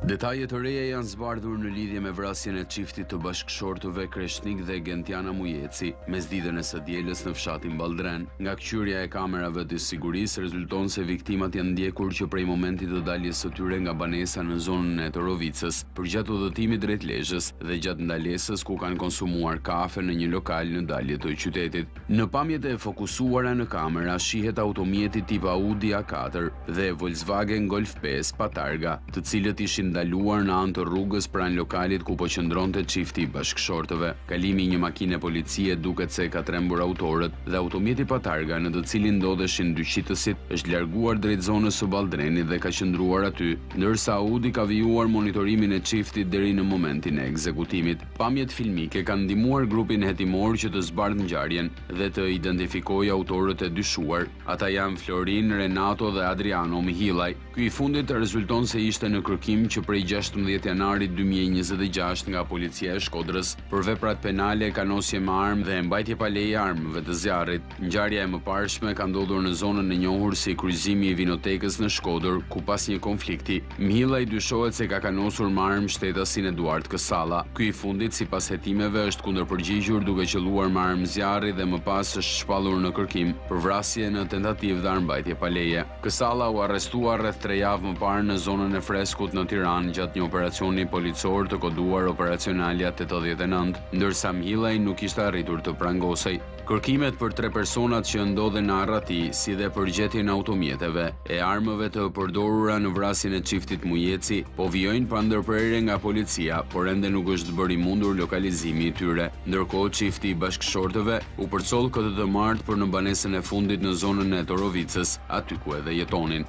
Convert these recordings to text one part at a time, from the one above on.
Detajet të reja janë zbardhur në lidhje me vrasjen e çiftit të bashkëshortëve Kreshnik dhe Gentiana Mujeci, mesditën e së dielës në fshatin Balldren. Nga kqyrja e kamerave të sigurisë rezulton se viktimat janë ndjekur që prej momentit të daljes së tyre nga banesa në zonën e Torovicës, përgjatë udhëtimit drejt Lezhës dhe gjatë ndalesës ku kanë konsumuar kafe në një lokal në dalje të qytetit. Në pamjet e fokusuara në kamera shihet automjeti tip Audi A4 dhe Volkswagen Golf 5 pa targa, të cilët ishin ndaluar në anë të rrugës pranë lokalit ku po qëndronte çifti i bashkëshortëve. Kalimi i një makine policie duket se ka trembur autorët dhe automjeti pa targa në të cilin ndodheshin dyqitësit është larguar drejt zonës së Balldrenit dhe ka qëndruar aty, ndërsa Audi ka vijuar monitorimin e çiftit deri në momentin e ekzekutimit. Pamjet filmike kanë ndihmuar grupin hetimor që të zbardhë ngjarjen dhe të identifikojë autorët e dyshuar. Ata janë Florin, Renato dhe Adriano Mihillaj. Ky i fundit rezulton se ishte në kërkim që prej 16 janarit 2026 nga policia e Shkodrës për veprat penale, kanosje me armë dhe mbajtje pa leje armëve të zjarrit. Ngjarja e mëparshme ka ndodhur në zonën e njohur si kryqëzimi i vinotekës në Shkodër, ku pas një konflikti, Mihillaj dyshohet se ka kanosur me armë shtetasin Eduard Kësalla. Ky i fundit sipas hetimeve është kundërpërgjigjur duke qelluar me armë zjarri dhe më pas është shpallur në kërkim për vrasje në tentativë dhe armbajtje pa leje. Kësalla u arrestua rreth 3 javë më parë në zonën e Freskut në Tiranë gjatë një operacioni policor të koduar Operacionalja 89, ndërsa Mihillaj nuk ishte arritur të prangosej. Kërkimet për 3 personat që ndodhen në Arrati, si dhe përgjetjen e automjeteve e armëve të përdorura në vrasjen e çiftit Mujeci, po vijojnë pa ndërprerje nga policia, por ende nuk është bërë i mundur lokalizimi i tyre. Ndërkohë, çifti i bashkëshortëve u përcoll këtë të martë për në banesën e fundit në zonën e Torovicës, aty ku edhe jetonin.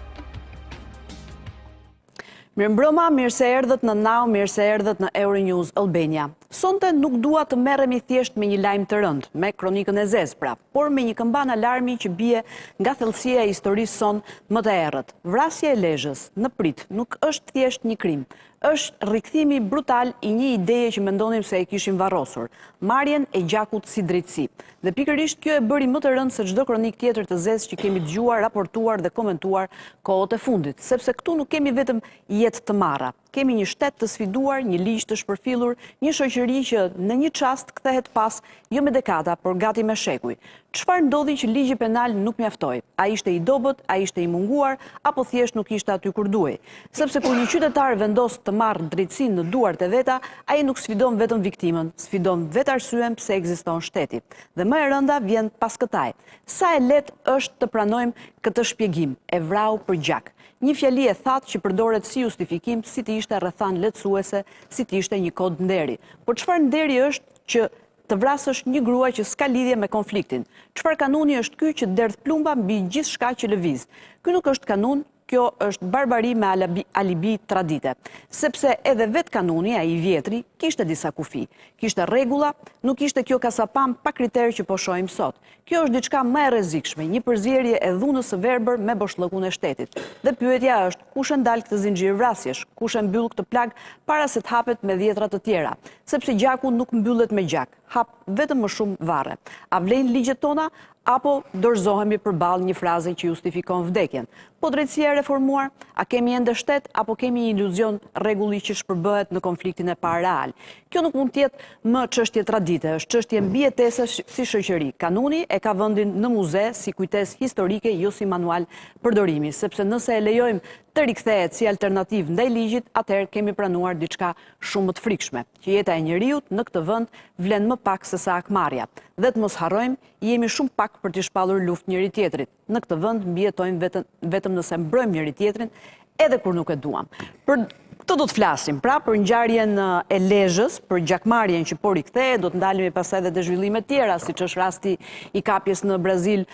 Mirëmbrëma, mirë se erdhët në Now, mirë se erdhët në Euronews Albania. Sonte nuk dua të merremi thjesht me një lajm të rënd, me kronikën e zezë pra, por me një këmban alarmi që bie nga thellësia e historisë son më të errët. Vrasja e Lezhës në prit nuk është thjesht një krim, është rikthimi brutal i një ideje që mendonim se e kishim varrosur, marrjen e gjakut si drejtësi. Dhe pikërisht kjo e bëri më të rëndë se çdo kronik tjetër të zezë që kemi dëgjuar, raportuar dhe komentuar kohët e fundit, sepse këtu nuk kemi vetëm jetë të marra. Kemi një shtet të sfiduar, një ligj të shpërfillur, një shoqëri që në një çast kthehet pas, jo me dekada, por gati me shekuj. Çfarë ndodhi që ligji penal nuk mjaftoi? A ishte i dobët, a ishte i munguar, apo thjesht nuk ishte aty kur duhej? Sepse kur një qytetar vendos të marrë drejtësinë në duart e veta, ai nuk sfidon vetëm viktimën, sfidon vetë arsyen pse ekziston shteti. Dhe më e rënda vjen pas këtaj. Sa e lehtë është të pranojmë këtë shpjegim, e vrau për gjak. Një fjali e thatë që përdoret si justifikim, si të ishte rrethan lehtësuese, si të ishte një kod nderi. Por çfarë nderi është që të vrasësh një grua që s'ka lidhje me konfliktin? Çfarë kanuni është ky që derdh plumba mbi gjithçka që lëviz? Ky nuk është kanun, kjo është barbari me alibi tradite. Sepse edhe vetë kanuni, ai i vjetri, kishte disa kufi. Kishte rregulla, nuk ishte kjo kasapam pa kriter që po shohim sot. Kjo është diçka më e rrezikshme, një përzierje e dhunës së verbër me boshllëkun e shtetit. Dhe pyetja është, kush e ndal këtë zinxhir vrasjesh? Kush e mbyll këtë plag para se të hapet me dhjetra të tjera? Sepse gjaku nuk mbyllet me gjak, hap vetëm më shumë varre. A vlen ligjet tona apo dorëzohemi përballë një fraze që justifikon vdekjen? Po drejtësia e reformuar, a kemi ende shtet apo kemi një iluzion rregulli që shpërbëhet në konfliktin e parareal? Kjo nuk mund të jetë më çështje tradite, është çështje mbijetese si shoqëri. Kanuni e ka vendin në muze si kujtesë historike, jo si manual përdorimi, sepse nëse e lejojmë të rikthehet si alternativë ndaj ligjit, atëherë kemi pranuar diçka shumë më të frikshme, që jeta e njeriu në këtë vend vlen më pak se sa akmarrja. Dhe të mos harrojmë, jemi shumë pak për të shpallur luftë njëri tjetrit. Në këtë vend mbijetojmë vetëm nëse mbrojmë njëri tjetrin, edhe kur nuk e duam. Për këtë do të flasim, pra për ngjarjen e Lezhës, për gjakmarrjen që po rikthehet, do të ndalemi pastaj edhe te zhvillime të tjera, siç është rasti i kapjes në Brazil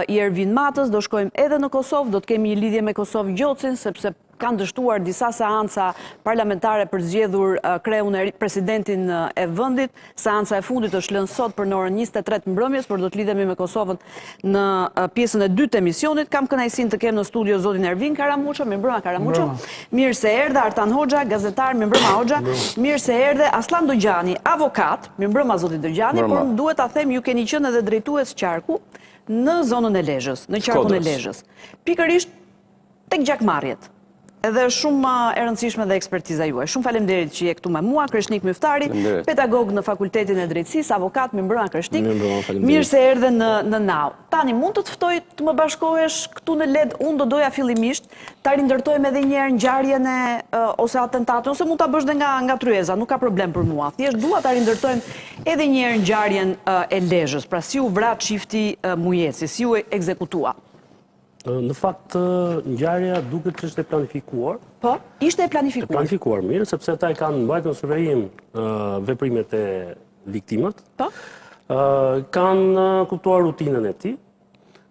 i Ervin Matës, do shkojmë edhe në Kosovë, do të kemi një lidhje me Kosovë Gjocin, sepse kanë dështuar disa seanca parlamentare për zgjedhur kreun e presidentin e vendit. Seanca e fundit është lënë sot për në orën 23 mbrëmjes, por do të lidhemi me Kosovën në pjesën e dytë të emisionit. Kam kënaqësinë të kem në studio zotin Ervin Karamuça, mirëmbrëma Karamuça. Mirë se erdhe Artan Hoxha, gazetar, mirëmbrëma Hoxha. Mirë se erdhe Aslan Dogjani, avokat, mirëmbrëma zoti Dogjani, por duhet ta them ju keni qenë edhe drejtues qarku në zonën e Lezhës, në qarkun e Lezhës. Pikërisht tek gjakmarrjet. Edhe shumë e rëndësishme dhe ekspertiza juaj. Shumë faleminderit që je këtu me mua, Kreshnik Myftari, pedagog në Fakultetin e Drejtësisë, avokat Mimbrana Kreshnik. Mirë se erdhe në NAU. Tani, mund të të ftoj të më bashkohesh këtu në LED? Unë do doja fillimisht ta rindërtojmë edhe një herë ngjarjen ose atentatin, ose mund ta bësh dhe nga tryeza, nuk ka problem për mua. Thjesht dua ta rindërtojmë edhe një herë ngjarjen e Lezhës. Pra si u vra çifti Mujeci, si u ekzekutua. Në fakt, ngjarja duket që është e planifikuar. Po, ishte e planifikuar. E planifikuar mirë, sepse ata e kanë mbajtur në survejim veprimet e viktimët. Po. Kanë kuptuar rutinën e tij.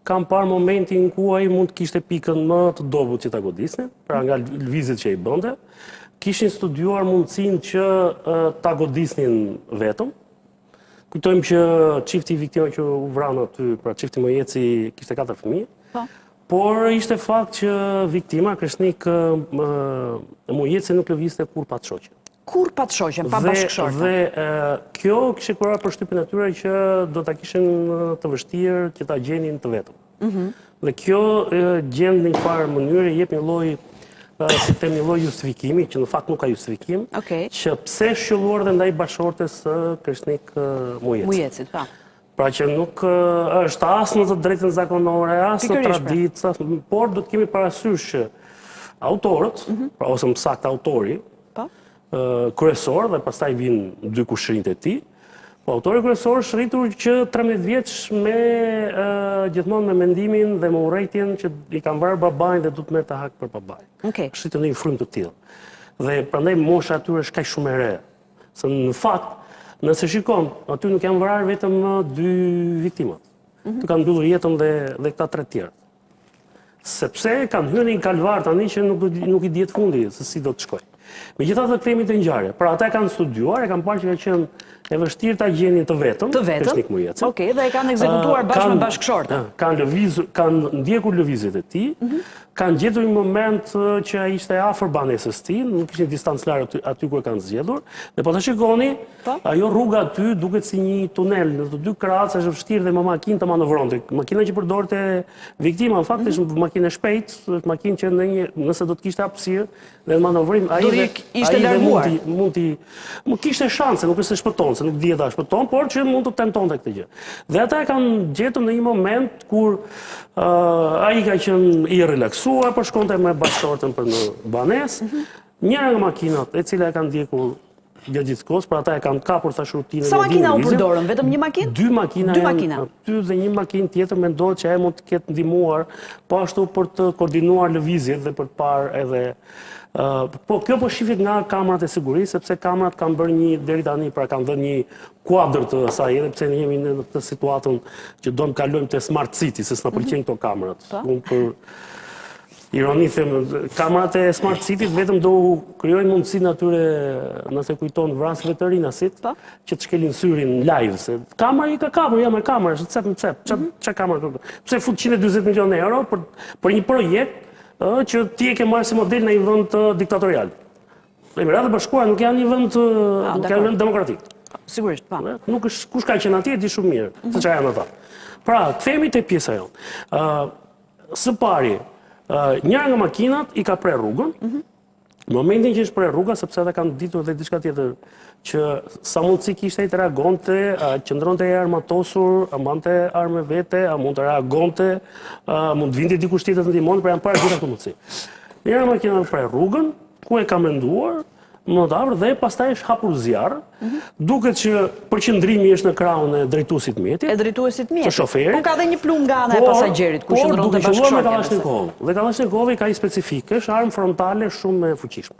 Kanë parë momentin ku ai mund të kishte pikën më të dobët që ta godisnin, pra nga lëvizjet që i bënte. Kishin studiuar mundësinë që ta godisnin vetëm. Kujtojmë që çifti viktimave që u vranë aty, pra çifti Mujeci kishte 4 fëmijë. Po. Por ishte fakt që viktima, Kreshnik Mujeci, nuk lëvizte kur pa të shoqe. Kur pa të shoqen, pa bashkëshorta. Dhe kjo kishte kurar përshtypjen e tyre që do ta kishin të vështirë që ta gjenin të vetëm. Dhe kjo gjen në një farë mënyrë jep një lloj si them një lloj justifikimi, që në fakt nuk ka justifikim, që pse shqylluar dhe ndaj bashkëshortes së Kreshnik Mujecit, pa. Pra që nuk është as në të drejtën zakonore, as në traditë, por do të kemi parasysh që autorët, pra ose më saktë autori, kryesor dhe pastaj vinë 2 kushërinjtë e tij. Po autori kryesor është rritur që 13 vjeç me gjithmonë me mendimin dhe me urrëtitjen që i kanë vrarë babain dhe du të merrte hak për babain. Është rritur në një frymë të tillë. Dhe prandaj mosha atyre është kaq shumë e re. Se në fakt, nëse shikon, aty nuk janë vrarë vetëm 2 viktimat. Të kanë mbyllur jetën dhe këta 3 tjerë. Sepse kanë hyrë në një kalvar tani që nuk i dihet fundi se si do të shkojë. Megjithatë kthehemi te ngjarja. Pra ata e kanë studiuar, e kanë parë që ka qenë e vështirë ta gjenin të vetëm. Kreshnik Mujeci. Okej, dhe e kanë ekzekutuar bashkë me bashkëshortë. Kanë ndjekur lëvizjet e tij, kanë gjetur një moment që ai ishte afër banesës tij, nuk kishin distancë larg aty ku e kanë zgjedhur, dhe po ta shikoni, ajo rruga aty duket si një tunel, në të 2 krahas është vështirë dhe me makinë të manovronte. Makina që përdorte viktima, në fakt është makinë e shpejtë, është makinë që nëse do të kishte hapësirë dhe manovrim, ai ishte larguar. Mund kishte shanse, nuk është se shpëton, se nuk dihet a shpëton, por që mund të tentonte këtë gjë. Dhe ata e kanë gjetur në një moment kur ai ka qenë i relaksuar, por shkonte me bashkëshortën për në banesë. Njëra nga makinat e cila e kanë ndjekur gjatë gjithë kohës, por ata e kanë kapur thash rutinën e Sa makina u përdorën? Vetëm një makinë? 2 makina. 2 makina. Aty dhe një makinë tjetër mendohet që ajo mund të ketë ndihmuar, po ashtu për të koordinuar lëvizjet dhe për të parë edhe po kjo po shihet nga kamerat e sigurisë, sepse kamerat kanë bërë një deri tani, pra kanë dhënë një kuadër të asaj, edhe pse ne jemi në këtë situatën që do të kalojmë te Smart City, se s'na pëlqejnë këto kamerat. Unë për ironi them, kamerat e Smart City vetëm do krijojnë mundësinë atyre, nëse kujton vrasjeve të rinasit, që të shkelin syrin live, se kamera i ka kapur, ja me kamerë, është cep. Ç'a kamera? Pse fut 140 milionë euro për një projekt që ti e ke marrë si model në një vend diktatorial. Emiratet e Bashkuara nuk janë një vend demokratik. Sigurisht, po. Nuk është kush ka qenë atje di shumë mirë se çfarë janë ata. Pra, kthehemi te pjesa jonë. Së pari, njëra nga makinat i ka prerë rrugën. Në momentin që është prerë rruga, sepse ata kanë ditur edhe diçka tjetër, që sa mundësi kishte ai të reagonte, qëndronte ai armatosur, a mbante armë vete, a mund të reagonte, mund të vinte dikush tjetër të ndihmonte, por janë parë gjithë ato mundësi. Njëra makina prerë rrugën, ku e ka menduar, më të afër dhe pastaj është hapur zjarr. Duket që përqendrimi është në krahun e drejtuesit të mjetit. E drejtuesit të mjetit. Të shoferit. Po ka dhe një plumë nga ana e pasagjerit ku qëndronte bashkëshortja. Por Kalashnikov. Dhe Kalashnikovi ka një specifikë, është armë frontale shumë e fuqishme.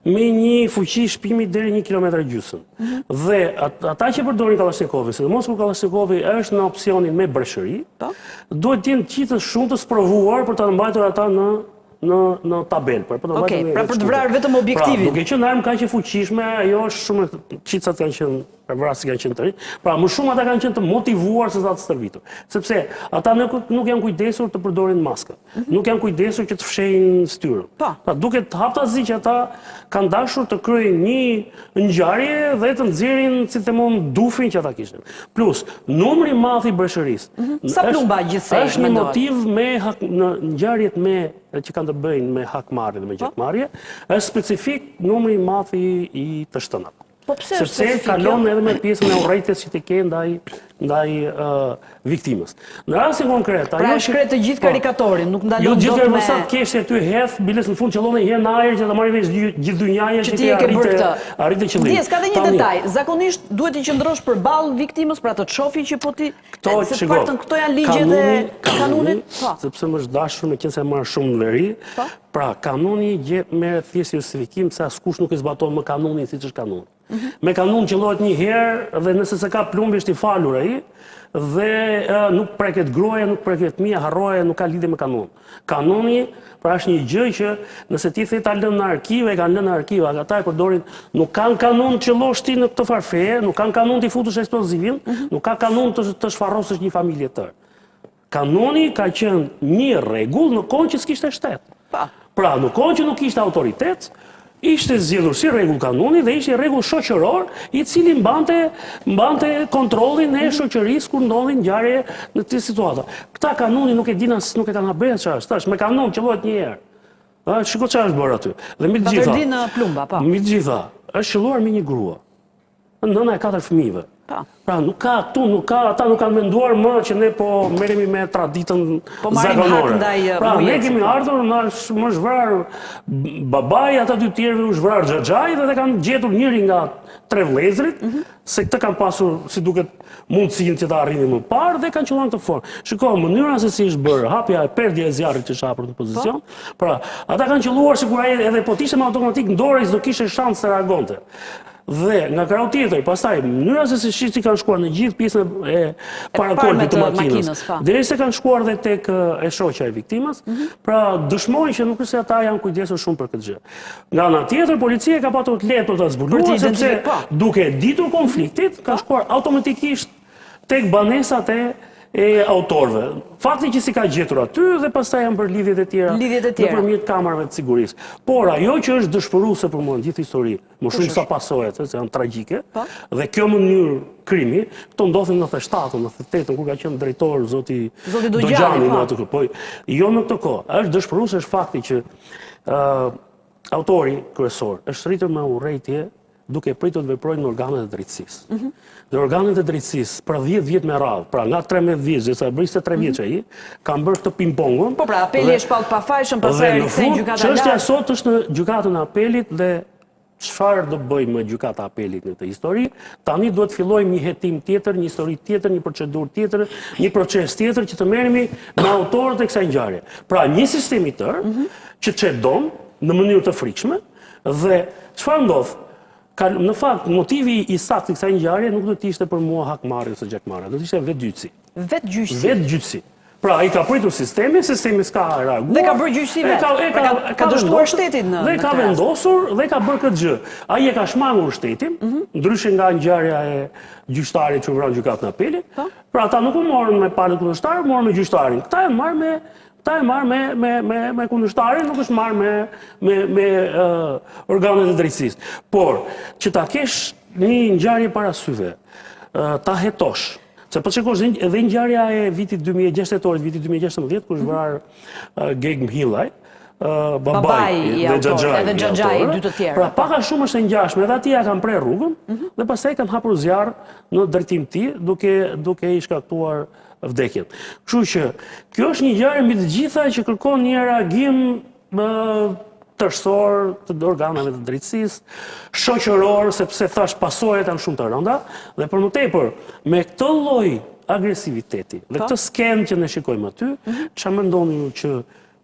Me një fuqi shpimi deri 1,5 km. Dhe ata që përdorin Kalashnikovin, sidomos kur Kalashnikov është në opsionin me breshëri, duhet të jenë qitës shumë të sprovuar për ta mbajtur ata në tabel. Pra për të vrarë vetëm objektivin. Pra duke qenë armë kaq e fuqishme, ajo është shumë qicat kanë qenë vrasë kanë qenë të rinj. Pra më shumë ata kanë qenë të motivuar se sa të stërvitur. Sepse ata nuk janë kujdesur të përdorin maska. Nuk janë kujdesur që të fshehin styrën. Pra duket haptazi që ata kanë dashur të kryejnë një ngjarje dhe të nxjerrin si themon dufin që ata kishin. Plus, numri i madh i breshërisë. Sa plumba gjithsej është një motiv me në ngjarjet me që kanë të bëjnë me hakmarrje dhe me gjetmarrje, është specifik numri i madh i të shtënave. Po pse është sepse kalon edhe me pjesën e urrejtjes që ti ke ndaj viktimës. Në rastin konkret, pra është krejt të gjithë karikatorin, nuk ndalon dot me... Jo gjithë mësat kesh e ty heth, biles në fund qëllon e herë në ajër që të marrë vesh gjithë dynjaja që ti arritë qëllim. Dies, ka dhe një detaj, zakonisht duhet i qëndrosh përballë viktimës, pra të shofi që po ti... Se partën këto janë ligjet e kanunit? Sepse më është dashur me qenë se marrë shumë në veri, pra kanuni merret thjesht justifikim se askush nuk e zbaton më kanunin siç është kanuni. Me kanun qëllohet një herë dhe nëse se ka plumbi është i falur ai dhe nuk preket gruaja, nuk preket fëmia, harroja, nuk ka lidhje me kanun. Kanuni pra është një gjë që nëse ti the ta lënë në arkive, kanë lënë në arkive, ata e përdorin, nuk kanë kanun të qëllosh ti në këtë farfeje, nuk kanë kanun të i futush eksplozivin, nuk ka kanun të shfarrosësh një familje tërë. Kanuni ka qenë një rregull në kohën që s'kishte shtet. Pra, në kohën që nuk ishte autoritet, ishte zgjedhur si rregull kanuni dhe ishte rregull shoqëror i cili mbante kontrollin e shoqërisë kur ndodhin ngjarje në këtë situatë. Këta kanuni nuk e dinë as nuk e kanë bërë çfarë. Tash me kanon qellohet një herë. Shiko çfarë është bërë aty. Dhe mi të gjitha. Patërdi në plumba, po. Mi të gjitha, është qelluar me një grua. Nëna e 4 fëmijëve. Pra nuk ka këtu, ata nuk kanë menduar më që ne po merremi me traditën zakonore. Pra ne kemi ardhur, më është vrarë babai, ata dy tjerëve u zhvrar xhaxhai dhe kanë gjetur njëri nga 3 vëllezrit, se këtë kanë pasur si duket mundësinë që ta arrinin më parë dhe kanë qelluar në këtë formë. Shiko, mënyra se si është bërë, hapja e perdja e zjarrit që është hapur në pozicion. Pra, ata kanë qelluar sikur ai edhe po të ishte me automatik ndorë, s'do kishte shans të reagonte. Dhe nga krau tjetër, pastaj, mënyra se si kanë shkuar në gjithë pjesën e parakolpit të makinës, derisa kanë shkuar dhe tek e shoqja e viktimës, pra dëshmojnë që nuk është se ata janë kujdesur shumë për këtë gjë. Nga ana tjetër, policia ka patur të lehtë për ta zbuluar, sepse duke ditur konfliktit, ka shkuar automatikisht tek banesat e autorëve. Fakti që si ka gjetur aty dhe pastaj janë bërë lidhjet e tjera nëpërmjet kamerave të sigurisë. Por ajo që është dëshpëruese për mua në gjithë histori, më shumë sa pasojat, se janë tragjike, dhe kjo mënyrë krimi, këto ndodhin në 97-ën, në 98-ën, kur ka qenë drejtor zoti Dogjani në atë kohë. Po jo në këtë kohë. Është dëshpëruese është fakti që autori kryesor është rritur me urrejtje duke pritur të veprojnë në organet e drejtësisë. Dhe organet e drejtësisë, pra 10 vjet me radhë, pra nga 13 vjet, dhe sa briste 3 vjet që ai, kanë bërë këtë ping-pongun. Po pra, apeli është shpallë pafajshëm, pastaj rikthehen gjykata lart. Çështja sot është në gjykatën e apelit dhe çfarë do bëjmë me gjykata e apelit në këtë histori? Tani duhet fillojmë një hetim tjetër, një histori tjetër, një procedurë tjetër, një proces tjetër që të merremi me autorët e kësaj ngjarje. Pra, një sistem i tërë që çedon në mënyrë të frikshme dhe çfarë ndodh? Në fakt, motivi i saktë i kësaj ngjarje nuk do të ishte për mua hakmarrje ose gjakmarrje, do të ishte vetgjyqësi. Vetgjyqësi. Pra, ai ka pritur sistemi s'ka reaguar. Dhe ka bërë gjyqësi vetë. Ka dështuar shtetin në dhe ka vendosur dhe ka bërë këtë gjë. Ai e ka shmangur shtetin, ndryshe nga ngjarja e gjyqtarit që vran gjykatën e apelit. Pra, ata nuk u morën me palët kundërshtar, morën me gjyqtarin. Këta e marrë me kundërshtarin, nuk është marrë me organet e drejtësisë. Por, që ta kesh një ngjarje para syve, ta hetosh, se po shikosh edhe ngjarja e vitit 2016, vitit 2016, kur është vrarë Geg Mhillaj, babai dhe xhaxhai dy të tjerë. Pra pak a shumë është e ngjashme, edhe ati ja kanë prerë rrugën dhe pastaj kanë hapur zjarr në drejtim të tij duke i shkaktuar vdekjen. Kështu që kjo është një ngjarje mbi të gjitha që kërkon një reagim tërësor të organeve të drejtësisë, shoqëror, sepse thash pasojat janë shumë të rënda dhe për më tepër me këtë lloj agresiviteti dhe këtë skem që ne shikojmë aty, çfarë mendoni ju që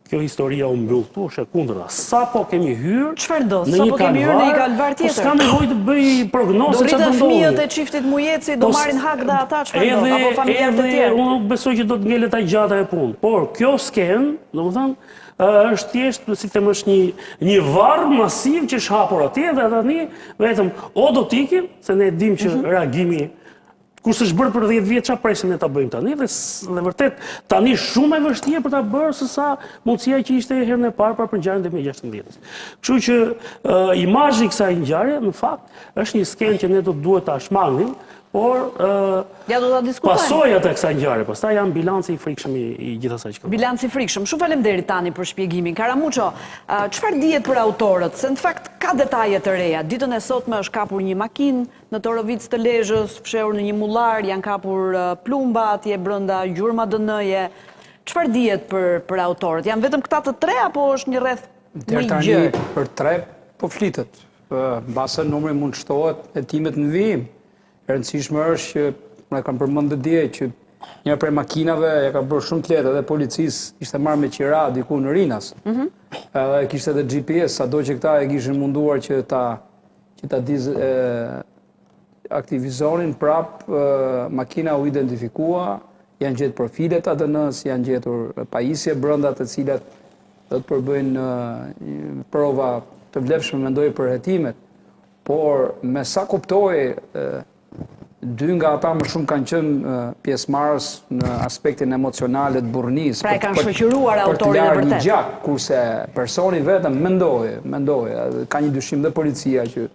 kjo historia u mbyll këtu, është e kundërta. Sapo kemi hyrë. Çfarë do? Sapo kemi hyrë në një kalvar tjetër. Po s'ka nevojë të bëj prognoze çfarë do ndodhi. Fëmijët e çiftit Mujeci do marrin hak dhe ata çfarë do, apo familjarë të tjerë. Unë nuk besoj që do të ngelet ai gjata e punë. Por kjo skem, domethënë, është thjesht si të thëmë është një varr masiv që është hapur atje dhe tani vetëm o do të ikim, se ne dimë që reagimi kur s'është bërë për 10 vjet, çfarë presim ne ta bëjmë tani dhe vërtet tani shumë e vështirë për ta bërë se sa mundësia që ishte herën e parë për ngjarjen e 2016-s. Kështu që imazhi i kësaj ngjarje në fakt është një skemë që ne do duhet ta shmangim, por pasojat e kësaj ngjarje, pastaj janë bilanci i frikshëm i gjithë asaj që. Bilanci i frikshëm. Shumë faleminderit tani për shpjegimin. Karamuço, çfarë dihet për autorët? Se në fakt ka detaje të reja. Ditën e sotme është kapur një makinë në Torovicë të Lezhës, fshehur në një mullar, janë kapur plumba atje brenda gjurma DN-je. Çfarë dihet për autorët? Janë vetëm këta të tre apo është një rreth më i gjerë? Për tre po flitet. Mbase numri mund shtohet hetimet në vijim. E rëndësishme është që ne kam përmendur dje që një prej makinave ja ka bërë shumë të lehtë edhe policisë ishte marrë me qira diku në Rinas. Edhe kishte edhe GPS, sado që këta e kishin munduar që ta aktivizonin prap, makina u identifikua, janë gjetur profilet ADN-s, janë gjetur pajisje brenda të cilat do të përbëjnë prova të vlefshme mendoj për hetimet, por me sa kuptoj dy nga ata më shumë kanë qenë pjesëmarrës në aspektin emocional të burrnisë. Pra e kanë shoqëruar autorin e vërtet. Një gjak, kurse personi vetëm mendoj, ka një dyshim dhe policia që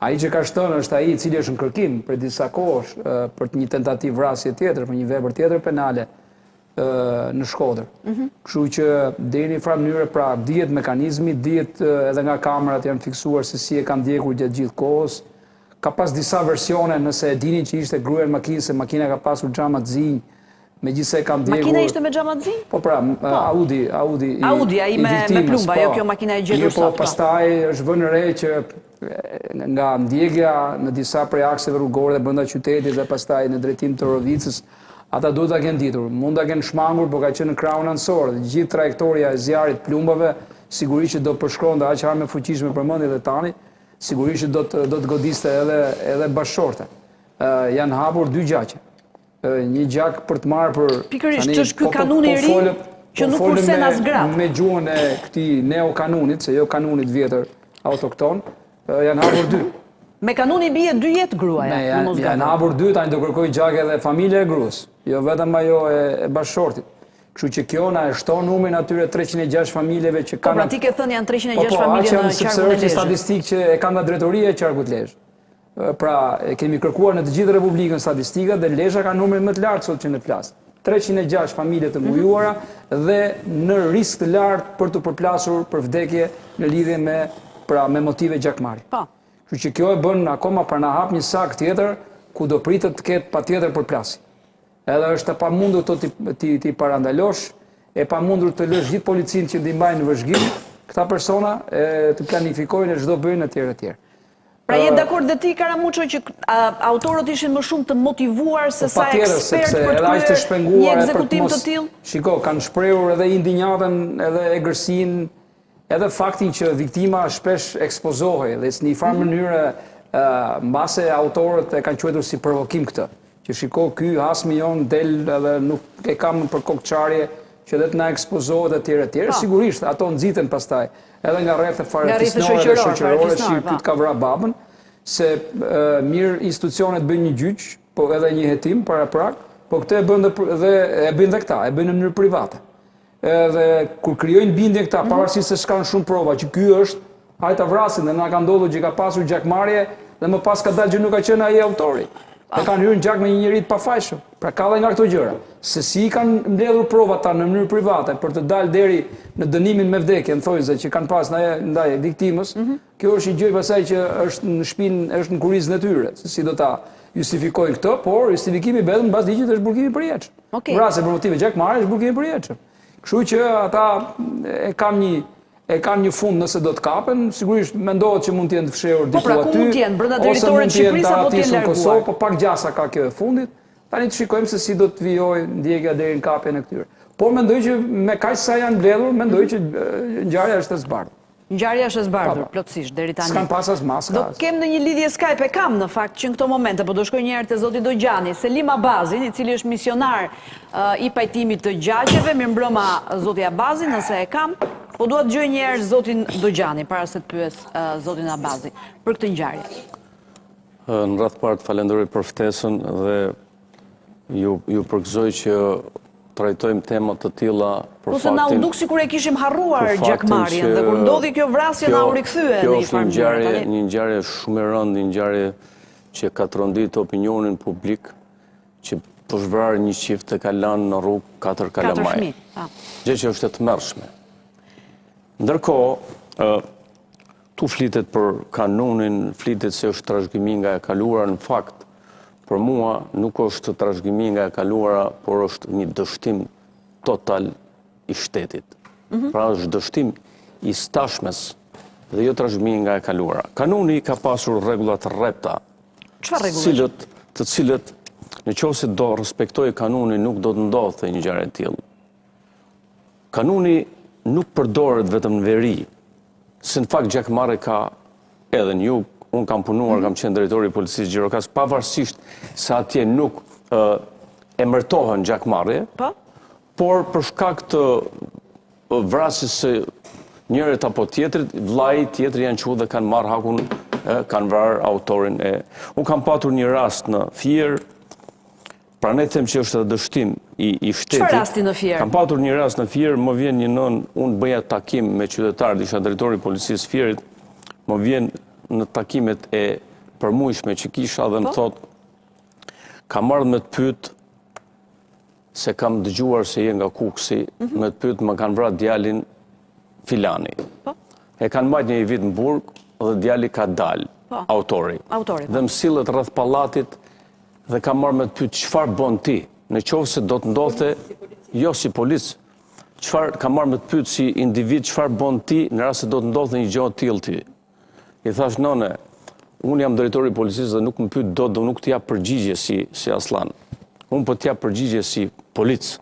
ai që ka shtënë është ai i cili është në kërkim për disa kohësh për një tentativë vrasje tjetër, për një vepër tjetër penale në Shkodër. Kështu që deri në farë mënyrë pra dihet mekanizmi, dihet edhe nga kamerat janë fiksuar se si e kanë ndjekur gjatë gjithë kohës. Ka pas disa versione nëse e dinin që ishte gruaja e makinës, se makina ka pasur xhama të zi, megjithëse kanë ndjekur. Makina ishte me xhama të zi? Po pra, Audi, ai me plumba, jo kjo makina e gjetur sot. Po pastaj është vënë re që nga ndjekja në disa prej akseve rrugore dhe brenda qytetit dhe pastaj në drejtim të Torovicës, ata duhet ta kenë ditur. Mund ta kenë shmangur, por ka qenë në krahun ansor. Gjithë trajektoria e zjarrit plumbave sigurisht që do përshkronte aq armë fuqishme përmendje dhe tani. Sigurisht do të godiste edhe bashkëshorte. Janë hapur dy gjaqe. Një gjak për të marrë për... Pikërisht, që është ky kanuni i ri, që nuk kursen as gratë. Me gjuhën e këtij neokanunit, se jo kanunit vjetër autokton, janë hapur dy. Me kanuni bie 2 jetë gruaja. Janë hapur dy, tani do kërkoj gjak edhe familje e gruas, jo vetëm ajo e bashkëshortit. Kështu që kjo na e shton numrin atyre 306 familjeve që kanë... Po, pra ti ke thënë janë 306 familje në qarkun e Lezhës. Sepse është një statistikë që e kanë nga drejtoria e qarkut Lezhë. Pra, kemi kërkuar në të gjithë Republikën statistika dhe Lezhë ka numrin më të lartë sot që në flas. 306 familje të mujuara dhe në risk të lartë për të përplasur për vdekje në lidhje me motive gjakmarrje. Kështu që kjo e bën akoma për na hap një sak tjetër ku do pritet të ketë patjetër përplasje. Edhe është e pamundur ti parandalosh, e pamundur të lësh gjithë policinë që ndihmojnë në vëzhgim, këta persona të planifikojnë çdo bëjnë etj. Pra je dakord dhe ti Karamuço që autorët ishin më shumë të motivuar se sa ekspert për të kryer një ekzekutim të tillë? Shiko, kanë shprehur edhe indignatën, edhe egërsinë, edhe faktin që viktima shpesh ekspozohej dhe në një farë mënyrë mbase autorët e kanë quajtur si provokim këtë. Që shiko, ky hasmi jon del edhe nuk e kam për kokçarje që dhe të na ekspozohet etj. Sigurisht, ato nxiten pastaj edhe nga rrethet farefisnore dhe shoqërore që pyet ka vra babën, se mirë institucionet bëjnë një gjyq, po edhe një hetim para prag, po këtë e bën dhe këta, e bëjnë në mënyrë private. Edhe kur krijojnë bindje këta, pavarësisht se s'kan shumë prova që ky është, hajta vrasin dhe na ka ndodhur që ka pasur gjakmarrje dhe më pas ka dalë që nuk ka qenë ai autori. E kanë hyrë në gjak me një njeri të pafajshëm. Pra ka dhe nga këto gjëra. Se si kanë mbledhur provat ta në mënyrë private për të dalë deri në dënimin me vdekje, në thojze që kanë pas ndaj viktimës, kjo është një gjë pasaj që është në shpinë, është në kurizën e tyre, se si do ta justifikojnë këtë, por justifikimi vetëm mbas ligjit është burgimi përjetshëm. Vrasje për motive gjakmarrje është burgimi përjetshëm. Kështu që ata e kanë një fund nëse do të kapen, sigurisht mendohet që mund të jenë të fshehur diku aty. Po pra ku mund të jenë, brenda territorit të Shqipërisë apo të jenë larguar? Po pak gjasa ka kjo e fundit. Tani të shikojmë se si do të vijojë ndjekja deri në kapjen e këtyre. Por mendoj që me kaq sa janë mbledhur, mendoj që ngjarja është e zbardhur. Ngjarja është e zbardhur plotësisht deri tani. S'kan pas as maska. Do kem në një lidhje Skype, e kam në fakt që në këto momente, po do shkoj një herë te zoti Dogjani, Selim Abazin, i cili është misionar i pajtimit të gjaqeve. Mirëmbrëma zoti Abazi, nëse e kam. Po dua të gjej një herë zotin Dogjani para se të pyes zotin Abazi për këtë ngjarje. Në radh parë të falenderoj për ftesën dhe ju përgëzoj që trajtojmë tema të tilla për faktin. Ose na u duk sikur e kishim harruar gjakmarrjen dhe kur ndodhi kjo vrasje na u rikthye në një farë mënyrë. Një ngjarje shumë e rëndë, një ngjarje që ka të rëndit opinionin publik që për shvrarë një qift të ka lanë në rrugë 4 kalamaj. Gjë që është të mërshme. Ndërkohë, tu flitet për kanunin, flitet se është trashëgimi nga e kaluara, në fakt, për mua nuk është trashëgimi nga e kaluara, por është një dështim total i shtetit. Pra është dështim i stashmes dhe jo trashëgimi nga e kaluara. Kanuni ka pasur rregullat rrepta, të cilët në qoftë se do respektoj kanunin nuk do të ndodhte një gjë e tillë. Kanuni nuk përdoret vetëm në veri, se në fakt gjakmarrja ka edhe në jug, unë kam punuar, kam qenë drejtori i policisë Gjirokas, pavarësisht se atje nuk emërtohen gjakmarrje, por për shkak të vrasjes së njërit apo tjetrit, vllai tjetri janë qenë dhe kanë marrë hakun, kanë vrarë autorin e. Unë kam patur një rast në Fier, pra ne them që është edhe dështim i shtetit. Çfarë rasti në Fier? Kam patur një rast në Fier, më vjen një nën, unë bëja takim me qytetarët, isha drejtori i policisë Fierit, më vjen në takimet e përmujshme që kisha dhe më thot, kam ardhur me të pyet se kam dëgjuar se je nga Kuksi, me të pyet më kanë vrarë djalin filani. E kanë marrë një vit në burg dhe djali ka dalë, autori. Dhe më sillet rreth pallatit dhe kam marrë me të pyet çfarë bën ti, në qoftë se do të ndodhte, jo si polic, çfarë kam marrë me të pyet si individ, çfarë bën ti në rast se do të ndodhte një gjë e tillë ti. I thash, none, unë jam drejtori i policisë dhe nuk më pyet dot dhe nuk të jap përgjigje si aslan. Unë po të jap përgjigje si polic.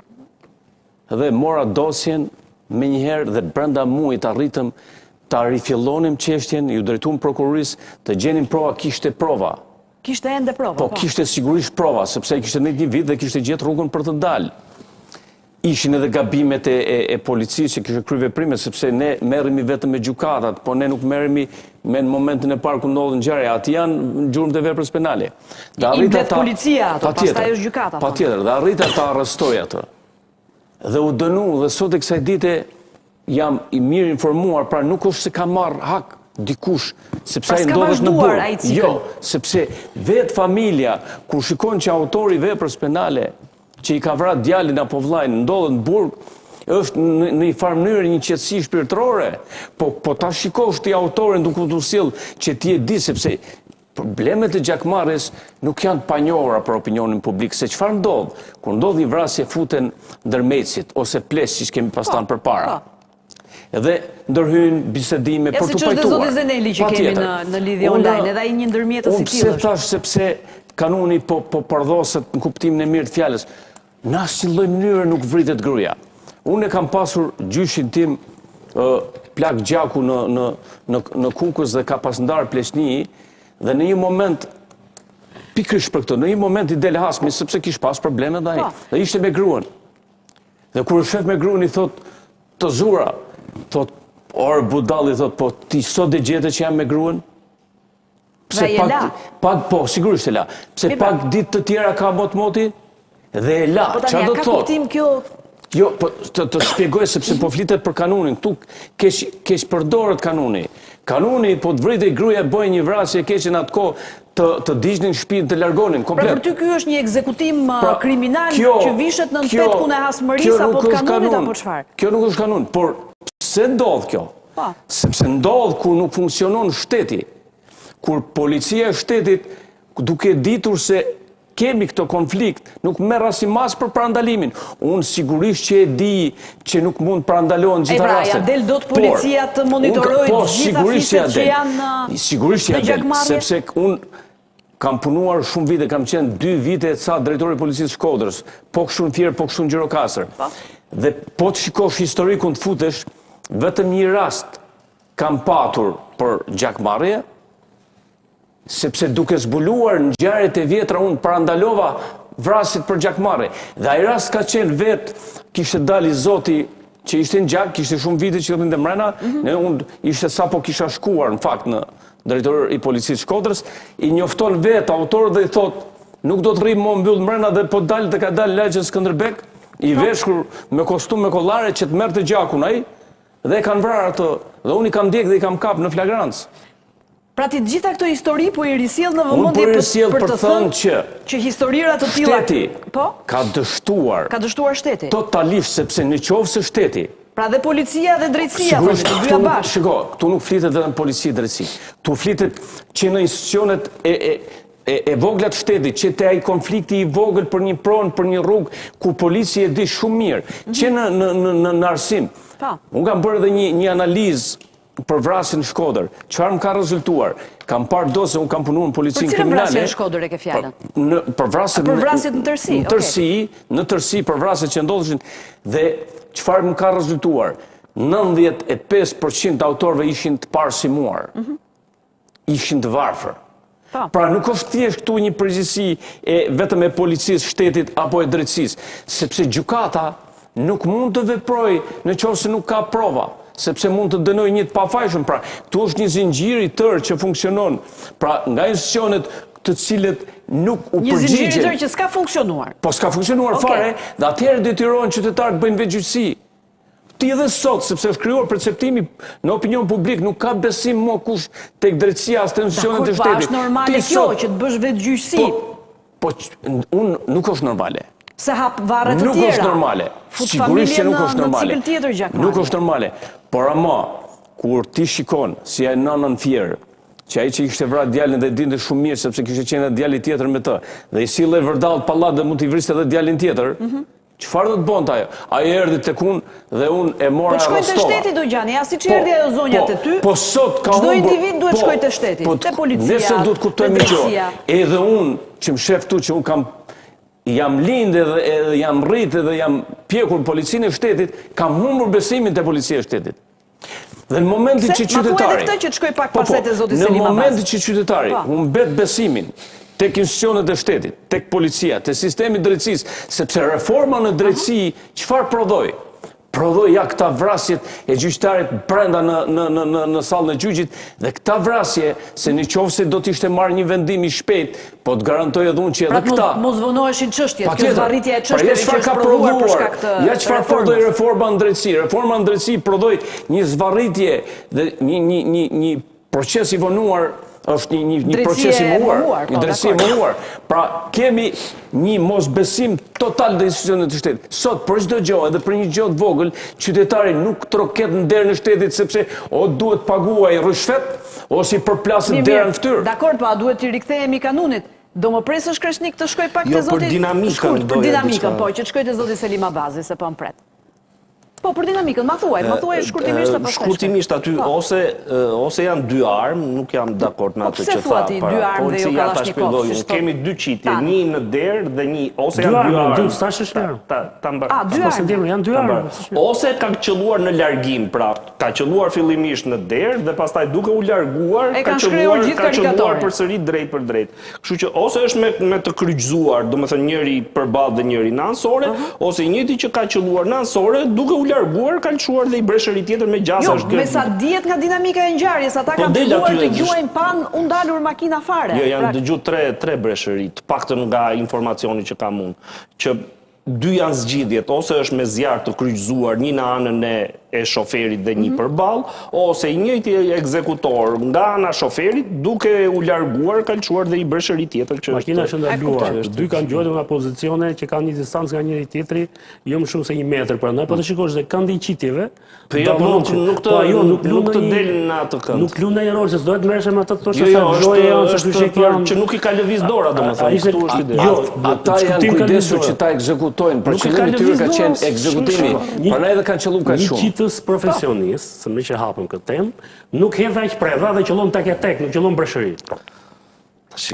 Dhe mora dosjen me njëherë dhe brenda muajit arritëm ta rifillonim çështjen, ju drejtuam prokurorisë të gjenin prova, kishte prova. Kishte ende prova. Po kishte sigurisht prova, sepse kishte një vit dhe kishte gjetë rrugën për të dalë. Ishin edhe gabimet e policisë që kishte kryer veprime, sepse ne merremi vetëm me gjykatat, po ne nuk merremi me në momentin e parë kur ndodhen ngjarja, aty janë gjurmë të veprës penale. I mbet policia ato, pastaj është gjykata. Patjetër, dhe arrita ta arrestoj atë. Dhe u dënu, dhe sot e kësaj dite jam i mirë informuar, pra nuk është se ka marrë hak dikush, sepse ai ndodhet në burg. Jo, sepse vetë familja, kur shikon që autori i veprës penale që i ka vrarë djalin apo vllain ndodhet në burg, është në një farë mënyrë një qetësi shpirtërore, po ta shikosh ti autorin duke u sjell që ti e di, sepse problemet e gjakmarrjes nuk janë të panjohura për opinionin publik, se çfarë ndodh? Kur ndodh një vrasje futen ndërmecit ose ples që kemi pastan përpara. Edhe ndërhyjnë bisedime për të pajtuar. Ja, siç është zoti Zeneli që kemi në lidhje online, edhe ai një ndërmjetës i tillë. Unë pse thash sepse kanuni po përdoset në kuptimin e mirë të fjalës. Në asnjë lloj mënyre nuk vritet gruaja. Unë e kam pasur gjyshin tim plak gjaku në Kukës dhe ka pas ndarë pleqni dhe në një moment pikërisht për këtë, në një moment i del hasmi sepse kish pas probleme dhe ai. Dhe ishte me gruan. Dhe kur shef me gruan i thot të zura, thot or budalli thot po ti sot e gjete që jam me gruan? Pse pak po sigurisht e la. Pse pak ditë të tjera ka moti? Dhe e la, çfarë do të thotë? Ka kuptim kjo? Jo, po të shpjegoj sepse po flitet për kanunin. Ktu keq përdoret kanuni. Kanuni po të vritej gruaja bëj një vrasje keqe në atë kohë të digjnin shtëpinë, të largonin komplet. Pra për ty ky është një ekzekutim kriminal që vishet në petkun e hasmërisë apo të kanunit apo çfarë? Kjo nuk është kanun, por pse ndodh kjo? Sepse ndodh kur nuk funksionon shteti. Kur policia e shtetit duke ditur se kemi këto konflikt, nuk merr asnjë mas për parandalimin. Unë sigurisht që e di që nuk mund parandalohen gjitha rastet. Ja del dot policia të monitorojë gjitha fiset që janë sigurisht ja del, sepse unë kam punuar shumë vite, kam qenë 2 vite sa drejtori i policisë Shkodrës, po kështu në Fier, po kështu në Gjirokastër. Dhe po të shikosh historikun të futesh, vetëm një rast kam patur për gjakmarrje, sepse duke zbuluar në ngjarjet e vjetra unë parandalova vrasit për gjakmarrje. Dhe ai rast ka qenë vetë, kishte dalë zoti që ishte në gjak, kishte shumë vite që qëllin dhe mrena, unë ishte sa po kisha shkuar në fakt në drejtor i policisë Shkodrës, i njofton vetë autorët dhe i thot, nuk do të rrim më mbyll mrena dhe po dalë dhe ka dalë lagjën Skënderbek, i veshkur me kostum me kollare që të merrte gjakun ai, dhe kanë vrarë atë, dhe unë i kam ndjek dhe i kam kap në flagrancë. Pra ti gjitha këto histori po i risjell në Unë po i risjell për të thënë që historira të tilla ka dështuar shteti. Totalisht, sepse në qoftë se shteti. Pra dhe policia dhe drejtësia, të dyja bashkë. Shiko, këtu nuk flitet vetëm policia dhe drejtësi. Tu flitet që në institucionet e voglat shtetit, që te ai konflikti i vogël për një pronë, për një rrugë, ku policia e di shumë mirë, që në arsim. Unë kam bërë edhe një analizë për vrasjen në Shkodër. Çfarë më ka rezultuar? Kam parë dosje, unë kam punuar në policinë kriminale. Për cilën vrasje në Shkodër e ke fjalën? Për vrasjet në tërsi. Në tërsi, për vrasjet që ndodheshin dhe çfarë më ka rezultuar? 95% autorëve ishin të parsimuar. Ishin të varfër. Pra nuk është thjesht këtu një përgjegjësi vetëm e policisë, shtetit apo e drejtësisë, sepse gjykata nuk mund të veprojë nëse nuk ka prova, sepse mund të dënoj një të pafajshëm. Pra, tu është një zinxhir i tërë që funksionon. Pra, nga institucionet të cilët nuk u përgjigjen. Një zinxhir i tërë që s'ka funksionuar. Po s'ka funksionuar fare, dhe atëherë detyrohen qytetarët të bëjnë veçgjyqësi. Ti edhe sot, sepse është krijuar perceptimi në opinion publik, nuk ka besim më kush tek drejtësia as te institucionet e shtetit. Është normale kjo që të bësh veçgjyqësi. Po unë nuk është normale. Se hap varre të tjera. Nuk është normale. Sigurisht që nuk është normale. Nuk është normale. Por ama, kur ti shikon si ai nënën Fier, që ai që i kishte vrarë djalin dhe dinte shumë mirë sepse kishte qenë djali tjetër me të, dhe i sillej vërdall pallat dhe mund t'i vriste edhe djalin tjetër, çfarë do të bonte ajo? Ai erdhi tek unë dhe unë e mora arrestova. Po shkoi te shteti do gjani, ja siç erdhi ajo zonja te ty. Po sot ka çdo individ duhet shkojë te shteti, te policia. Nëse duhet kuptojmë gjë. Edhe unë që më shef këtu që unë jam lindë edhe jam rritë edhe jam pjekur policinë e shtetit, kam humbur besimin te policia e shtetit. Dhe në momentin që qytetari... Në momentin që qytetari humbet besimin tek institucionet e shtetit, tek policia, tek sistemi drejtësisë, sepse reforma në drejtësi çfarë prodhoi? Prodhoi ja këta vrasjet e gjyqtarit brenda në sallën e gjyqit dhe këta vrasje se nëse do të ishte marrë një vendim i shpejt, po të garantoj edhe unë që edhe këta. Pra mos vonoheshin çështjet, kjo zvarritja e çështjeve që është prodhuar për shkak të ja çfarë prodhoi reforma në drejtësi. Reforma në drejtësi prodhoi një zvarritje dhe një proces i vonuar është një proces i mohuar, një drejtësi e mohuar. Pra, kemi një mosbesim total dhe institucionet të shtetit. Sot, për çdo gjë, edhe për një gjë të vogël, qytetari nuk troket në derën e shtetit sepse o duhet paguaj rishfet, ose i përplaset derën në fytyrë. Dakor, po a duhet t'i rikthehemi kanunit? Do më presësh Kreshnik të shkoj pak te zoti. Jo, për dinamikën. Për dinamikën, po, që të shkoj te zoti Selim Abazi, se po më pret. Po, për dinamikën, ma thuaj shkurtimisht të pastaj. Shkurtimisht aty, ose janë dy armë, nuk jam dakord në atë që tha. Policia ta shpjegoi, kemi dy qitje, një në derë dhe një, ose janë dy armë. Dy armë, janë dy armë. Ose ka qelluar në largim, pra, ka qelluar fillimisht në derë dhe pastaj duke u larguar, ka qelluar përsëri drejt për drejt. Kështu që ose është me të kryqëzuar, domethënë njëri përballë dhe njëri në ansore, ose i njëjti që ka qelluar në ansore, duke u larguar, ka lëshuar dhe i breshëri tjetër me gjasa. Jo, me sa dihet nga dinamika e ngjarjes, ata kanë filluar të gjuajnë pan u ndalur makina fare. Jo, janë dëgju tre breshëri, të paktën nga informacioni që kam unë, që dy janë zgjidhjet, ose është me zjarr të kryqëzuar një në anën e shoferit dhe një përballë, ose i njëjti ekzekutor nga ana shoferit duke u larguar ka lëshuar dhe i breshëri tjetër që makina është ndaluar. Dy kanë gjuajtur nga pozicione që kanë një distancë nga njëri tjetri, jo më shumë se 1 metër prandaj, po të shikosh dhe kanë qitjeve. Nuk të delin në atë kënd. Nuk luan ndonjë rol, se s'do të merresh me atë thoshë se gjoja janë se dyshek janë që nuk i ka lëviz dora domethënë. Kështu është ide. Jo, ata janë kujdesur që ta ekzekutojnë, për qëllimin e tyre ka qenë ekzekutimi. Prandaj edhe kanë qelluar kaq shumë. Një qitës profesionist, se më që hapëm këtë temë, nuk hedh aq preva dhe qellon tek nuk qellon breshëri.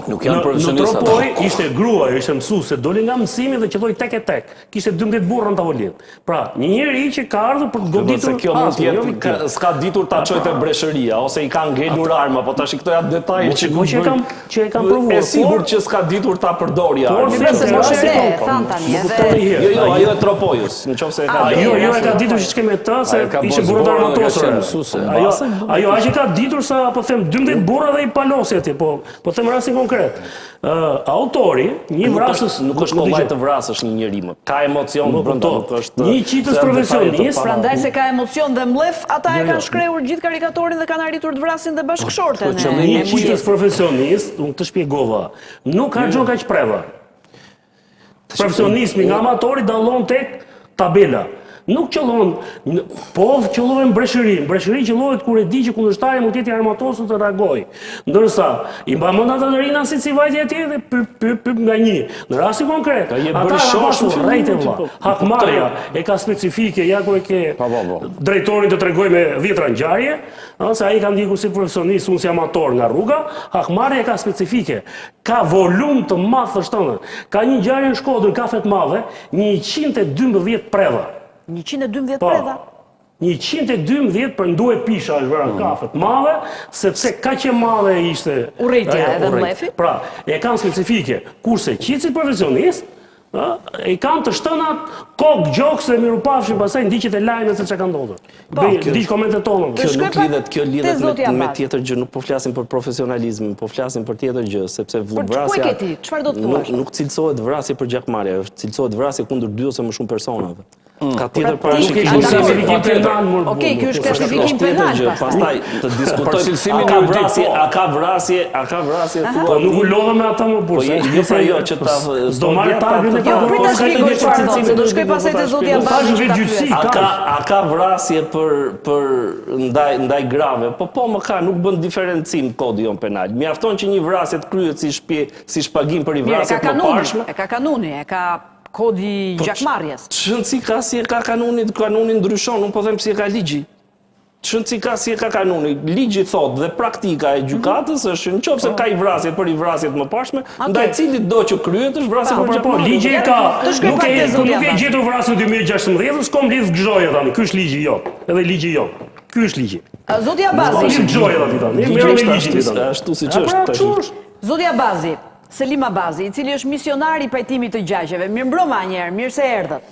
Nuk janë profesionistë. Në Tropoj ishte grua, ishte mësuese, doli nga mësimi dhe qelloi tek. Kishte 12 burra në tavolinë. Pra, një njeri që ka ardhur për të goditur. Se kjo mund të jetë s'ka ditur ta çojë te breshëria ose i kanë ngelur arma, po tash këto janë detaje që e kanë provuar. Është sigurt që s'ka ditur ta përdori armën. Po se mos e than tani edhe. Jo, ajo e Tropojës, nëse e ka. Jo, e ka ditur që ç'ke me të, se ishte burrë armatosur. Ajo aq e ka ditur sa po them 12 burra dhe i palosi atje, po them rastin rastin konkret. Autori, një vrasës... Nuk është kollaj të vrasësh një njeri më. Ka emocion brenda, nuk është... Një qitës profesionist... Prandaj se ka emocion dhe mlef, ata e kanë shkrehur gjithë karikatorin dhe kanë arritur të vrasin dhe bashkëshorten. Një qitës profesionist, unë të shpjegova, nuk harxhon kaq preva. Profesionismi nga amatori dallon tek tabela. Nuk qëllon, po qëllojnë breshëri. Breshëri qëllohet kur e di që kundërshtari mund të jetë i armatosur të reagoj. Ndërsa, i mba mend ata të rina si vajtja e tij dhe pyp nga një. Në rastin konkret, ata kanë pasur rrejtë vlla. Hakmarrja e ka specifike, ja ku e ke drejtorin të tregoj me 10 ngjarje, se ai ka ndjekur si profesionist, unë si amator nga rruga, hakmarrja e ka specifike. Ka volum të madh të shtëndën. Ka një ngjarje në Shkodër, kafe të madhe, 112 preva. 112 preva? 112 për nduhe pisha është vëra kafe të madhe, sepse kaq e madhe ishte... Urrejtja edhe mlefi? Pra, e kanë specifike, kurse qitësit profesionist, e kanë të shtënat, kokë, gjokës dhe mirupafshin, pasaj ndiqet e lajmet se që ka ndodhur. Ndiq komentet tonë. Kjo lidhet me tjetër gjë, nuk po flasim për profesionalizmin, po flasim për tjetër gjë, sepse vrasja nuk cilësohet vrasje për gjakmarrje, cilësohet vrasje kundër 2 ose më shumë personave. Ka tjetër parashikim. Okej, kjo është klasifikim penal. Pastaj të diskutojmë a ka vrasje Po nuk u lodhëm me ata më burse. Jo pra jo që ta s'do marrë targën e prita shpjegoj çfarë thotë, se do shkoj pastaj te zoti Abazi. A ka vrasje për ndaj grave? Po më ka, nuk bën diferencim kodi jon penal. Mjafton që një vrasje të kryhet si shpagim për i vrasjet më parshme. E ka kanuni, e ka kodi gjakmarrjes. Ç'rëndsi ka si e ka kanuni ndryshon, unë po them si e ka ligji. Ç'rëndsi ka si e ka kanuni. Ligji thot dhe praktika e gjykatës është nëse ka i vrasjet për i vrasjet më pashme, ndaj cilit do që kryhet është vrasja për gjakmarrje. Ligji e ka, nuk e gjetur vrasjen 2016, s'kom lidh gjoja tani. Ky është ligji jot, edhe ligji jot. Ky është ligji. Zoti Abazi. Ligji gjoja tani. Ne merrem me ligjin ashtu siç është tash. Zoti Abazi, Selim Abazi, i cili është misionar i pajtimit të gjaqeve. Mirëmbrëma një herë, mirë se erdhët.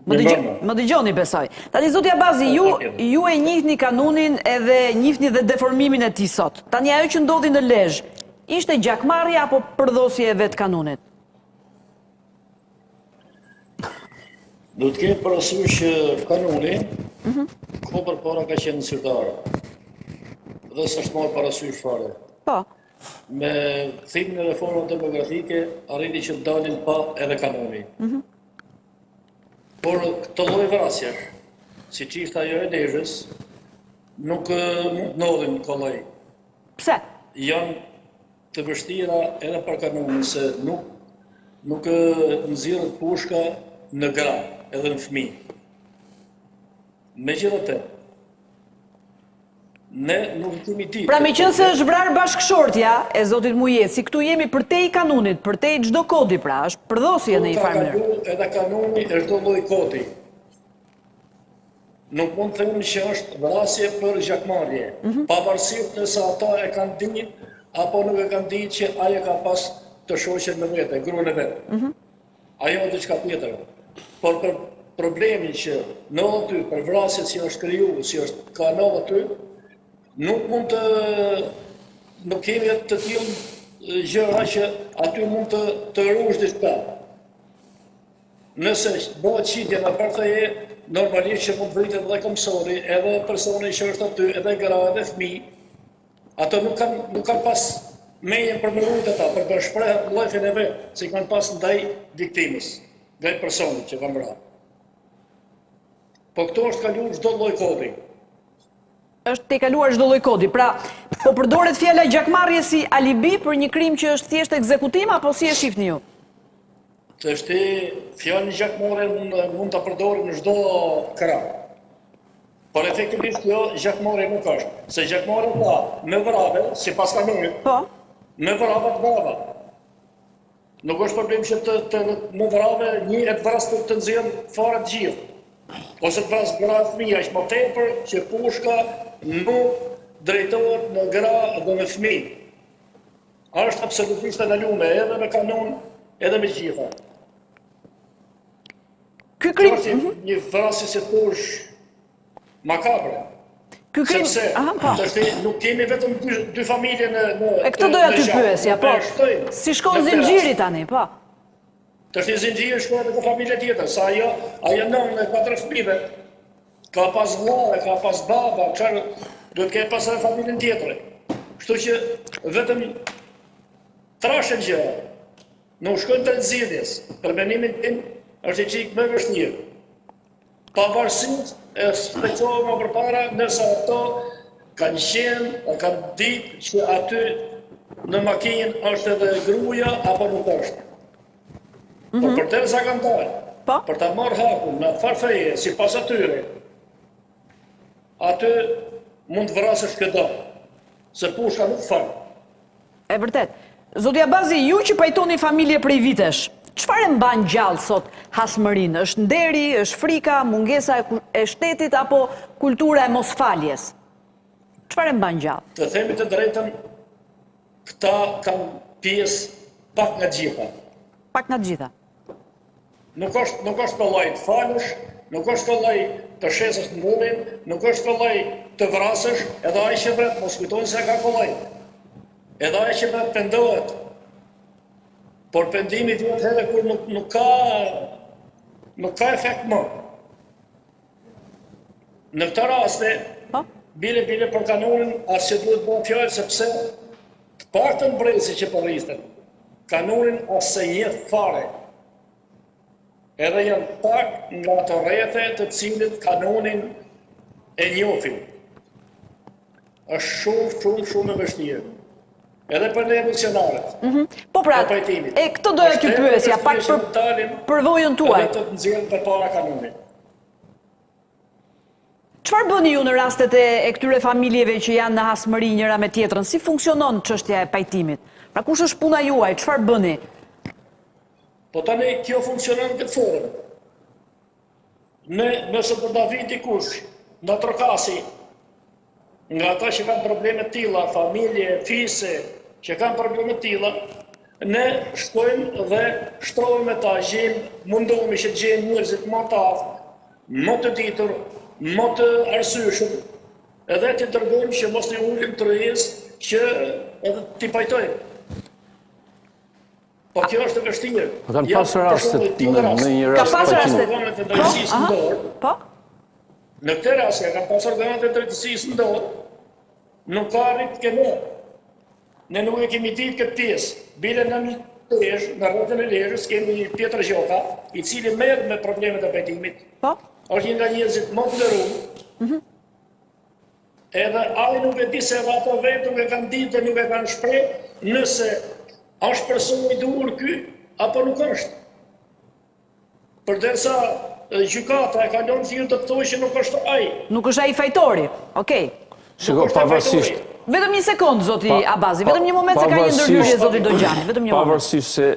Më dëgjoni besoj. Tani zoti Abazi, ju e njihni kanunin edhe njihni dhe deformimin e tij sot. Tani ajo që ndodhi në Lezhë, ishte gjakmarrje apo përdhosje e vet kanunit? Do të kemi parasysh që kanuni kohë përpara ka qenë zyrtar. Dhe s'është marrë parasysh fare. Po. Me thimin e reformave demografike arriti që dalin pa edhe kanuni. Por këtë lloj vrasje, siç ishte ajo e Lezhës, nuk mund ndodhin kollaj. Pse? Janë të vështira edhe për kanunin se nuk nxirret pushka në gra, edhe në fëmijë. Megjithatë, ne nuk kemi ditë. Pra me qenë se është vrarë bashkëshortja e zotit Mujeci, këtu jemi përtej kanunit, përtej çdo kodi, pra është përdhosje në një farë mënyrë. Edhe kanuni është çdo lloj kodi. Nuk mund të themi që është vrasje për gjakmarrje, pavarësisht nëse ata e kanë ditë apo nuk e kanë ditë që ajo ka pas të shoqen me vete, gruan e vet. Ajo është diçka tjetër. Por për problemin që në aty për vrasjet që është krijuar, si është ka në aty, nuk kemi të tillë gjëra që aty mund të rush diçka. Nëse bëhet qitje në parteje, normalisht që mund vritet edhe komsori, edhe personi që është aty, edhe gra, edhe fëmijë. Ato nuk kanë pas mejen për me rujt ata, për të shprehur llojin e vet, që kanë pas ndaj viktimës, ndaj personit që kanë vrarë. Po këto është kaluar çdo lloj kodi. Është te kaluar çdo lloj kodi. Pra, po përdoret fjala gjakmarrje si alibi për një krim që është thjesht ekzekutim apo si e shihni ju? Është fjalë gjakmarrje mund ta përdorim në çdo krah. Por efektivisht kjo gjakmarrje nuk është. Se gjakmarrja ka me vrave, sipas kanunit. Po. Me vrave të vrava. Nuk është problem që të më vrave një e të vrasë të nxjerr fare të gjithë. Ose të vrasë gra fëmija, është më tepër që pushka nuk drejtohet në gra dhe në fëmijë. Është absolutisht ndaluar edhe me kanun, edhe me gjitha. Ky krim një vrasje se thosh makabre. Sepse, nuk kemi vetëm dy familje në E këtë doja ty pyesja, po. Si shkon zinxhiri tani, po? Të shti zinxhiri shkon edhe familje tjetër, sa ajo nëmë në 4 fëmijëve, ka pas vllai, ka pas baba, çfarë do të ketë pas edhe familjen tjetër. Kështu që vetëm trashën gjëra. Nuk shkojnë të zgjidhjes. Për mendimin tim është çik më vështirë. Pavarësisht e spektohet më përpara nëse ato kanë kanë ditë që aty në makinë është edhe gruaja apo nuk është. Por përderisa kanë dalë, për ta marrë hakun në farfeje sipas atyre, aty mund të vrasësh këto, se pushka nuk fal. E vërtet. Zoti Abazi, ju që pajtoni familje prej vitesh, çfarë e mban gjallë sot hasmërinë? Është nderi, është frika, mungesa e shtetit apo kultura e mosfaljes? Çfarë e mban gjallë? Të themi të drejtën, këta kanë pjesë pak nga gjitha. Pak nga gjitha. Nuk është kollaj të falësh, nuk është kollaj të shesësh në mullin, nuk është kollaj të vrasësh, edhe ai që vet mos kujtojnë se ka kollaj. Edhe ai që vet pendohet. Por pendimi duhet edhe kur nuk ka efekt më. Në këtë raste, bile për kanonin, asë që duhet bëhet fjallë, sepse të paktën brezi që përristen, kanonin asë një fare. Edhe janë pak nga të rrethe të cilit kanonin e njofin. është shumë e vështirë. Edhe për ne emocionalet. Po pra, e këtë doja t'ju pyesja, pak për vojën tuaj. Edhe të nxjerrën përpara kanonit. Çfarë bëni ju në rastet e këtyre familjeve që janë në hasmëri njëra me tjetrën? Si funksionon çështja e pajtimit? Pra kush është puna juaj? Çfarë bëni? Po tani kjo funksionon këtë formë. Nëse për ta viti dikush në trokasi, nga ata që kanë probleme të tilla, familje, fise, që kanë probleme të tilla, ne shkojmë dhe shtrohemi me ta, mundohemi që të gjejmë njerëzit më të aftë, më të ditur, më të arsyeshëm, edhe të dërgojmë që mos të ulim të rrjes që edhe t'i pajtojmë. Po kjo është e vështirë. Kanë pasur rastet në një rast pajtimi. Po? Në këtë rast kanë pasur organet e drejtësisë në dorë, nuk ka arrit ke ne. Ne nuk e kemi ditë këtë pjesë. Bile në një Lezhë, në rrotën e Lezhës, kemi Pjetër Gjoka, i cili merr me problemet e pajtimit. Po? Është një nga njerëzit më të nderuar. Edhe ai nuk e di se ato vetë nuk e kanë ditë dhe nuk e kanë shpreh nëse është person i duhur ky apo nuk është. Përderisa gjykata e ka lënë thirrje të thotë që nuk është ai. Nuk është ai fajtori. Okej. Shiko, pavarësisht. Vetëm një sekondë, zoti Abazi, vetëm një moment se ka një ndërhyrje zoti Dogjani, vetëm një moment. Pavarësisht se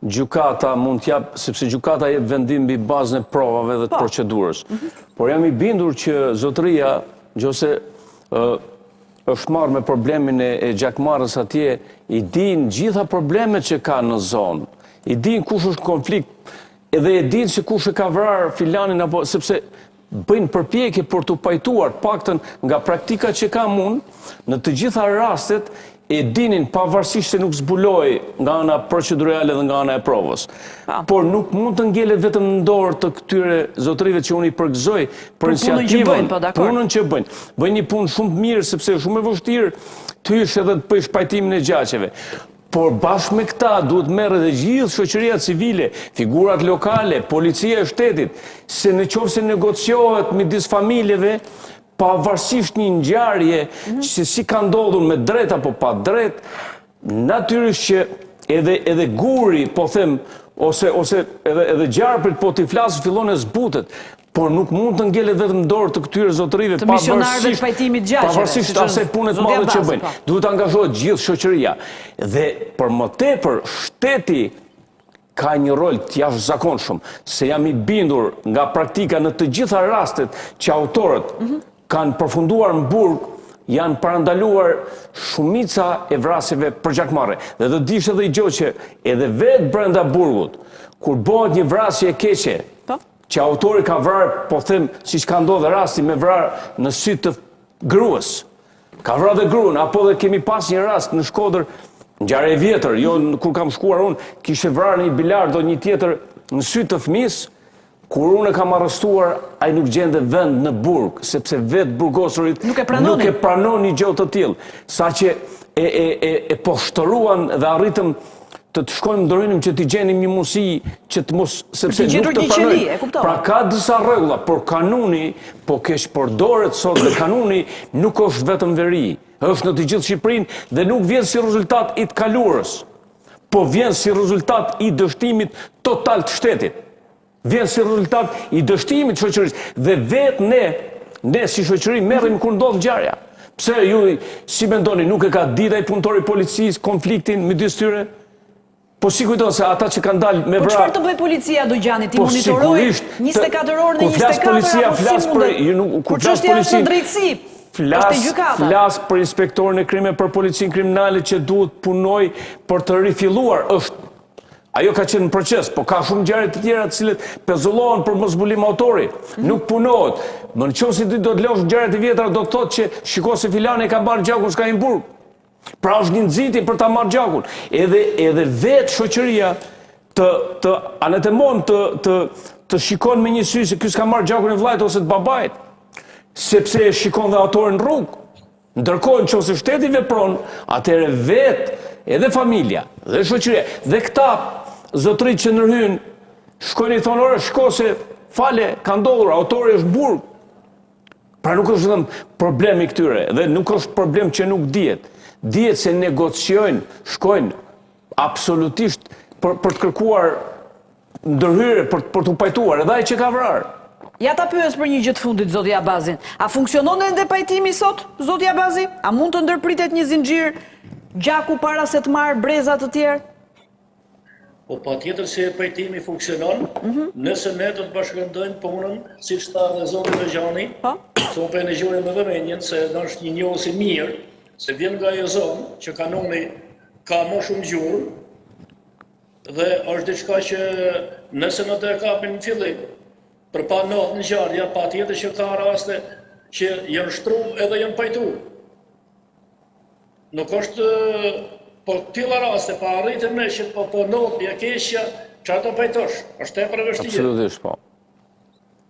gjykata mund t'jap, sepse gjykata jep vendim mbi bazën e provave dhe të procedurës. Por jam i bindur që zotëria, nëse është marrë me problemin e gjakmarrës atje, i din gjitha problemet që ka në zonë, i din kush është konflikt, edhe e din se kush e ka vrarë filanin, apo sepse bëjnë përpjekje për të pajtuar, paktën nga praktika që kam unë, në të gjitha rastet, e dinin pavarësisht se nuk zbuloj nga ana procedurale dhe nga ana e provës. Por nuk mund të ngjelet vetëm në dorë të këtyre zotërive që unë i përgëzoj për iniciativën, punën që bëjnë. Bëjnë një punë shumë të mirë, sepse është shumë e vështirë të hysh edhe të bësh pajtimin e gjaqeve. Por bashkë me këta duhet merret edhe gjithë shoqëria civile, figurat lokale, policia e shtetit, se në qoftë se negociohet midis familjeve, pavarësisht një ngjarje që si ka ndodhur me drejt apo pa drejt, natyrisht që edhe guri, po them, ose edhe gjarprit po t'i flasë fillon e zbutet, por nuk mund të ngjelet vetëm dorë të këtyre zotërive, të misionarëve të pajtimit gjaqeve, pavarësisht asaj punet madhe që bëjnë. Duhet të angazhohet gjithë shoqëria. Dhe për më tepër, shteti ka një rol të jashtëzakonshëm, se jam i bindur nga praktika në të gjitha rastet që autorët kanë përfunduar në burg, janë parandaluar shumica e vrasjeve për gjakmarrje. Dhe të dish edhe i gjë që edhe vetë brenda burgut, kur bëhet një vrasje e keqe, që autori ka vrarë, po them, siç ka ndodhur rasti me vrarë në sy të gruas. Ka vrarë dhe gruan, apo dhe kemi pas një rast në Shkodër, ngjarje e vjetër, jo kur kam shkuar unë, kishte vrarë një bilardo një tjetër në sy të fëmis, kur unë e kam arrestuar, ai nuk gjende vend në burg, sepse vetë burgosurit nuk e pranoni gjë të tillë, saqë e poshtëruan dhe arritëm të shkojmë ndërhynim që t'i gjenim një mundësi që të mos, sepse nuk të pranojnë. Pra ka disa rregulla, por kanuni, po keq përdoret sot dhe kanuni nuk është vetëm veri, është në të gjithë Shqipërinë dhe nuk vjen si rezultat i të kaluarës, po vjen si rezultat i dështimit total të shtetit. Vjen si rezultat i dështimit të shoqërisë dhe vetë ne si shoqëri merrem kur ndodh ngjarja. Pse ju si mendoni nuk e ka dita i punëtori policisë konfliktin midis tyre? Po si kujton se ata që kanë dalë me vrap... Po çfarë të bëj policia Dugjani, ti monitoroj 24 orë në 24 apo si mundet? Kur çështja është në drejtësi, është e gjykata. Flas për inspektorin e krimit, për policinë kriminale që duhet punoj për të rifilluar, është ajo ka qenë në proces, po ka shumë ngjarje të tjera të cilët pezullohen për mos zbulim autori, nuk punohet. Më nëse ti do të lësh ngjarjet e vjetra, do të thotë që shiko se filani ka marrë gjakun s'ka në burg. Pra është një nxitje për ta marrë gjakun. Edhe vetë shoqëria të anetemon të shikon me një sy se ky s'ka marrë gjakun e vllajt ose të babait, sepse e shikon dhe autorin në rrugë. Ndërkohë nëse shteti vepron, atëherë vetë edhe familja, dhe shoqëria, dhe këta zotërit që ndërhyjnë, shkojnë i thonë, ore, shko se fale, ka ndodhur, autori është burg. Pra nuk është vetëm problemi këtyre, dhe nuk është problem që nuk dihet. Dihet se negociojnë, shkojnë absolutisht për të kërkuar ndërhyrje, për të pajtuar, edhe ai që ka vrarë. Ja ta pyes për një gjë të fundit, zoti Abazin. A funksionon ende pajtimi sot, zoti Abazi? A mund të ndërpritet një zinxhir gjaku para se të marrë breza të tjerë? Po patjetër se pajtimi funksionon, nëse ne do të bashkëndojmë punën, siç tha dhe zoti Dëgjani, se unë po e dëgjoj me vëmendjen se është një njohës i mirë, se vjen nga ajo zonë që kanoni ka më shumë gjurmë dhe është diçka që nëse në të e kapin në fillim, për pa natë në ngjarja, patjetër që ka raste që janë shtruar edhe janë pajtuar. Nuk është po tilla raste pa arritur me që po natë ja keqja, çfarë do pajtosh? Është tepër e vështirë. Absolutisht po.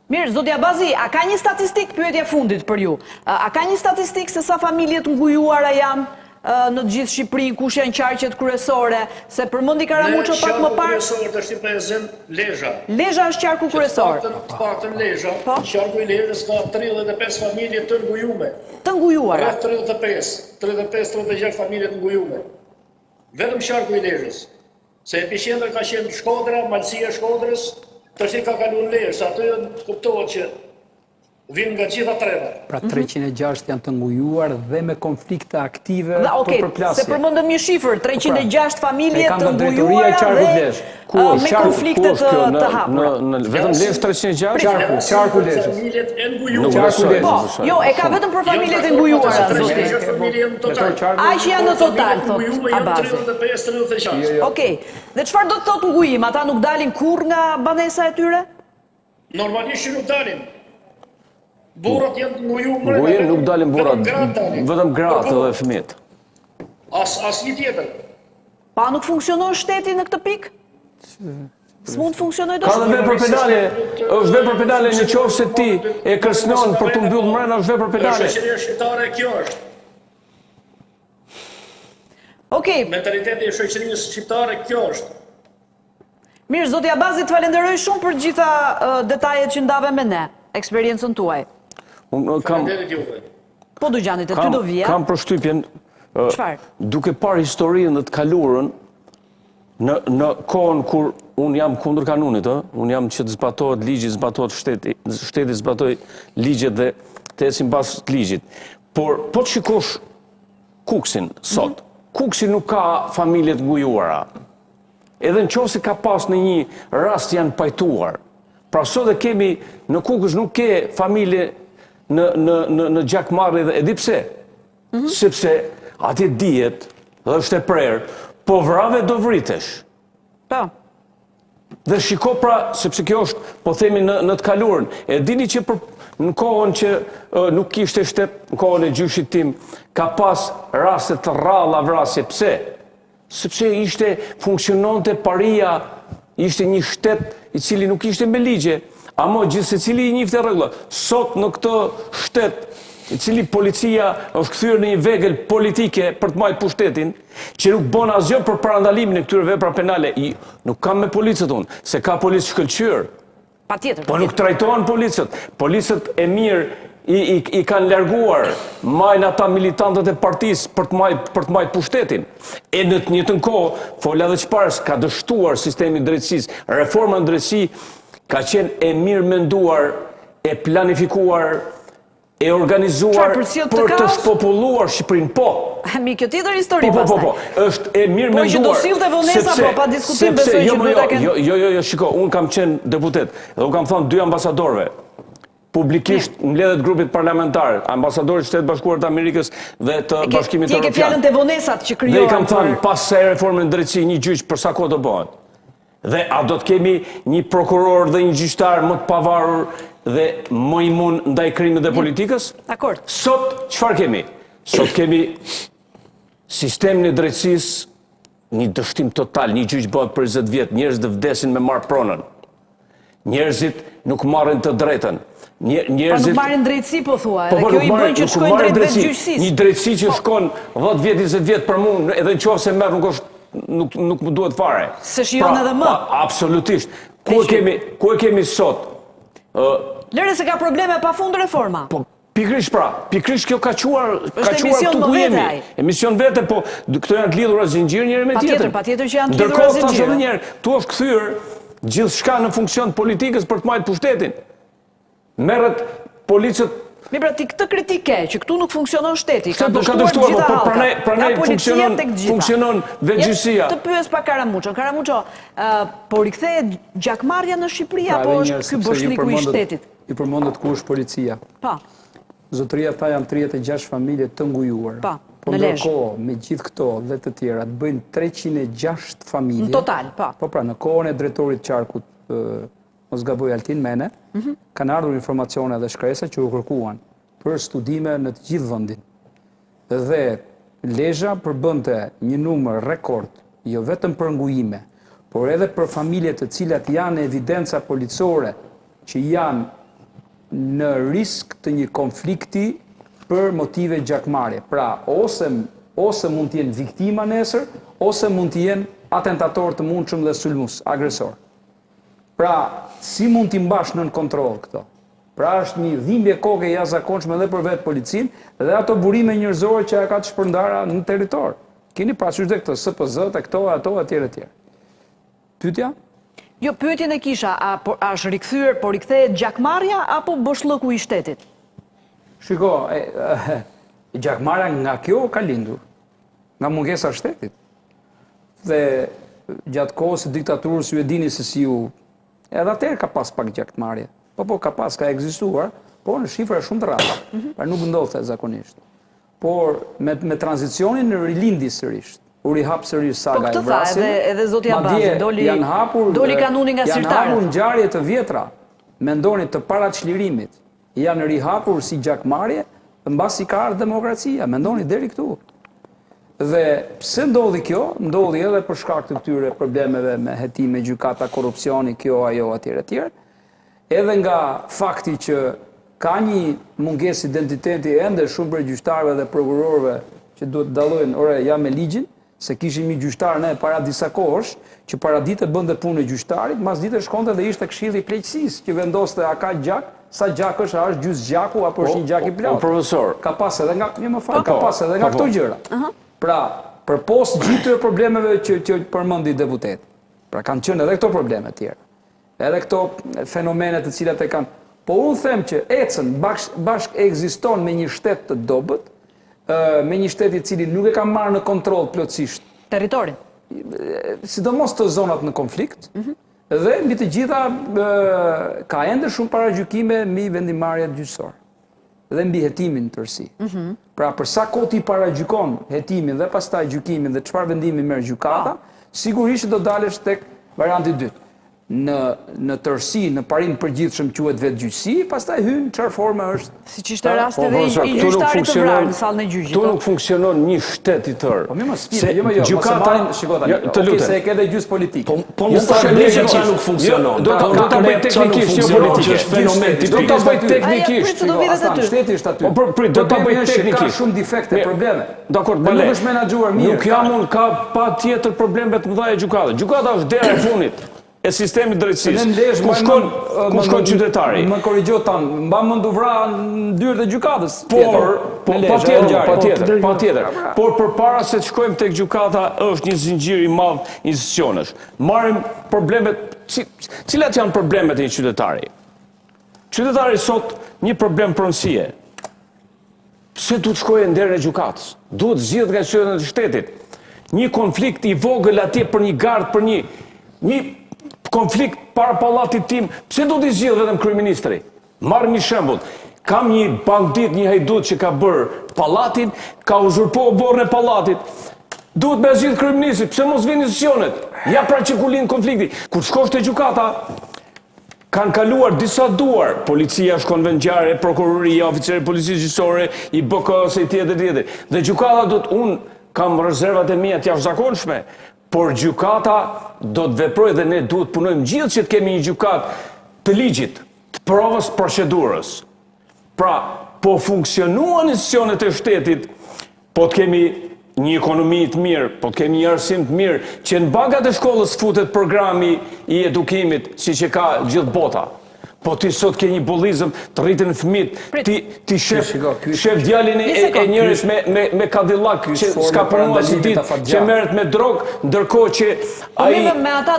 Mirë, zoti Abazi, a ka një statistik, pyetja fundit për ju, a ka një statistik se sa familje të ngujuara janë në gjithë Shqipërinë, kush janë qarqet kryesore, se përmendi Karamuço pak më parë... Qarku kryesor është i prezent Lezhë. Lezhë është qarku kryesor. Të paktën Lezhë, qarku i Lezhës ka 35 familje të ngujuara. Të ngujuara. 35-36 familje të ngujuara. Vetëm qarku i Lezhës. Se epiqendra ka qenë Shkodra, malësia e Shkodrës, tërsi ka kaluar në Lezhë, aty kuptohet që vinë nga gjitha treva. Pra 306 janë të ngujuar dhe me konflikte aktive për përplasje. Se përmendëm një shifër, 306 familje të ngujuara dhe me konflikte të hapura. Vetëm Lezhë 306? Qarku Lezhës. Familjet e ngujuara. Qarku Lezhës. Jo, e ka vetëm për familjet e ngujuara, zoti. Aq janë në total, thot Abazi. 35-36. Okej. Dhe çfarë do të thotë ngujim? Ata nuk dalin kurrë nga banesa e tyre? Normalisht që nuk dalin. Burrat janë të ngujuar. Ngujim nuk dalin burrat, vetëm gratë dhe fëmijët. As një tjetër. Pa nuk funksionon shteti në këtë pikë? S'mund të funksionojë Ka dot. dhe vepër penale, është vepër penale në qoftë se ti e kërcënon për të mbyllur mbrenda, është vepër penale. Shoqëria shqiptare kjo është. Okej. Mentaliteti i shoqërisë shqiptare kjo është. Mirë, zoti Abazi, të falenderoj shumë për gjitha detajet që ndave me ne, eksperiencën tuaj. Po Dugjani, te ty do vija. Kam përshtypjen, duke parë historinë dhe të kaluarën, në kohën kur unë jam kundër kanunit, unë jam që të zbatohet ligji, zbatohet shteti zbatohet ligjet dhe të ecim pas ligjit. Por, po të shikosh Kuksin sot, Kuksi nuk ka familjet ngujuara. Edhe në qoftë se ka pas në një rast janë pajtuar. Pra sot e kemi, në Kukës nuk ke familje në gjakmarrje dhe e di pse. Sepse atje dihet dhe është e prerë, po vrave do vritesh. Po. Dhe shiko pra, sepse kjo është, po themi në të kalurën, e dini që në kohën që nuk kishte shtet, në kohën e gjyshit tim, ka pas raste të rralla vrasje. Pse? Sepse funksiononte paria, ishte një shtet i cili nuk ishte me ligje, amo gjithë se cili i njifte rregulla. Sot në këtë shtet, i cili policia është kthyer në një vegël politike për të marrë pushtetin, që nuk bën asgjë për parandalimin e këtyre vepra penale. Nuk kam me policët unë, se ka policë shkëlqyer. Patjetër. Po nuk trajtohen policët. Policët e mirë i kanë larguar majnë ata militantët e partisë për të marrë pushtetin. E në të njëjtën kohë, fola dhe çfarë ka dështuar sistemi i drejtësisë. Reforma në drejtësi ka qenë e mirë menduar, e planifikuar, e organizuar për të spopulluar Shqipërinë, po. Mi kjo tjetër histori pastaj. Po, është e mirë menduar. Po që do sillte vonesa, po pa diskutim besoj që duhet ta kenë. Jo, shiko, unë kam qenë deputet, dhe unë kam thënë 2 ambasadorëve. Publikisht mbledhet grupit parlamentar, ambasadorit të Shtetit Bashkuar të Amerikës dhe të Bashkimit Evropian. Ti ke fjalën te vonesat që krijohen. Dhe i kam thënë pas sa reformën në drejtësi një gjyq për sa kohë do bëhet. Dhe a do të kemi një prokuror dhe një gjyqtar më të pavarur dhe më imun ndaj krimit dhe politikës? Dakor. Sot, çfarë kemi? Sot kemi sistemin e drejtësisë, një dështim total, një gjyq bëhet për 20 vjet, njerëzit vdesin me marr pronën. Njerëzit nuk marrin të drejtën. Pa nuk marrin drejtësi, po thua, edhe kjo i bën që të shkojnë drejt vetë gjyqësisë. Një drejtësi që shkon 10 vjet, 20 vjet për mua, edhe nëse merr nuk më duhet fare. Se shijon edhe më. Absolutisht. Ku e kemi sot? Lëre se ka probleme pa fund reforma. Po, pikrish kjo ka quar këtu ku jemi. Emision vete, po këto janë të lidhura zinxhir njëri me tjetrën. Patjetër që janë të lidhura zinxhir. Ndërkohë tash njëherë, tu është kthyer gjithçka në funksion politikës për të marrë pushtetin. Merret policët. Mi pra ti këtë kritike që këtu nuk funksionon shteti, ka dështuar gjitha halka. Pranaj funksionon vegjësia. Të pyes pa Karamuço. Karamuço, po rikthehet gjakmarrja në Shqipëri apo është ky boshliku i shtetit? Ju përmendet ku është policia. Po. Zotëria tha janë 36 familje të ngujuar. Po ndërkohë, me gjithë këto dhe të tjera, të bëjnë 306 familje. Në total, po. Po pra, në kohën e drejtorit qarkut, mos gaboj Altin Mene, kanë ardhur informacione dhe shkresa që u kërkuan për studime në të gjithë vendin. Dhe Lezhë përbënte një numër rekord, jo vetëm për ngujime, por edhe për familje të cilat janë evidenca policore që janë në risk të një konflikti për motive gjakmarrje. Pra, ose mund të jenë viktima nesër, ose mund të jenë atentator të mundshëm dhe sulmues, agresor. Pra, si mund t'i mbash nën kontroll këto? Pra, është një dhimbje koke jashtëzakonshme edhe për vetë policinë dhe ato burime njerëzore që ka të shpërndara në territor. Keni parasysh dhe këto SPZ, këto, ato, etj. Pyetja? Jo, pyetjen e kisha, a është rikthyer, po rikthehet gjakmarrja apo boshllëku i shtetit? Shiko, gjakmarrja nga kjo ka lindur, nga mungesa e shtetit. Dhe gjatë kohës së diktaturës ju e dini se si ju edhe atëherë ka pas pak gjakmarrje. Po ka pas, ka ekzistuar, por në shifra shumë të rralla. Pra nuk ndodhte zakonisht. Por me tranzicionin në rilindi sërish, u rihap sërish saga e vrasit. Po këtë tha edhe zoti Abazi, doli kanuni nga sirtarët. Janë hapur ngjarje të vjetra, mendoni të paraçlirimit, janë rihapur si gjakmarrje mbasi ka ardhur demokracia, mendoni deri këtu. Dhe pse ndodhi kjo? Ndodhi edhe për shkak të këtyre problemeve me hetime, gjykata, korrupsioni, kjo, ajo, etj. Edhe nga fakti që ka një mungesë identiteti ende shumë për gjyqtarëve dhe prokurorëve që duhet dallojnë, ore, ja me ligjin, se kishim një gjyqtar ne para disa kohësh, që para dite bënte punën e gjyqtarit, mas dite shkonte dhe ishte këshilli i pleqësisë, që vendoste a ka gjak, sa gjak është, a është gjys gjaku apo është një gjak i plot. Profesor, ka pas edhe nga, ka pas edhe nga këto gjëra. Pra, për post gjithë të problemeve që përmendi deputeti. Pra, kanë qenë edhe këto probleme tjera. Edhe këto fenomenet të cilat e kanë. Po unë them që ecën bashk ekziston me një shtet të dobët, me një shtet i cili nuk e ka marrë në kontroll plotësisht territorin. Sidomos të zonat në konflikt, dhe mbi të gjitha ka ende shumë paragjykime mbi vendimarrjet gjyqësore dhe mbi hetimin tërësi. Pra, për sa kohë ti paragjykon hetimin dhe pastaj gjykimin dhe çfarë vendimi merr gjykata, sigurisht do dalesh tek varianti i dytë. në tërsi, në parim përgjithshëm quhet vetë gjyqësi, pastaj hyn çfarë forme është. Siç ishte rasti edhe i gjyqtarit të vrarë në sallën e gjyqit. Tu nuk funksionon një shtet i tërë. Po më spite, gjykata, shikoj se e ke edhe gjys politik. Po mos ta bëj që nuk funksionon. Do ta bëj teknikisht jo politike, është fenomen tipik. Do ta bëj teknikisht. Shteti është aty. Po prit, do ta bëj teknikisht. Ka shumë defekte, probleme. Dakor, nuk është menaxhuar mirë. Nuk jam unë ka patjetër probleme të mëdha e gjykatës. Gjykata është dera e fundit e sistemi drejtësisë. Ku shkon qytetari? Më korrigjo tan, mba mend u vra në dyert e gjykatës. Patjetër. Por përpara se të shkojmë tek gjykata është një zinxhir i madh institucionesh. Marrim problemet, cilat janë problemet e një qytetari? Qytetari sot një problem pronësie. Pse duhet shkojë në derën e gjykatës? Duhet zgjidhet nga qytetarët e shtetit. Një konflikt i vogël atje për një gardë, për një konflikt para pallatit tim, pse do t'i zgjidh vetëm kryeministri? Marrim një shembull. Kam një bandit, një hajdut që ka bërë pallatin, ka uzurpuar borën e pallatit. Duhet me zgjidh kryeministri, pse mos vjen institucionet? Ja pra që ku lind konflikti. Kur shkosh te gjykata, kanë kaluar disa duar, policia shkon vend ngjarje, prokuroria, oficerë policisë gjyqësore, i BK-s i tjetër. Dhe gjykata unë kam rezervat e mia të jashtëzakonshme. Por gjykata do të veprojë dhe ne duhet punojmë gjithë që të kemi një gjykatë të ligjit, të provës, procedurës. Pra, po funksionuan institucionet e shtetit, po të kemi një ekonomi të mirë, po të kemi një arsim të mirë, që në bagat e shkollës futet programi i edukimit, si që ka gjithë bota. Po ti sot ke një bullizëm të rritën fëmit, ti shef djalin e njërit me Cadillac që s'ka punua si ditë, që merret me drogë, ndërkohë që ai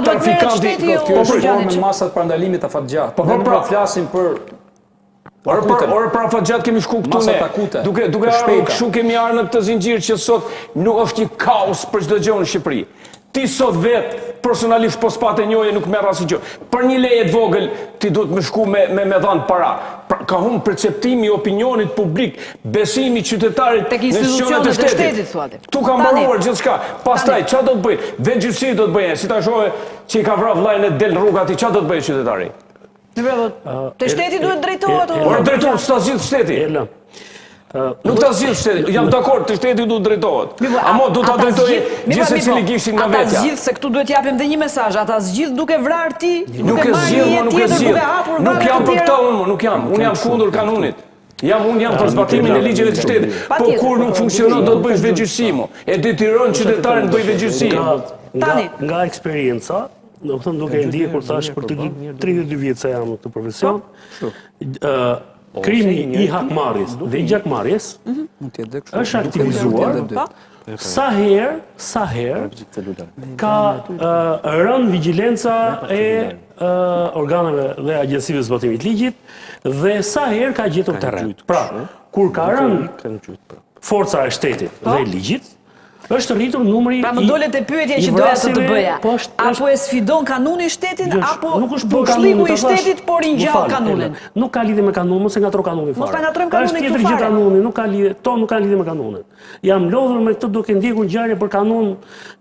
trafikanti po me masat për ndalimit të afatgjat. Po pra flasim për Ora pra afatgjat kemi shku këtu ne. Duke ardhur kështu kemi ardhur në këtë zinxhir që sot nuk është një kaos për çdo gjë në Shqipëri. Ti sot vetë, personalisht po s'pate njoje nuk merr asnjë gjë. Për një leje të vogël ti duhet me shku me dhanë para. Ka humbur perceptimi i opinionit publik, besimi i qytetarit tek institucionet e shtetit thuati. Tu ka mbaruar gjithçka. Pastaj çfarë do të bëj? Vetë gjyqësi do të bëjë, si ta shohë që i ka vrarë vllajën e del rruga ti, çfarë do të bëjë qytetari? Te shteti duhet drejtohet. Ora drejtohet s'ta zgjidh shteti. Nuk ta zgjidh shteti, jam dakord, te shteti duhet drejtohet. Amo duhet ta drejtojë gjithë secili gishtin nga vetja. Ata zgjidh se këtu duhet japim edhe një mesazh, ata zgjidh duke vrarë ti, nuk e zgjidh. Nuk jam për këtë nuk jam. Unë jam kundër kanunit. Unë jam për zbatimin e ligjeve të shtetit. Po kur nuk funksionon do të bësh veçgjyqësim. E detyron qytetarin të bëjë veçgjyqësim. Nga eksperienca, do të thënë duke ndjekur kur thash për të 32 vjet se jam në këtë profesion. Krimi i hakmarrjes dhe i gjakmarrjes është aktivizuar sa herë ka rënë vigjilenca e organeve dhe agjensive zbatimit ligjit dhe sa herë ka gjetur terren. Pra, kur ka rënë forca e shtetit dhe e ligjit, është rritur numri i... Pra më dole të pyetja që doja të bëja. Apo e sfidon kanuni shtetin, apo boshliku i shtetit, por i ngjall kanunin. Nuk ka lidhje me kanunin, mos e ngatroj kanunin fare. Mos ta ngatrojmë kanunin këtu fare. Është tjetër gjë kanuni, nuk ka lidhje, nuk ka lidhje me kanunin. Jam lodhur me këtë duke ndjekur ngjarje për kanun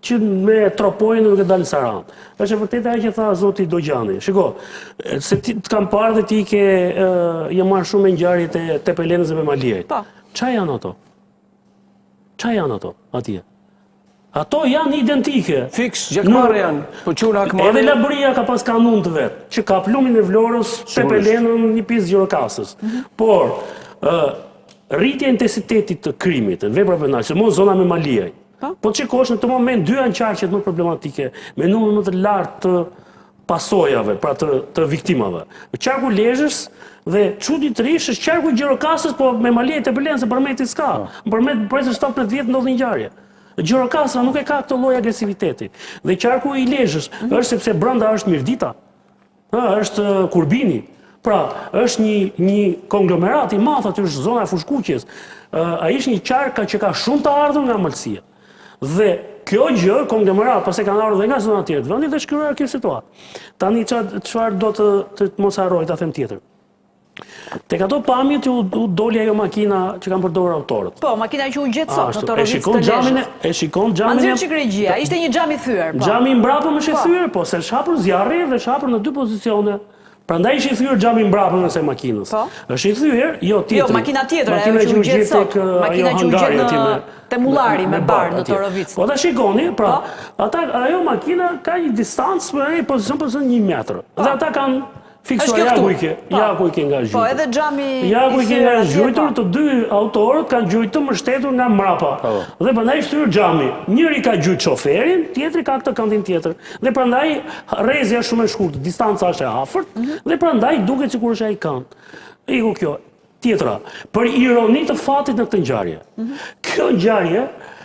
që me tropojnë duke dalë Saran. Është e vërtetë ajo që tha zoti Dogjani. Shiko, se ti të kam parë dhe ti je marrë shumë me ngjarjet e Tepelenës dhe me Maliajt. Çfarë janë ato? Çfarë janë ato atje? Ato janë identike. Fiks, gjakmarrë janë, po quhen hakmarrë. Edhe Labëria ka pas kanun të vet, që ka plumin e Vlorës, Tepelenën, një pjesë Gjirokastës. Por rritja e intensitetit të krimit, të veprave penale, sidomos zona me Maliaj. Po çikosh në këtë moment dy janë qarqet më problematike, me numër më të lartë të pasojave, pra të viktimave. Qarku Lezhës dhe çuditërisht është qarku i Gjirokastës, po me Maliaj e Tepelenës së përmeti s'ka. Përmet për 17 vjet ndodhi ngjarje. Gjirokastra nuk e ka këtë lloj agresiviteti. Dhe qarku i Lezhës është sepse brenda është Mirdita, është Kurbini. Pra, është një konglomerat i madh aty, është zona e Fushkuqjes. Ai është një qark që ka shumë të ardhur nga Malësia. Dhe kjo gjë, konglomerat, pasi kanë ardhur dhe nga zona tjetër të vendit, është krijuar kjo situatë. Tani çfarë do të mos harroj ta them tjetër. Tek ato pamjet u doli ajo makina që kanë përdorur autorët. Po, makina që u gjetë sot në Torovicë të Lezhës. E shikon xhamin. Anxhir Çikregjia, ishte një xham i thyer, po. Xhami i mbrapëm është i thyer, po, se është hapur zjarri dhe është hapur në 2 pozicione. Prandaj është i thyer xhami i mbrapëm nëse makinës. Është i thyer, jo tjetri. Jo, makina tjetër, ajo që u gjetë sot. Makina që u gjetë në Temullari me bar në Torovicë. Po ta shikoni, pra, ajo makina ka një distancë për një pozicion për 1 metër. Dhe ata kanë fiksuar ja ku i ke nga zhujtur. Po, edhe xhami ja ku i ke nga zhujtur, të 2 autorët kanë gjujtur mbështetur nga mrapa. Dhe prandaj shtyr xhami. Njëri ka gjujt shoferin, tjetri ka këtë këndin tjetër. Dhe prandaj rrezja është shumë e shkurtër, distanca është e afërt, dhe prandaj duket sikur është ai kënd. Iku kjo. Tjetra, për ironi të fatit në këtë ngjarje. Kjo ngjarje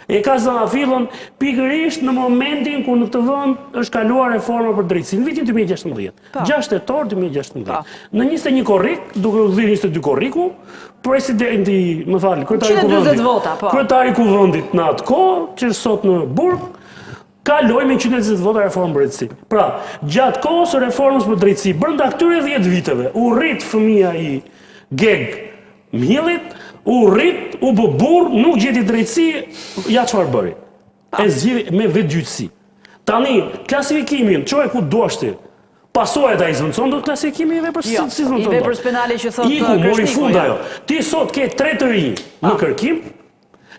e ka zanafillën pikërisht në momentin kur në këtë vend është kaluar reforma për drejtësi, në vitin 2016. 6 tetor 2016. Në 21 korrik, duke u dhënë 22 korriku, presidenti, kryetari i kuvendit në atë kohë, që është sot në burg, kaloi me 120 vota reformë për drejtësi. Pra, gjatë kohës së reformës për drejtësi, brenda këtyre 10 viteve, u rrit fëmia i Geg Mhillit, u rrit, u bë burr, nuk gjeti drejtësi, ja çfarë bëri. E zgjidhi me vetgjyqësi. Tani, klasifikimin, çoj ku duash ti. Pasojat ai zvendçon dot klasifikimin i veprës si zvendçon. I veprës penale që thotë Krishtiku. Mori fund ajo. Ti sot ke 3 të rinj në kërkim,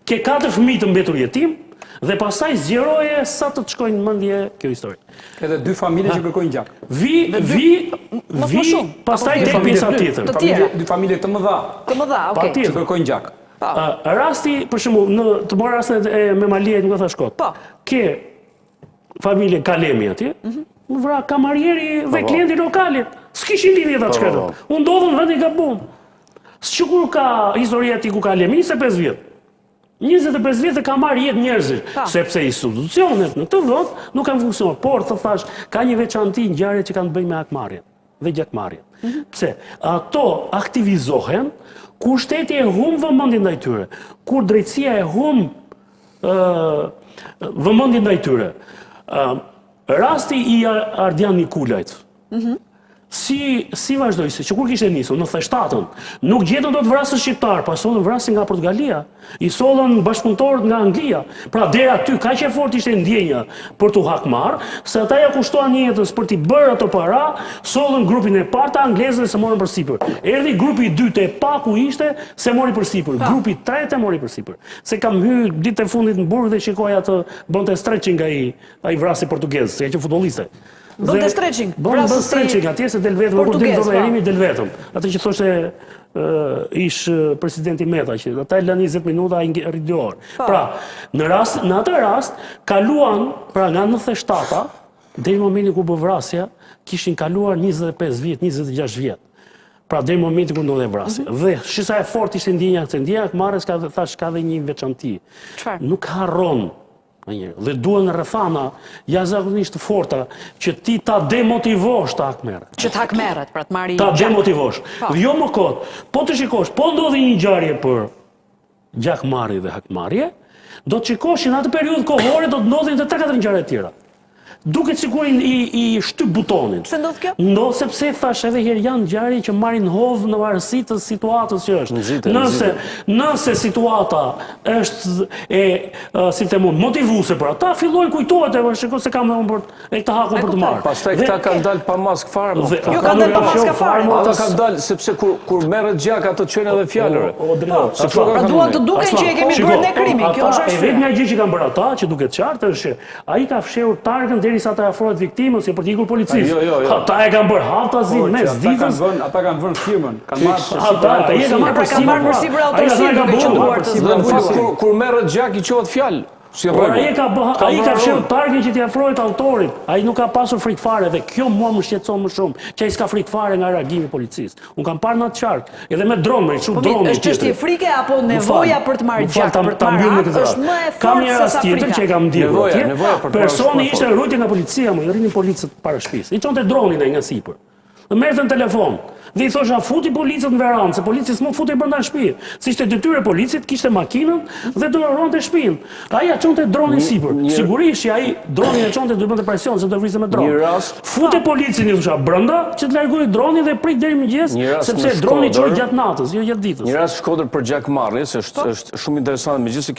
ke 4 fëmijë të mbetur jetim, dhe pastaj zgjeroje sa të shkojnë në mendje kjo histori. Edhe 2 familje që kërkojnë gjak. Vi, pastaj tek pjesa tjetër. 2 familje të mëdha. Të mëdha, okay. Që kërkojnë gjak. Rasti, për shembull, të marr rastin e Memaliet nuk e thash kot. Ke familje Kalemi atje, vra kamarieri dhe klienti lokalit. S'kishin lidhje ata çka. U ndodhën vendi gabum. Sikur ka historia ti ku Kalemi 25 vjet. 25 vjetë ka marrë jetë njerëzish, sepse institucionet në këtë vend nuk kanë funksionuar. Por, të thash, ka një veçanti ngjarje që kanë të bëjnë me hakmarrjen dhe gjakmarrjen. Pse? Ato aktivizohen kur shteti e humb vëmendjen ndaj tyre, kur drejtësia e humb vëmendjen ndaj tyre. Rasti i Ardian Nikulajt. Si vazhdoi, se që kur kishte nisur në 97-ën, nuk gjetën dot vrasës shqiptar, pa sollën vrasin nga Portugalia, i sollën bashkëpunëtorët nga Anglia. Pra deri aty kaq e fortë ishte ndjenja për tu hakmarr, se ata ja kushtoan jetës për t'i bërë ato para, sollën grupin e parë të anglezëve se morën përsipër. Erdhi grupi i dytë e paku ishte se mori përsipër, grupi i tretë e mori përsipër. Se kam hyrë ditën e fundit në burg dhe shikoj atë bënte stretching ai vrasi portugez, se që futbolliste. Bënte stretching. Bënte stretching atje se del vetëm kur del Erimi del vetëm. Atë që thoshte ish presidenti Meta që ata e lanë 20 minuta ai rrit 2 orë. Pra, në atë rast kaluan pra nga 97-a deri në momentin kur bë vrasja, kishin kaluar 25 vjet, 26 vjet. Pra deri në momentin kur ndodhe vrasja. Dhe shisa e fortë ishte ndjenja, se ndjenja e marrës ka dhe një veçanti. Nuk harron. Dhe duhen rrethana jashtëzakonisht të forta që ti ta demotivosh të hakmerret. Që të hakmerret, pra të marrë ta demotivosh. Jo më kot. Po të shikosh, po ndodhi një ngjarje për gjakmarrje dhe hakmarrje, do të shikosh në atë periudhë kohore do të ndodhin edhe 3-4 ngjarje të tjera. Duket sikur i shtyp butonin. Pse ndodh kjo? Ndodh sepse thash edhe herë janë ngjarje që marrin hov në varësi të situatës që është. Nëse situata është si të mund motivuese për ata, fillojnë kujtohet edhe shikoj se kam për këtë hakun për të marrë. Pastaj këta kanë dalë pa mask fare. Jo kanë dalë pa mask fare. Ata kanë dalë sepse kur merret gjak ato çojnë edhe fjalëre. Pra duan të duken që e kemi bërë ne krimin. Kjo është arsye. Vetëm gjë që kanë bërë ata, që duket qartë është ai ka fshehur targën sa të afrohet viktimës, për t'ikur policisë. Ata e kanë bërë haftazin, mes ditës. Ata kanë vënë firmën, kanë marrë përsipër autoritësi. Në fakt, kur merret gjak i quhet fjalë. Ai ka fshehur targën që t'i afrohet autorit. Ai nuk ka pasur frikë fare dhe kjo mua më shqetëson më shumë, që ai s'ka frikë fare nga reagimi i policisë. Unë kam parë në atë qark, edhe me dronë, me shumë dronë. Është çështje frike apo nevoja për të marrë gjak, për të marrë hak, është më e fortë se sa frika. Që e kam ndjekur atje. Personi ishte rrugë nga policia, më rrinin policët para shtëpisë. I çonte dronin ai nga sipër. Dhe merrte në telefon. Dhe i thosha futi policët në veranë, se polici s'mund futi brenda në shtëpi. Si ishte detyrë e policit, kishte makinën dhe do ronte shtëpinë. Ai ja çonte dronin sipër. Sigurisht që ai dronin e çonte do bënte presion se do vrizte me dron. Futi policin i thosha brenda që të largoi dronin dhe prit deri mëngjes, sepse droni çoi gjatë natës, jo gjatë ditës. Një rast Shkodër për gjakmarrjes është shumë interesant, megjithëse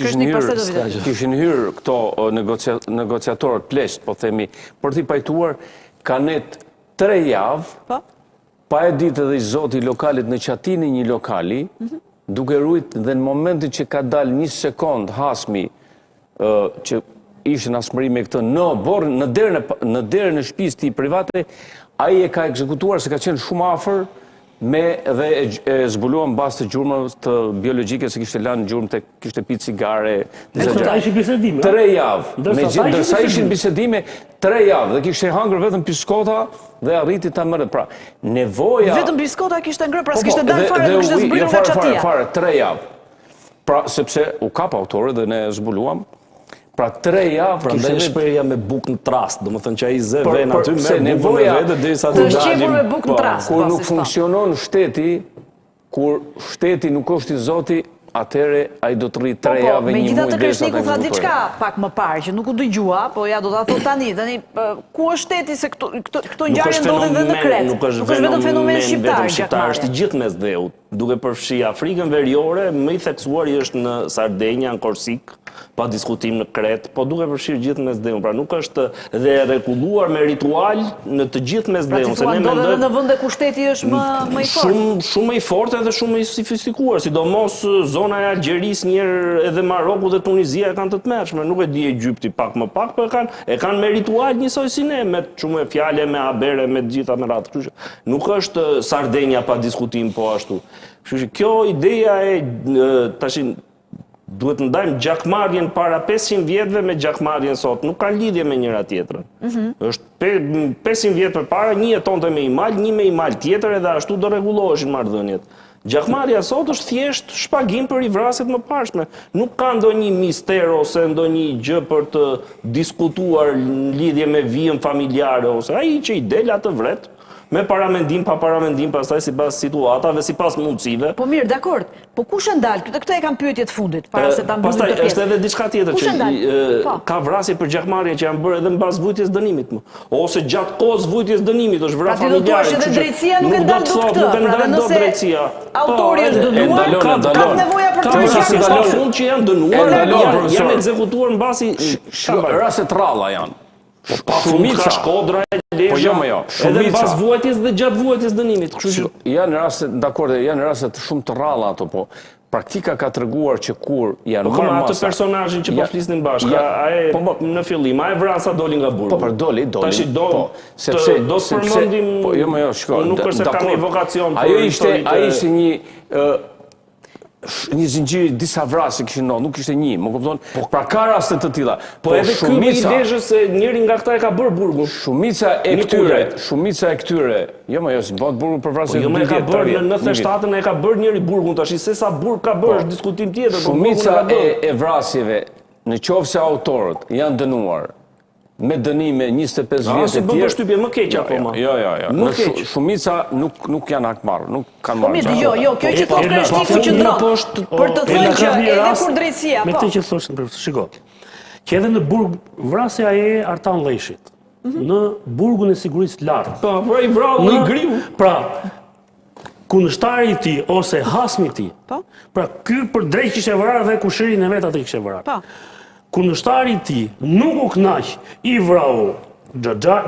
kishin hyrë këto negociatorët pleqt, po themi, për t'i pajtuar, ka net 3 javë, pa e ditë edhe i zoti lokalit në qatini një lokali, duke rujt dhe në momentin që ka dalë 1 sekond hasmi që ishte në asmëri me këtë në derën e shtëpisë tij private, ai e ka ekzekutuar se ka qenë shumë afër dhe e zbuluan bazë të gjurmës të biologjike se kishte lanë gjurmë të kishte pitë cigare. Ai ishin bisedime. 3 javë. Ndërsa ishin bisedime 3 javë dhe kishte hangër vetëm biskota dhe arriti ta merret. Pra, nevoja vetëm biskota kishte ngrënë, pra s'kishte dalë fare, nuk kishte zbuluar nga çatia. Fare 3 javë. Pra, sepse u kap autorët dhe ne zbuluam. Pra 3 javë prandaj shprehja me bukë në trast, domethënë që ai zë vën aty me bukën e vetë derisa të dalin. Me bukë në trast. Kur nuk funksionon shteti, kur shteti nuk është i zoti, atëre ai do të rri 3 javë një muaj. Megjithatë Kreshniku tha diçka pak më parë që nuk u dëgjua, po ja do ta thot tani. Tani ku është shteti se këto ngjarje ndodhen edhe në Kret. Nuk është vetëm fenomen shqiptar, është i gjithë mes dheut. Duke përfshi Afrikën Veriore, më i theksuari është në Sardenja, në Korsik, pa diskutim në Kret, po duke përfshirë gjithë mes dheun. Pra nuk është dhe rregulluar me ritual në të gjithë mes dheun. Pra ndodhet në vende ku shteti është më i fortë. Shumë më i fortë dhe shumë më i sofistikuar, sidomos zona e Algjerisë, njerë edhe Maroku dhe Tunizia e kanë të tmerrshme. Nuk e di Egjipti pak më pak, po e kanë me ritual njësoj si ne, me shumë fjale, me habere, me gjitha me radhë. Kështu që nuk është Sardenja pa diskutim po ashtu. Kështu që kjo ideja e tashin duhet të ndajmë gjakmarrjen para 500 vjetëve me gjakmarrjen sot. Nuk ka lidhje me njëra tjetrën. Është 500 vjetë përpara, një jetonte me imal, një me imal tjetër edhe ashtu do rregulloheshin marrëdhëniet. Gjakmarrja sot është thjesht shpagim për i vrasit më parshme. Nuk ka ndonjë mister ose ndonjë gjë për të diskutuar në lidhje me vijën familjare ose ai që i del atë vret. Me paramendim, pa paramendim, pastaj sipas situatave, sipas mundësive. Po mirë, dakord. Po kush e ndal? Këto e kanë pyetjet fundit, para se ta mbyllim të pjesën. Pastaj është edhe diçka tjetër që ka vrasje për gjakmarrje që janë bërë edhe mbas vujtjes dënimit, ose gjatë kohës vujtjes dënimit, është vrarë familjare. Pra ti do të thuash edhe drejtësia nuk e ndal dot këtë, pra nëse autori është dënuar, ka nevoja për të qenë sa fund që janë dënuar, janë ekzekutuar mbasi raste të rralla janë. Pa shumica Shkodra e Lezhë, edhe mbas vuajtjes dhe gjatë vuajtjes dënimit. Janë raste, dakord, janë raste shumë të rralla ato, po praktika ka treguar që kur janë marrë masa. Atë personazhin që po flisnin bashkë, ai në fillim, ai vrasa doli nga burgu. Po doli. Tash do të përmendim. Po jo, shiko. Nuk është se kam evokacion. Ai ishte një zinxhir disa vrasje kishin ndodhur, nuk ishte një, më kupton? Pra ka raste të tilla. Po edhe ky i Lezhës se njëri nga këta e ka bërë burgun. Shumica e këtyre, jo si bëhet burgu për vrasje. Jo më ka bërë në 97-ën e ka bërë njëri burgun, tash se sa burg ka bërë është diskutim tjetër. Shumica e vrasjeve, në qoftë se autorët janë dënuar me dënime 25 vjetë e tjerë. Bën shtypje më keq akoma. Jo. Shumica nuk janë hakmarrë, nuk kanë marrë. Jo, kjo që thotë Kreshniku qëndron. Për të thënë që edhe kur drejtësia, me këtë që thoshin, shiko. Që edhe në burg vrasja e Artan Lleshit, në burgun e sigurisë lartë. Po, i vrau i griu. Pra, kundërshtari i tij ose hasmi i tij. Pra, ky për drejt kishte vrarë dhe kushërinë e vet atë kishte vrarë. Kundërshtari i tij nuk u knaq, i vrau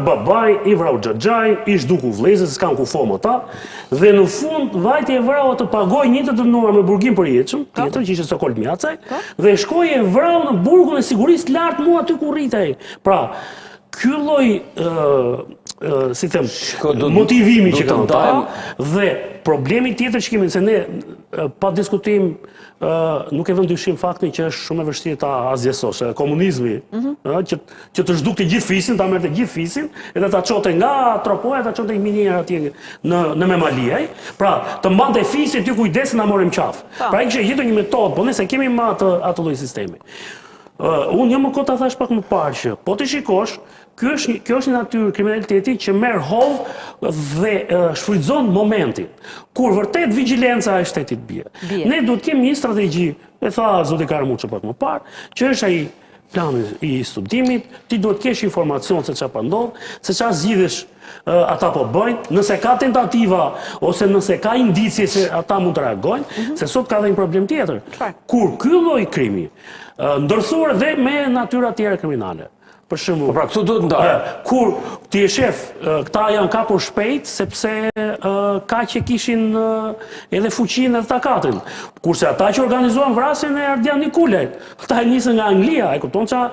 babai, i vrau xhaxhai, i zhduku vëllezërit, s'kan ku fom ata, dhe në fund vajti e vrau të pagoj një të dënuar me burgim përjetshëm, tjetër që ishte Sokol Mjacaj, dhe shkoi e vrau në burgun e sigurisë lart mu aty ku rritej. Pra, ky lloj si them, motivimi që kanë ata dhe problemi tjetër që kemi se ne pa diskutim nuk e vëm dyshim faktin që është shumë e vështirë ta azjesosh, komunizmi, që të zhdukte gjithë fisin, ta merrte gjithë fisin, edhe ta çote nga tropoja, ta çote minierë atje në Memaliaj. Pra, të mbante fisin, ty kujdes na morëm qafë. Pra ai kishte gjetur një metodë, po nëse kemi më atë lloj sistemi. Unë jam më kota thash pak më parë që, po të shikosh, kjo është një natyrë kriminaliteti që merr hovë dhe shfrytëzon momentin. Kur vërtet vigjilenca e shtetit bie. Ne duhet kemi një strategji, e tha zoti Karamuçi pak më parë, që është ai plani i studimit, ti duhet kesh informacion se çfarë po ndodh, se çfarë zgjidhesh ata po bëjnë, nëse ka tentativa ose nëse ka indicje se ata mund të reagojnë, se sot ka dhe një problem tjetër. Kur ky lloj krimi ndërthuar dhe me natyra tjera kriminale. Për shembull, pra këtu duhet ndarë. Kur ti je shef, këta janë kapur shpejt sepse ka që kishin edhe fuqinë edhe takatin. Kurse ata që organizuan vrasjen e Ardian Nikulajt, këta e nisën nga Anglia, e kupton ça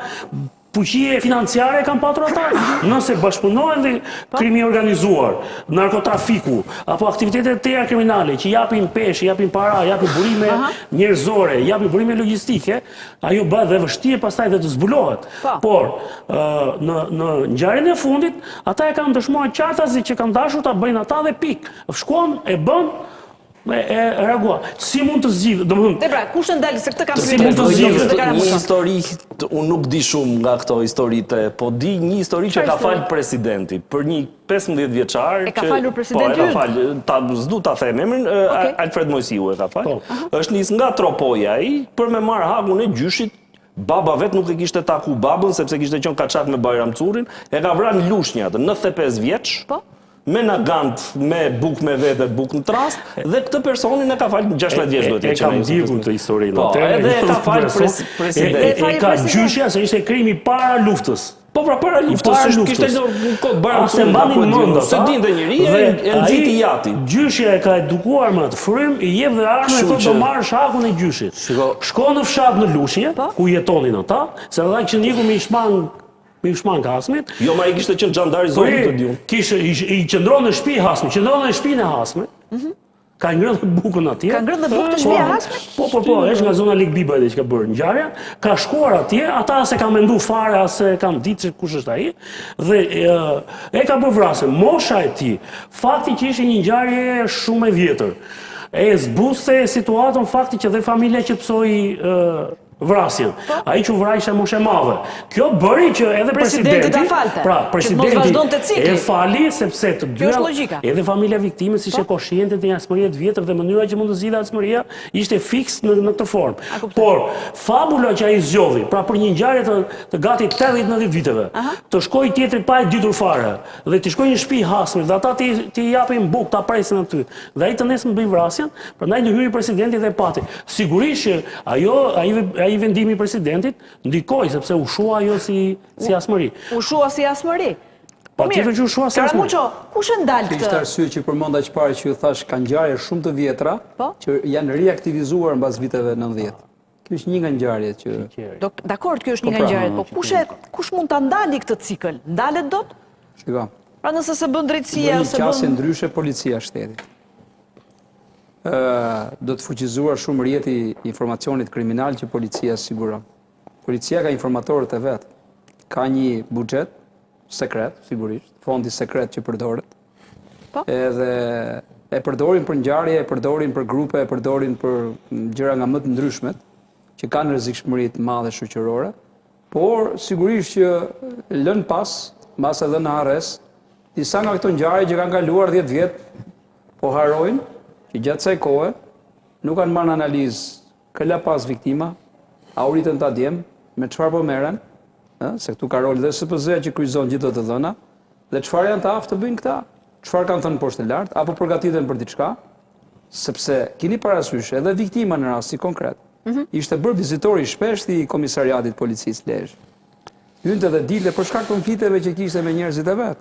fuqie financiare kanë patur ata. Nëse bashkëpunohen dhe krimi organizuar, narkotrafiku, apo aktivitetet tjera kriminale që japin peshë, japin para, japin burime njerëzore, japin burime logjistike, ajo bëhet dhe vështirë pastaj dhe të zbulohet. Por në ngjarjen e fundit, ata e kanë dëshmuar qartazi që kanë dashur ta bëjnë ata dhe pikë. Shkon e bën e reagua. Si mund të zgjidhë? Dhe pra, kush e ndalë se këtë kam Si mund të zgjidhë? Një histori, unë nuk di shumë nga këto historite, po di një histori që ka falë presidenti për një 15 vjeçar. E ka falur presidenti? Po, e ka falë, s'du ta them emrin, Alfred Mojsiu e ka falë. Është nis nga tropoja ai për me marrë hakun e gjyshit. Baba vet nuk e kishte taku babën sepse kishte qenë kaçak me Bajram Currin, e ka vrarë në lushnjë atë, 95 vjeç. Me nagant, me buk me vete, buk në trast, dhe këtë personin e ka falë 16 vjeç do të e kam ndjekur të historinë. Po, edhe e ka falë presidenti. E ka gjyshja se ishte krimi para luftës. Po pra para luftës, kishte në kod Bajram Currin, se dinte njëri e nxiti jati. Gjyshja e ka edukuar me atë frym, i jep dhe armë e thotë do marrësh hakun e gjyshit. Shko në fshat në Lushnjë, ku jetonin ata, se ata kishin ikur me Ishman Hasmit. Jo, ma i kishte qenë xhandari zoti të diun. I qëndron në shtëpi Hasmit, qëndron në shtëpinë e Hasmit. Ka ngrënë dhe bukën atje. Ka ngrënë dhe bukë të shtëpia Hasmit? Po, është nga zona Lik Biba që ka bërë ngjarjen. Ka shkuar atje, ata se kanë mendu fare, se kanë ditë se kush është ai, dhe e ka bërë vrasjen. Mosha e tij, fakti që ishte një ngjarje shumë e vjetër. E zbuste situatën fakti që dhe familja që psoi vrasjen. Ai që vraj ishte moshe madhe. Kjo bëri që edhe presidenti pra presidenti e fali sepse të dyja edhe familja viktimës ishte konsciente të një asmërie të vjetër dhe mënyra që mund të zgjidhej asmëria ishte fiks në këtë formë. Por fabula që ai zgjodhi, pra për një ngjarje të gati 80-90 viteve, të shkojë tjetri pa e ditur fare dhe të shkojë në shtëpi Hasmit dhe ata ti japin bukë, ta presin aty. Dhe ai të nesër bëj vrasjen, prandaj në hyri presidenti dhe pati. Sigurisht që ai vendimi i presidentit ndikoi sepse u shua ajo si asmëri. U shua si asmëri. Patjetër që u shua si asmëri. Karamuço, kush e ndal këtë? Ishte arsye që përmenda që parë që ju thash kanë ngjarje shumë të vjetra që janë riaktivizuar mbas viteve 90. Ky është një nga ngjarjet që Dakor, kjo është një nga ngjarjet, po kush mund ta ndali këtë cikël? Ndalet dot? Shiko. Pra nëse se bën drejtësia ose bën qasje ndryshe policia shtetit. Do të fuqizuar shumë rjeti informacionit kriminal që policia siguron. Policia ka informatorët e vetë. Ka një buxhet sekret, sigurisht, fondi sekret që përdoret. Edhe e përdorin për ngjarje, e përdorin për grupe, e përdorin për gjëra nga më të ndryshmet, që kanë rrezikshmëri të madhe shoqërore, por sigurisht që lën mbas edhe në arrest, disa nga këto ngjarje që kanë kaluar 10 vjet, po harojnë që gjatë kësaj kohe nuk kanë marrë analizë këlla pas viktima, a u ritën ta djem, me çfarë po merren, se këtu ka rol dhe SPZ-ja që kryqëzon gjithë të dhëna, dhe çfarë janë të aftë të bëjnë këta, çfarë kanë thënë poshtë lart, apo përgatiten për diçka, sepse keni parasysh edhe viktima në rast si konkret. Ishte bërë vizitori shpesh i komisariatit policisë Lezhë. Hynte dhe dilte për shkak të konflikteve që kishte me njerëzit e vet.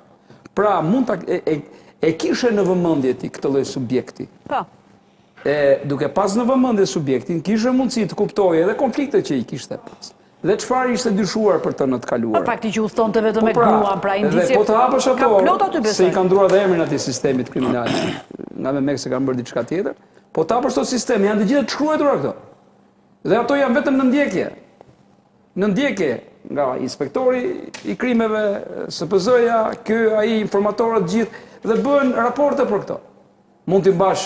Pra mund ta e kishe në vëmendje ti këtë lloj subjekti. Po. Duke pas në vëmendje subjektin, kishe mundësi të kuptojë edhe konfliktet që i kishte pas. Dhe çfarë ishte dyshuar për të në të kaluar. Por fakti që u thonte vetëm me gruan, pra indicje. Po të hapësh ato, se i kanë ndruar dhe emrin atij sistemit kriminal. Nga me mek se kanë bërë diçka tjetër. Po të hapësh ato sistemi, janë të gjitha të shkruara këto. Dhe ato janë vetëm në ndjekje. Në ndjekje nga inspektori i krimeve, SPZ-ja, ai informatorët gjithë dhe bën raporte për këto. mund t'i mbash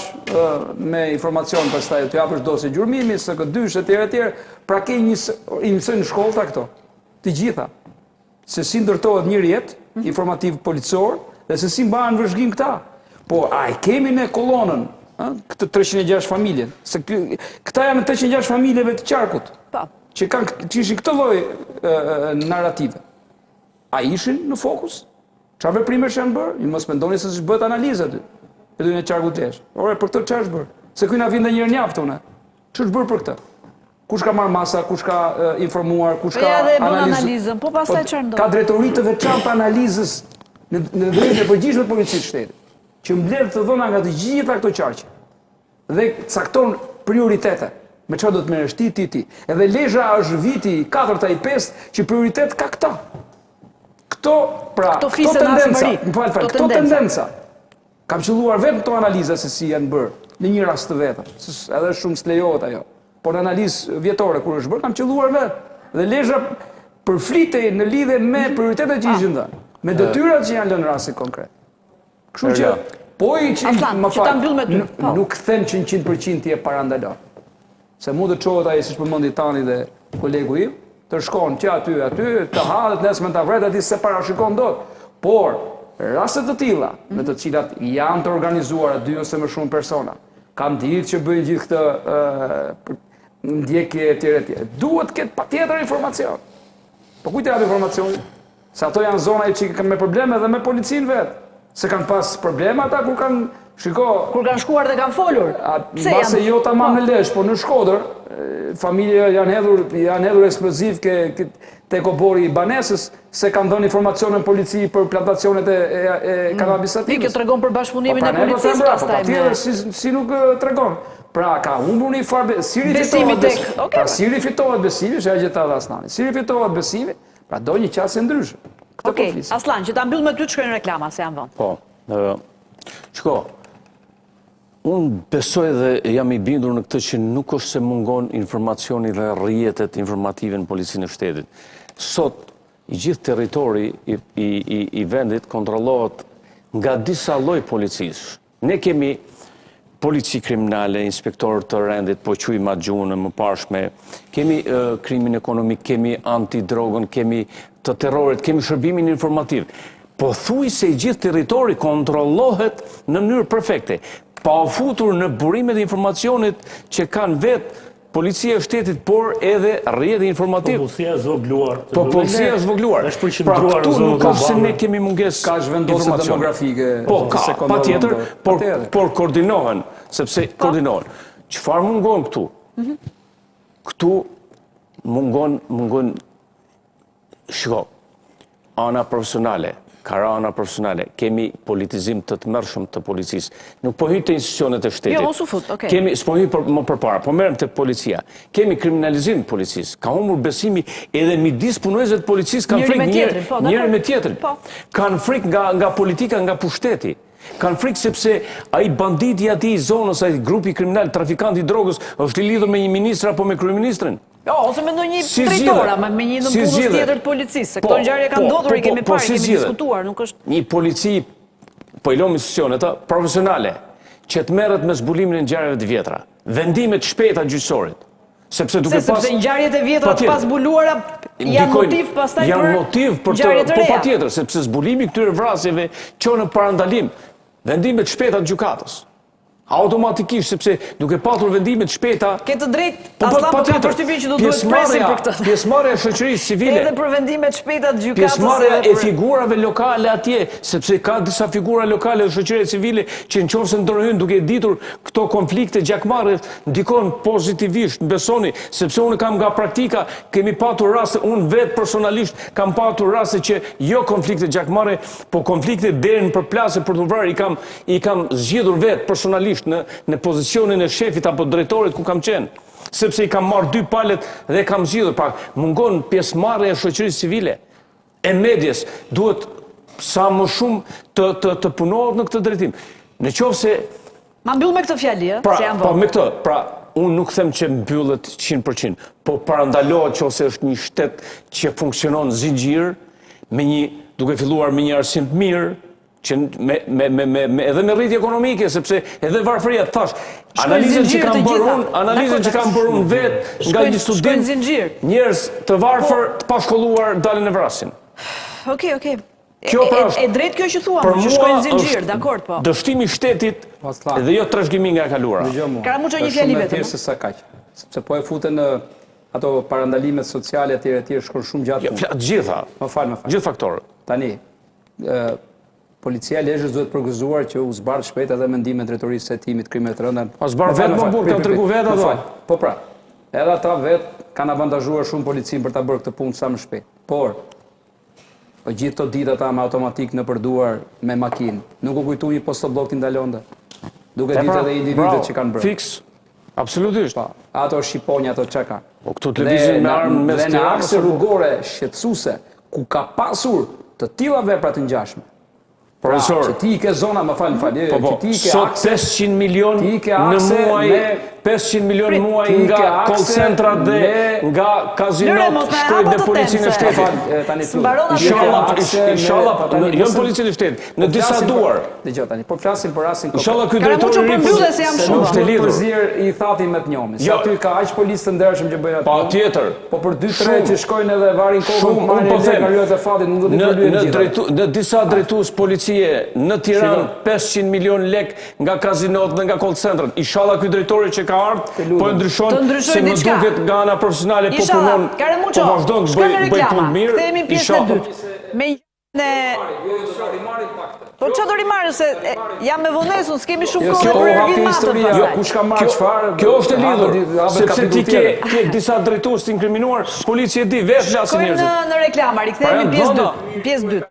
me informacion pastaj të japësh dosje gjurmimi, SK2 etj. Pra ke i mësojnë në shkollë këto, të gjitha, se si ndërtohet një rjet informativ policor dhe se si mbahen vëzhgim këta. Po a i kemi ne kolonën këtë 306 familjen, se këta janë 306 familjeve të qarkut, që ishin këtë lloj narrative. A ishin në fokus? Çfarë veprimesh janë bërë? Ju mos mendoni se s'bëhet analizë aty. Edhe në qarkut lesh. Ore, për këtë çfarë është bërë? Se këy na vjen ndonjëherë njaftë unë. Ç'është bërë për këtë? Kush ka marrë masa, kush ka informuar, kush ka analizën, po pastaj çfarë ndodh? Ka drejtori të veçantë analizës në drejtën e përgjithshme të policisë së shtetit, që mbledh të dhëna nga të gjitha këto qarqe dhe cakton prioritete. Me çfarë do të merresh ti. Edhe Lezhë është viti 4 i 5 që prioritet ka këta. Këto tendenca. Kam qelluar vetëm këto analiza se si janë bërë në një rast të vetëm. Edhe shumë s'lejohet ajo. Por në analizë vjetore kur është bërë, kam qelluar vetë. Dhe Lezhë përflitej në lidhje me prioritetet që ishin dhënë, me detyrat që janë lënë rasti konkret. Kështu që po i që më fal, nuk them që 100% je parandalon. Se mund të çohet ai siç përmendi tani dhe kolegu im, të shkon që aty, të hahet nesër ta vret aty se parashikon dot. Por raste të tilla, në të cilat janë të organizuara 2 ose më shumë persona, kanë ditë që bëjnë gjithë këtë ndjekje etj. Duhet të ketë patjetër informacion. Po kujt jap informacionin? Se ato janë zona që kanë me probleme edhe me policinë vet. Se kanë pas probleme ata kur kanë kur kanë shkuar dhe kanë folur. Mbase jo tamam në Lezhë, po në Shkodër, familje janë hedhur eksploziv tek obori i banesës, se kanë dhënë informacione në polici për plantacionet e kanabisativës. Kjo tregon për bashkëpunimin e policisë pastaj. Patjetër, si nuk tregon. Pra ka humbur një farë si rifitohet besimi, që ajo gjeta Asllani. Si rifitohet besimi, pra do një qasje ndryshe. Okej, Aslan, që ta mbyll me ty të shkojnë reklama se janë vënë. Po. Shko, unë besoj dhe jam i bindur në këtë që nuk është se mungon informacioni dhe rrjetet informative në policinë e shtetit. Sot, i gjithë territori i vendit kontrollohet nga disa lloj policisë. Ne kemi polici kriminale, inspektorë të rendit, po quajmë atë gjuhën e mëparshme, kemi krimin ekonomik, kemi antidrogën, kemi të terrorit, kemi shërbimin informativ. Po thuj se i gjithë territori kontrollohet në mënyrë perfekte, pa u futur në burimet e informacionit që kanë vetë policia e shtetit, por edhe rrjeti informativ. Po policia e zvogluar. Po policia e zvogluar. Pra këtu nuk ka se ne kemi munges vendosje demografike. Po ka, patjetër, por koordinohen, sepse koordinohen. Çfarë mungon këtu? Këtu mungon shiko, ana profesionale. Ana profesionale, kemi politizim të tmerrshëm të policisë. Nuk po hyj te institucionet e shtetit. Jo, mos u fut, okay. Kemi s'po hyj më përpara, po merrem tek policia. Kemi kriminalizim të policisë. Ka humbur besimi edhe midis punojësve të policisë, kanë frikë njëri me tjetrin. Kanë frikë nga politika, nga pushteti. Kanë frikë sepse ai banditi aty i zonës, ai grupi kriminal, trafikanti i drogës, është i lidhur me një ministër apo me kryeministrin. Ose me ndonjë drejtor, me një punës tjetër të policisë, se këto ngjarje kanë ndodhur, i kemi parë, kemi diskutuar, nuk është. Një polici, po i lëm institucione të profesionale, që të merret me zbulimin e ngjarjeve të vjetra, vendimet shpejta gjyqësorit. Sepse ngjarjet e vjetra të pazbuluara janë motiv pastaj për ngjarjet e reja. Po patjetër, sepse zbulimi këtyre vrasjeve çon në parandalim vendimet shpejta të gjykatës. Automatikisht, sepse duke patur vendimet shpejta... Ke të drejt, Aslan, po ka përshtypjen që do duhet presim për këtë. Pjesëmarrja e shoqërisë civile... Edhe për vendimet shpejta të gjykatës... Pjesëmarrja e figurave lokale atje, sepse ka disa figura lokale të shoqërisë civile që nëse ndërhyjnë duke ditur këto konflikte gjakmarrje, ndikon pozitivisht, besoni, sepse unë kam nga praktika, kemi patur raste, unë vetë personalisht kam patur raste që jo konflikte gjakmarrje, po konflikte deri në përplasje për të vrarë, i kam zgjedhur vetë personalisht në pozicionin e shefit apo drejtorit ku kam qenë, sepse i kam marrë 2 palet dhe kam zgjidhur. Pra, mungon pjesëmarrja e shoqërisë civile, e medjes, duhet sa më shumë të punohet në këtë drejtim. Në qoftë se... Ma mbyll me këtë fjali, se janë vënë. Me këtë, pra, unë nuk them që mbyllet 100%, po parandalohet qoftë është një shtet që funksionon zinxhir, duke filluar me një arsim të mirë, që edhe me rritje ekonomike, sepse edhe varfëria, thash, analizën që kam bërë unë vetë nga një studim, njerëz të varfër të pashkolluar dalin e vrasin. Okej. E drejt kjo që thua, që shkojnë zinxhir, dakord po. Dështimi i shtetit dhe jo trashëgimi nga e kaluara. Karamuço një fjali vetëm. Se sa kaq. Sepse po e futen në ato parandalimet sociale etj shkon shumë gjatë. Gjitha. Më fal. Gjithë faktorët. Tani, policia Lezhës duhet përgëzuar që u zbardh shpejt edhe mendimet drejtorisë së hetimit krimeve të rënda. Po zbardh vetëm në burg, kanë treguar vetë ato. Po pra. Edhe ata vetë kanë avantazhuar shumë policinë për ta bërë këtë punë sa më shpejt. Por gjithë të ditë ata me automatik në përduar me makinë. Nuk u kujtu një postoblok t'i ndalonte. Duke ditë edhe individet që kanë bërë. Fiks, absolutisht. Ato shqiponja, ato që ka. Po këtu televizin me armë mes Dhe në akse rrugore shqetësuese, ku ka pasur të tilla vepra të ngjashme. Profesor, që ti ke zona, më falë, që ti ke sot 500 milion në muaj, 500 milion në muaj nga call centrat dhe nga kazinot shkojnë në policinë e shtetit. Inshallah, jo në policinë e shtetit, në disa duar. Dëgjoj tani, po flasim për rastin konkret. Inshallah ky drejtori i policisë se nuk është lidhur i thati me të njomin. Se aty ka aq policë të ndershëm që bëjnë atë. Patjetër. Po për 2-3 që shkojnë edhe varin kokën, marrin legarit e fatit, nuk do të përlyejnë. Në disa drejtues policie në Tiranë 500 milion lek nga kazinot dhe nga call centrat. Inshallah ky drejtori që ka ardhur po e ndryshon se më duket nga ana profesionale po punon. Po vazhdon të bëj punë mirë. Kthehemi pjesën e dytë. Me po çfarë do rimarrë se jam me vonesën, s'kemi shumë kohë për Ervin Matën. Jo, kush ka marrë çfarë? Kjo është e lidhur, sepse ti ke disa drejtues të inkriminuar, policia e di vetë flasin njerëzit. Shkojmë në reklama, rikthehemi pjesë dytë.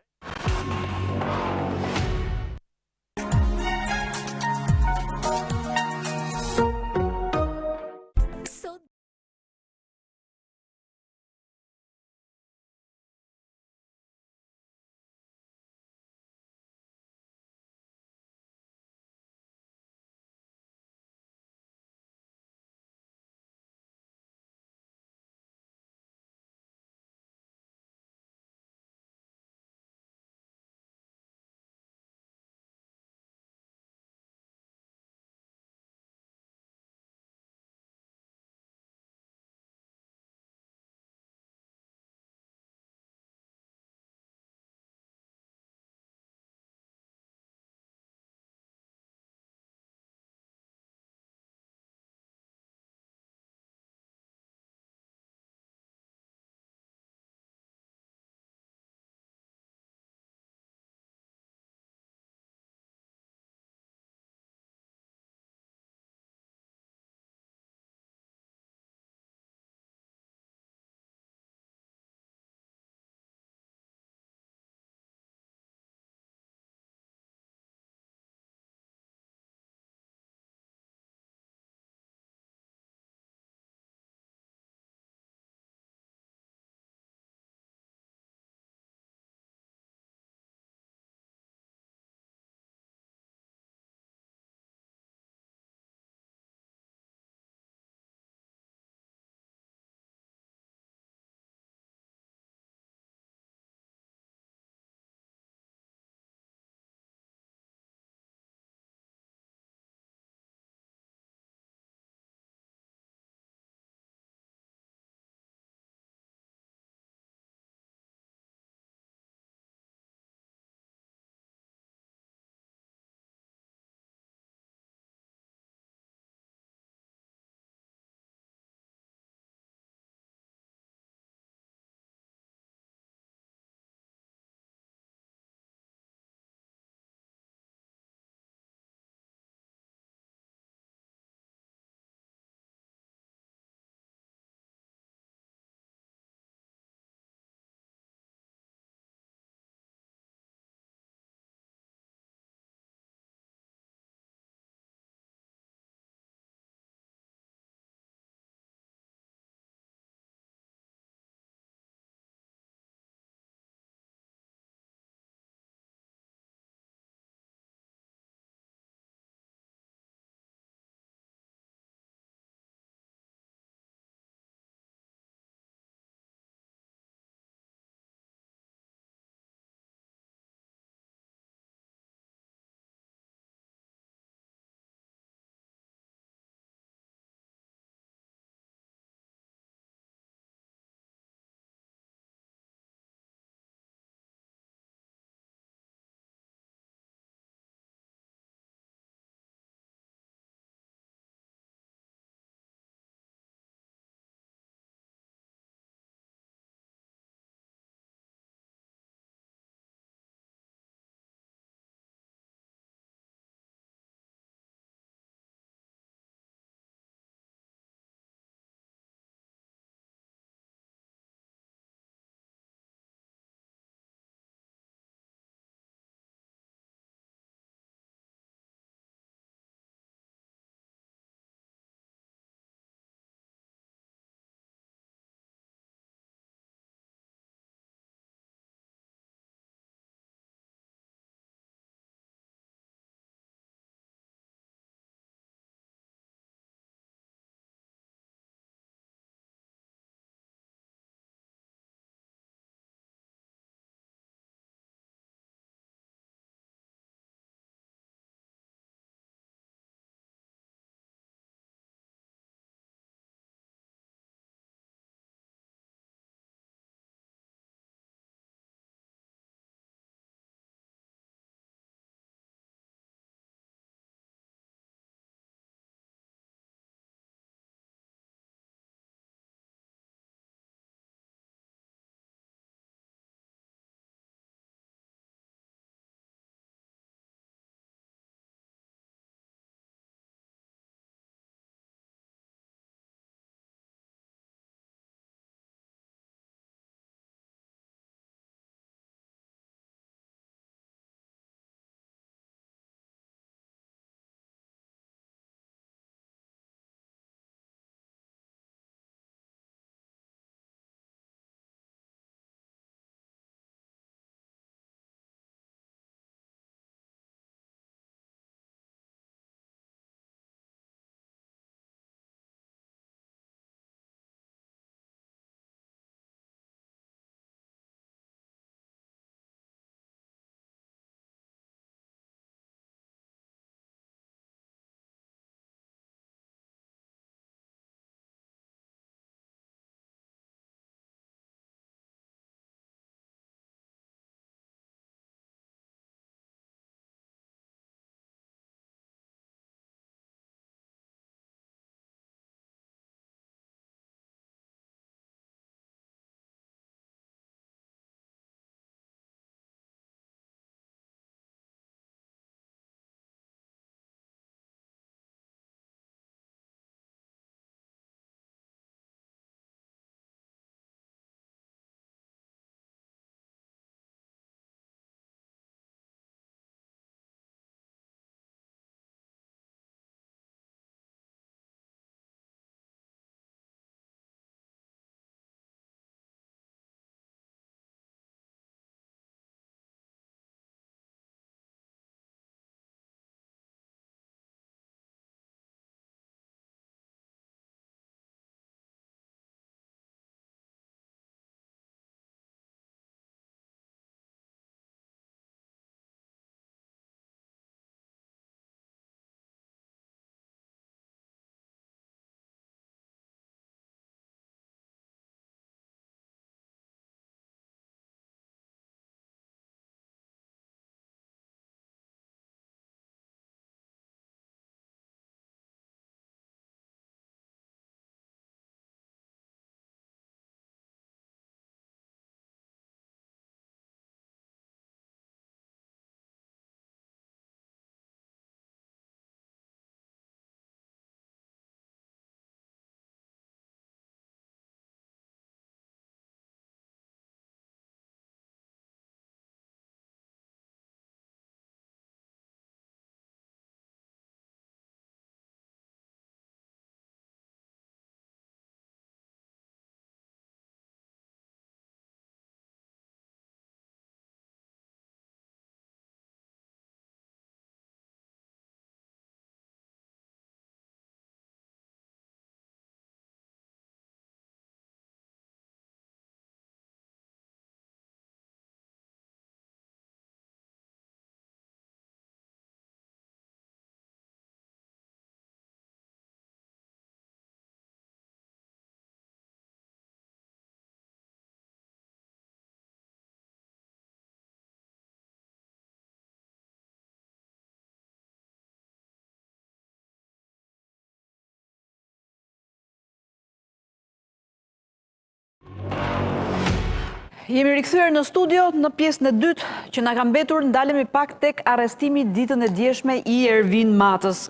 Jemi rikthyer në studio në pjesën e dytë që na ka mbetur, ndalemi pak tek arrestimi ditën e djeshme i Ervin Matës.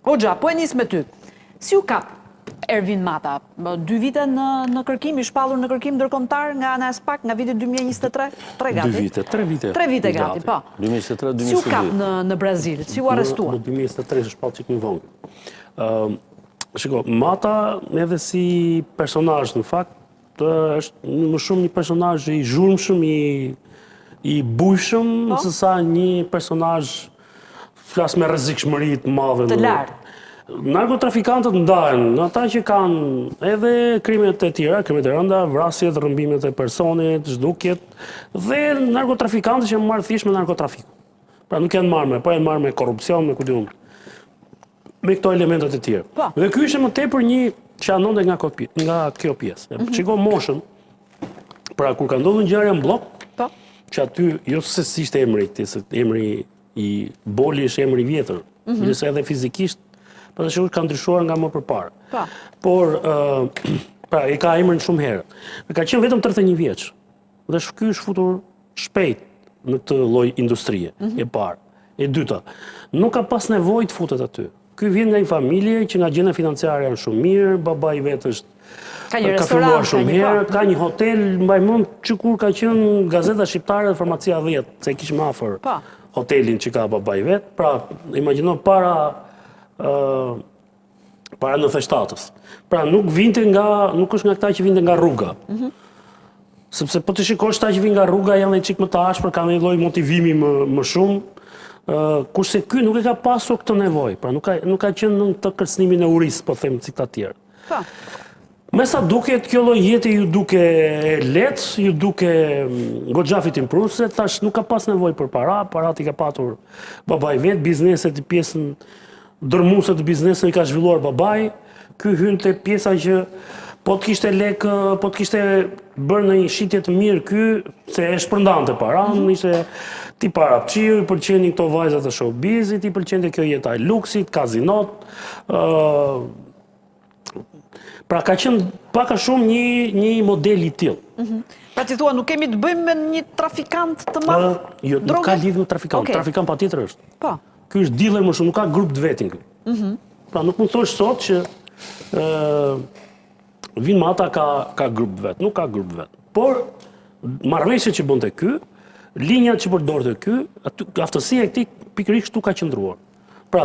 Hoxha, po e nis me ty. Si u kap Ervin Mata? 2 vite në kërkim, i shpallur në kërkim ndërkombëtar nga ana e SPAK nga viti 2023, 3 gati. 2 vite, 3 vite. 3 vite gati, po. 2023-2022. Si u kap në Brazil? Si u arrestua? Në 2023 është shpallë çik më vonë. Shiko, Mata edhe si personazh në fakt është më shumë një personazh i zhurmshëm, i bujshëm, se sa një personazh flas me rrezikshmëri të madhe. Të lartë. Narkotrafikantët ndahen në ata që kanë edhe krimet e tjera, krimet e rënda, vrasjet, rrëmbimet e personit, zhdukjet, dhe narkotrafikantët që marrë thjesht me narkotrafiku. Pra nuk janë marrë po janë marrë me korrupsion, me kujtun, me këto elementet e tjera. Dhe ky ishte më tepër një që anonte nga kjo pjesë. Shiko moshën, pra kur ka ndodhur ngjarja në blok, që aty jo se si ishte emri i Boli është emri i vjetër, nëse edhe fizikisht për të shkuar ka ndryshuar nga më përpara. Por, pra, e ka emrin shumë herë. Ka qenë vetëm 31 vjeç. Dhe ky është futur shpejt në këtë lloj industrie, e parë. E dyta, nuk ka pas nevojë të futet aty. Ky vjen nga një familje që nga gjendja financiare janë shumë mirë, babai vetë është ka filluar shumë herë, ka një hotel, mbaj mend që kur ka qenë Gazeta Shqiptare dhe Farmacia 10, se kishim afër hotelin që ka babai vetë. Pra, imagjino para 97-ës. Pra nuk është nga këta që vinte nga rruga. Sepse po të shikosh ta që vinë nga rruga janë një çik më të ashpër, kanë një lloj motivimi më shumë. Kurse ky nuk e ka pasur këtë nevojë, pra nuk ka qenë në të kërcënimin e urisë, po them si këta të tjerë. Me sa duket kjo lloj jete ju duke lehtë, ju duke goxha fitimpruse, tash nuk ka pas nevojë për parat i ka patur babai vet, bizneset i pjesën dërmuese të biznesit i ka zhvilluar babai, ky hynte pjesa që po të kishte lek, po të kishte bërë në një shitje të mirë ky, se e shpërndante paran, ishte ti parapqiu, i pëlqenin këto vajzat e showbizit, i pëlqente kjo jeta e luksit, kazinot. Pra ka qenë pak a shumë një model i tillë. Pra ti thua, nuk kemi të bëjmë me një trafikant të madh? Jo, nuk ka lidhje me trafikant. Trafikant patjetër është. Po. Ky është dealer më shumë, nuk ka grup të vetin këtu. Pra nuk mund të thosh sot që Vin Mata ka grup të vet, nuk ka grup të vet. Por marrëveshjet që bënte ky, linjat që përdorte ky, aftësia e këtij pikërisht këtu ka qëndruar. Pra,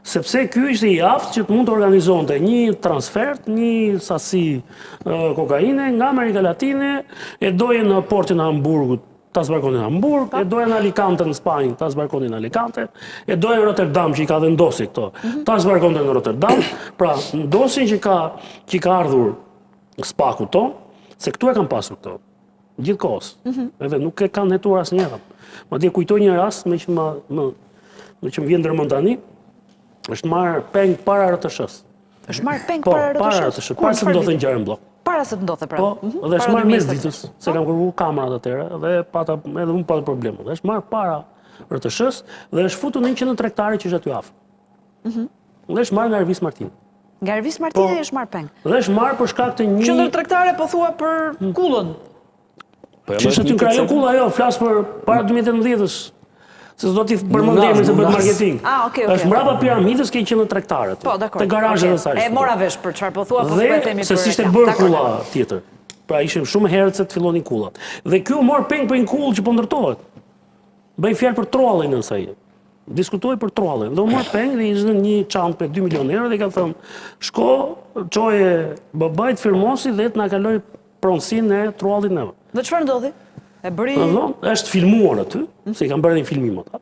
sepse ky ishte i aftë që të mund të organizonte një transfert, një sasi kokaine nga Amerika Latine, e doje në portin e Hamburgut, ta zbarkonin në Hamburg, e doje në Alicante në Spanjë, ta zbarkonin në Alicante, e doje në Rotterdam që i ka dhe ndosi këto, ta zbarkonte në Rotterdam, pra ndosin që ka ardhur SPAK-u ton, se këtu e kam pasur këto, gjithkohës, edhe nuk e kanë hetuar asnjëherë. Madje kujtoj një rast me që më vjen ndërmend tani, është marrë peng para RTS-s. Është marrë peng para RTS-s? Para se ndodhte ngjarja në blok. Para se të ndodhte pra. Po, dhe është marrë mes ditës, se kam kërkuar kamerat atëherë, dhe edhe unë pata probleme. Dhe është marrë para RTS-s dhe është futur në një qendër tregtare që është aty afër. Dhe është marrë nga Ervis Martin. Nga Ervis Martin është marrë peng. Dhe është marrë për shkak të një qendër tregtare po thua për kullën. Që është aty krajo kulla, jo, flas për para 2018-s. Se s'do t'i përmendemi se bëhet marketing. Është mbrapa piramidës ke qendër tregtare aty. Po, dakor. Te garazhet e saj. E mora vesh për çfarë po thua, po themi për. Dhe se s'ishte bërë kulla tjetër. Pra ishim shumë herët se të fillonin kullat. Dhe ky u mor peng për një kull që po ndërtohet. Bëj fjalë për trollin në saj. Diskutoi për trollin. Dhe u mor peng dhe ishte një çantë për 2 milionë euro dhe ka thënë, "Shko, çoje babait firmosi dhe të na kaloj pronësinë e trollit neve." Dhe çfarë ndodhi? E bëri... Është filmuar aty, se i kanë bërë një filmim ata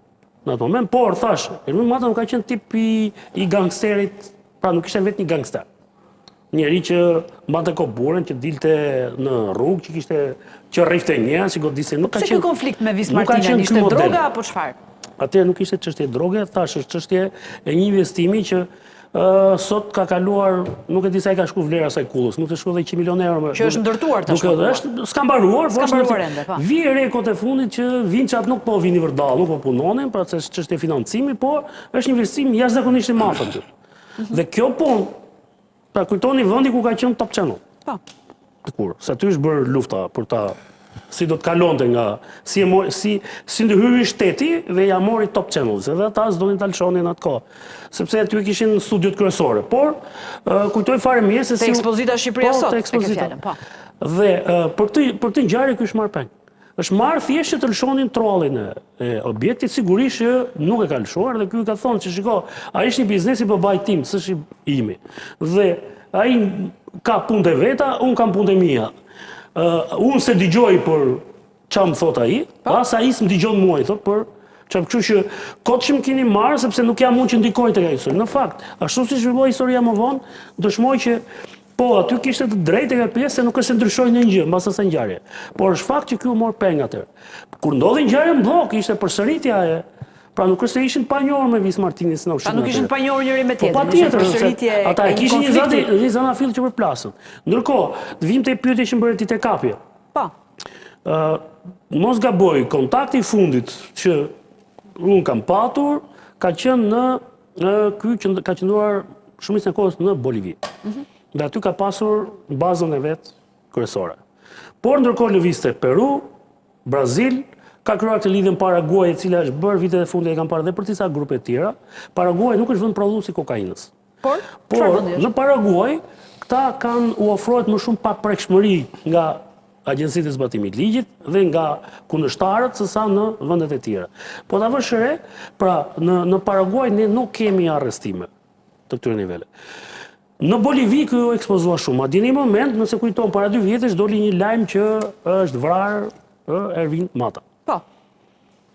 në atë moment, por thash, Ervin Mata nuk ka qenë tip i gangsterit, pra nuk ishte vetë një gangster. Njeri që mbante koburën, që dilte në rrugë, që rrifte njerëz, që godiste, nuk ka qenë. Pse ky konflikt me Ervis Martinën ishte droga apo çfarë? Atëherë nuk ishte çështje droge, thash është çështje e një investimi që sot ka kaluar, nuk e di sa i ka shku vlera saj kullës, nuk e shku dhe 100 milionë euro. Që është ndërtuar të shkuar. S'ka mbaruar, ende, pa. Vi rekot e fundit që vinçat nuk po vini vërdall, nuk po punonin, pra se çështje financimi, por është investim jashtëzakonisht i madh aty. Dhe kjo punë, pra kujtoni vendi ku ka qenë Top Channel. Po. Se aty është bërë lufta për ta si do të kalonte nga si ndërhyri shteti dhe ja mori Top Channels dhe ata s'donin ta lëshonin atë kohë sepse aty kishin studiot kryesore por kujtoj fare mirë se te ekspozita Shqipëria sot e ke fjalën po dhe për këtë ngjarje ky është marrë peng është marrë thjesht që të lëshonin trollin e objektit sigurisht që nuk e ka lëshuar dhe ky ka thonë që shiko ai është një biznes i babait tim s'është imi dhe ai ka punë e veta unë kam punë e mia. Unë se digjoj për qa më thot ai, pas ai s'më digjon mua i thot për qa më kështu që kotë që më keni marrë sepse nuk jam unë që ndikoj të ka histori. Në fakt, ashtu si zhvilloj historia më vonë, dëshmoj që po aty kishte të drejtë e ka pjesë se nuk është ndryshoj në gjë, mbas asaj ngjarje. Por është fakt që ky u mor peng atëherë. Kur ndodhi ngjarja në blok, ishte përsëritja e pra nuk është se ishin pa njohur me Vis Martinis në ushqim. Pa nuk ishin pa njohur njëri me tjetrin. Po patjetër, ata kishin një zana fill që përplasën. Ndërkohë, të vim te pyetja që bëri ti te kapje. Po. Mos gaboj, kontakti i fundit që unë kam patur ka qenë ka qëndruar shumicën e kohës në Bolivi. Dhe aty ka pasur bazën e vet kryesore. Por ndërkohë lëvizte Peru, Brazil, ka kryuar të lidhjen Paraguay, e cila është bërë vitet e fundit e kanë parë dhe për disa grupe të tjera. Paraguay nuk është vend prodhuesi kokainës. Por në Paraguay këta kanë u ofrohet më shumë paprekshmëri nga agjencitë e zbatimit ligjit dhe nga kundërshtarët sesa në vendet e tjera. Po ta vësh re, pra në Paraguay ne nuk kemi arrestime të këtyre nivele. Në Bolivi ky u ekspozua shumë. A dini një moment, nëse kujton para 2 vjetësh doli një lajm që është vrarë Ervin Mata. Po.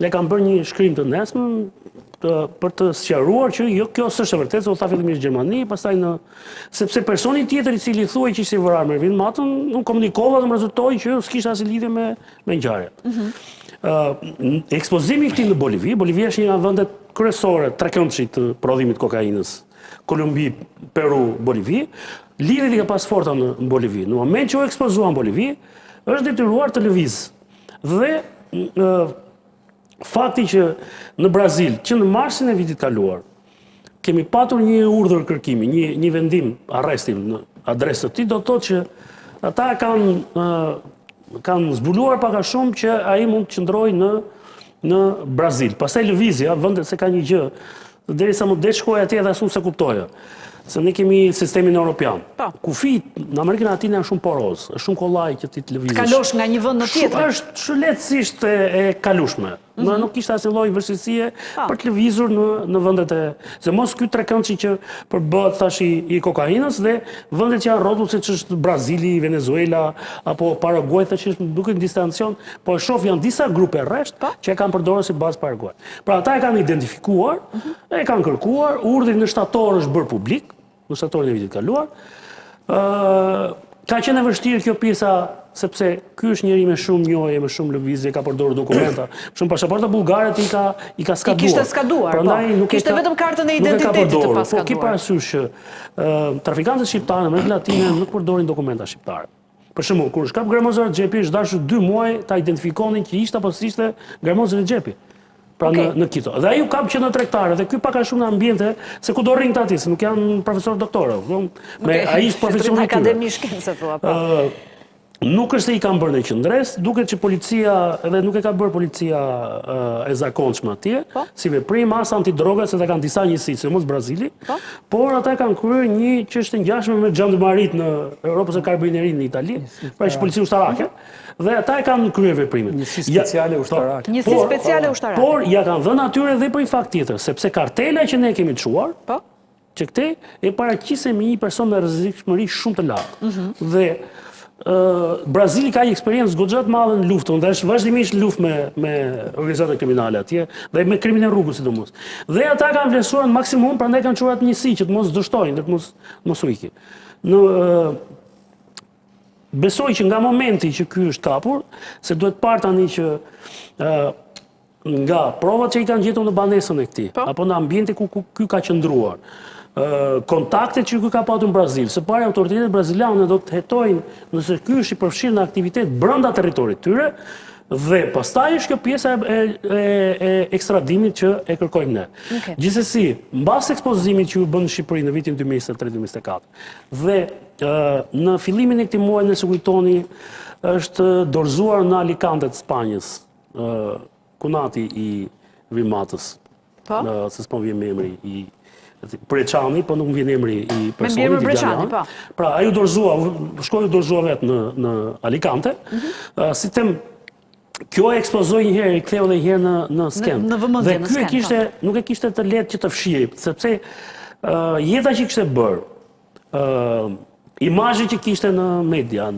Ne kam bërë një shkrim të nesëm për të sqaruar që kjo s'është e vërtetë, se u tha fillimisht Gjermani, pastaj sepse personi tjetër i cili thuaj që ishte vrarë me Ervin Matën, unë komunikova dhe më rezultoi që s'kishte asnjë lidhje me ngjarjen. Ekspozimi i këtij në Bolivi, Bolivia është një nga vendet kryesore trekëndshit të prodhimit kokainës. Kolumbi, Peru, Bolivi, lidhjet i ka pas forta në Bolivi. Në moment që u ekspozua në Bolivi, është detyruar të lëvizë. Dhe fakti që në Brazil, që në marsin e vitit kaluar, kemi patur një urdhër kërkimi, një vendim, arrestim në adresë të tij, do të thotë që ata kanë zbuluar pak a shumë që ai mund të qëndrojë në Brazil. Pastaj lëvizja, vendet se ka një gjë, derisa më det shkoj atje dhe as unë se kuptoja. Se ne kemi sistemin europian. Kufit në Amerikën Latine janë shumë poroz, është shumë kollaj që ti të lëvizësh. Kalosh nga një vend në tjetër. Është shumë lehtësisht e kalueshme. Nuk kishte asnjë lloj vështirësie për të lëvizur në vendet e se mos ky trekëndshi që përbëhet tash i kokainës dhe vendet që janë rrotull siç është Brazili, Venezuela apo Paraguay tash duket në distancion, po e shoh janë disa grupe rresht që e kanë përdorur si bazë Paraguay. Pra ata e kanë identifikuar, e kanë kërkuar, urdhri në shtator është bërë publik. Në shtatorin e vitit kaluar. Ka qenë e vështirë kjo pjesa, sepse ky është njeri me shumë njohje, me shumë lëvizje, ka përdorur dokumenta. Shumë pasaporta bullgare i ka skaduar. I kishte skaduar, po. Kishte vetëm kartën e identitetit të paskaduar. Po ki parasysh që trafikantët shqiptarë në Amerikën Latine nuk përdorin dokumenta shqiptare. Për shembull, kur shkap Gramozar xhepi, është dashur 2 muaj ta identifikonin që ishte apo s'ishte Gramozar xhepi. Pra në Quito. Dhe ai u kap që në tregtare dhe ky pak a shumë në ambiente se ku do rrin këta aty, se nuk janë profesor doktorë. Ai është profesionist akademi shkencë thua po. Nuk është se i kanë bërë në qendres, duket që policia edhe nuk e ka bërë policia e zakonshme atje, si veprim as antidroga, se ata kanë disa njësi, sidomos Brazili, por ata kanë kryer një çështje ngjashme me xhandarmeritë në Europën e Karabinerinë në Itali, pra është policia ushtarake. Dhe ata e kanë kryer veprimet. Njësi speciale ushtarake. Njësi speciale ushtarake. Por ja kanë dhënë atyre edhe për një fakt tjetër, sepse kartela që ne kemi çuar, që këte e paraqisën me një person me rrezikshmëri shumë të lartë. Dhe Brazili ka një eksperiencë goxha të madhe në luftën, dhe është vazhdimisht luftë me organizata kriminale atje dhe me krimin e rrugës sidomos. Dhe ata kanë vlerësuar në maksimum, prandaj kanë çuar atë njësi që të mos dështojnë, të mos u iki. Besoj që nga momenti që ky është kapur, se duhet parë tani që nga provat që i kanë gjetur në banesën e këtij, apo në ambientin ku ky ka qëndruar, kontaktet që ky ka patur në Brazil, së pari autoritetet braziliane do të hetojnë nëse ky është i përfshirë në aktivitet brenda territorit tyre, dhe pastaj është kjo pjesa e ekstradimit që e kërkojmë ne. Gjithsesi, mbas ekspozimit që u bën në Shqipëri në vitin 2023-2024, dhe në fillimin e këtij muaji, nëse kujtoni, është dorëzuar në Alicante të Spanjës, kunati i Rimatës. Se s'po vjen me emri i Preçani, po nuk më vjen emri i personit italian. Pra, ai u dorëzua vetë në Alicante. Si them, kjo e ekspozoi një herë, i ktheu edhe një herë në skemë. Dhe ky nuk e kishte të lehtë që të fshihej, sepse jeta që kishte bërë, imazhi që kishte në media,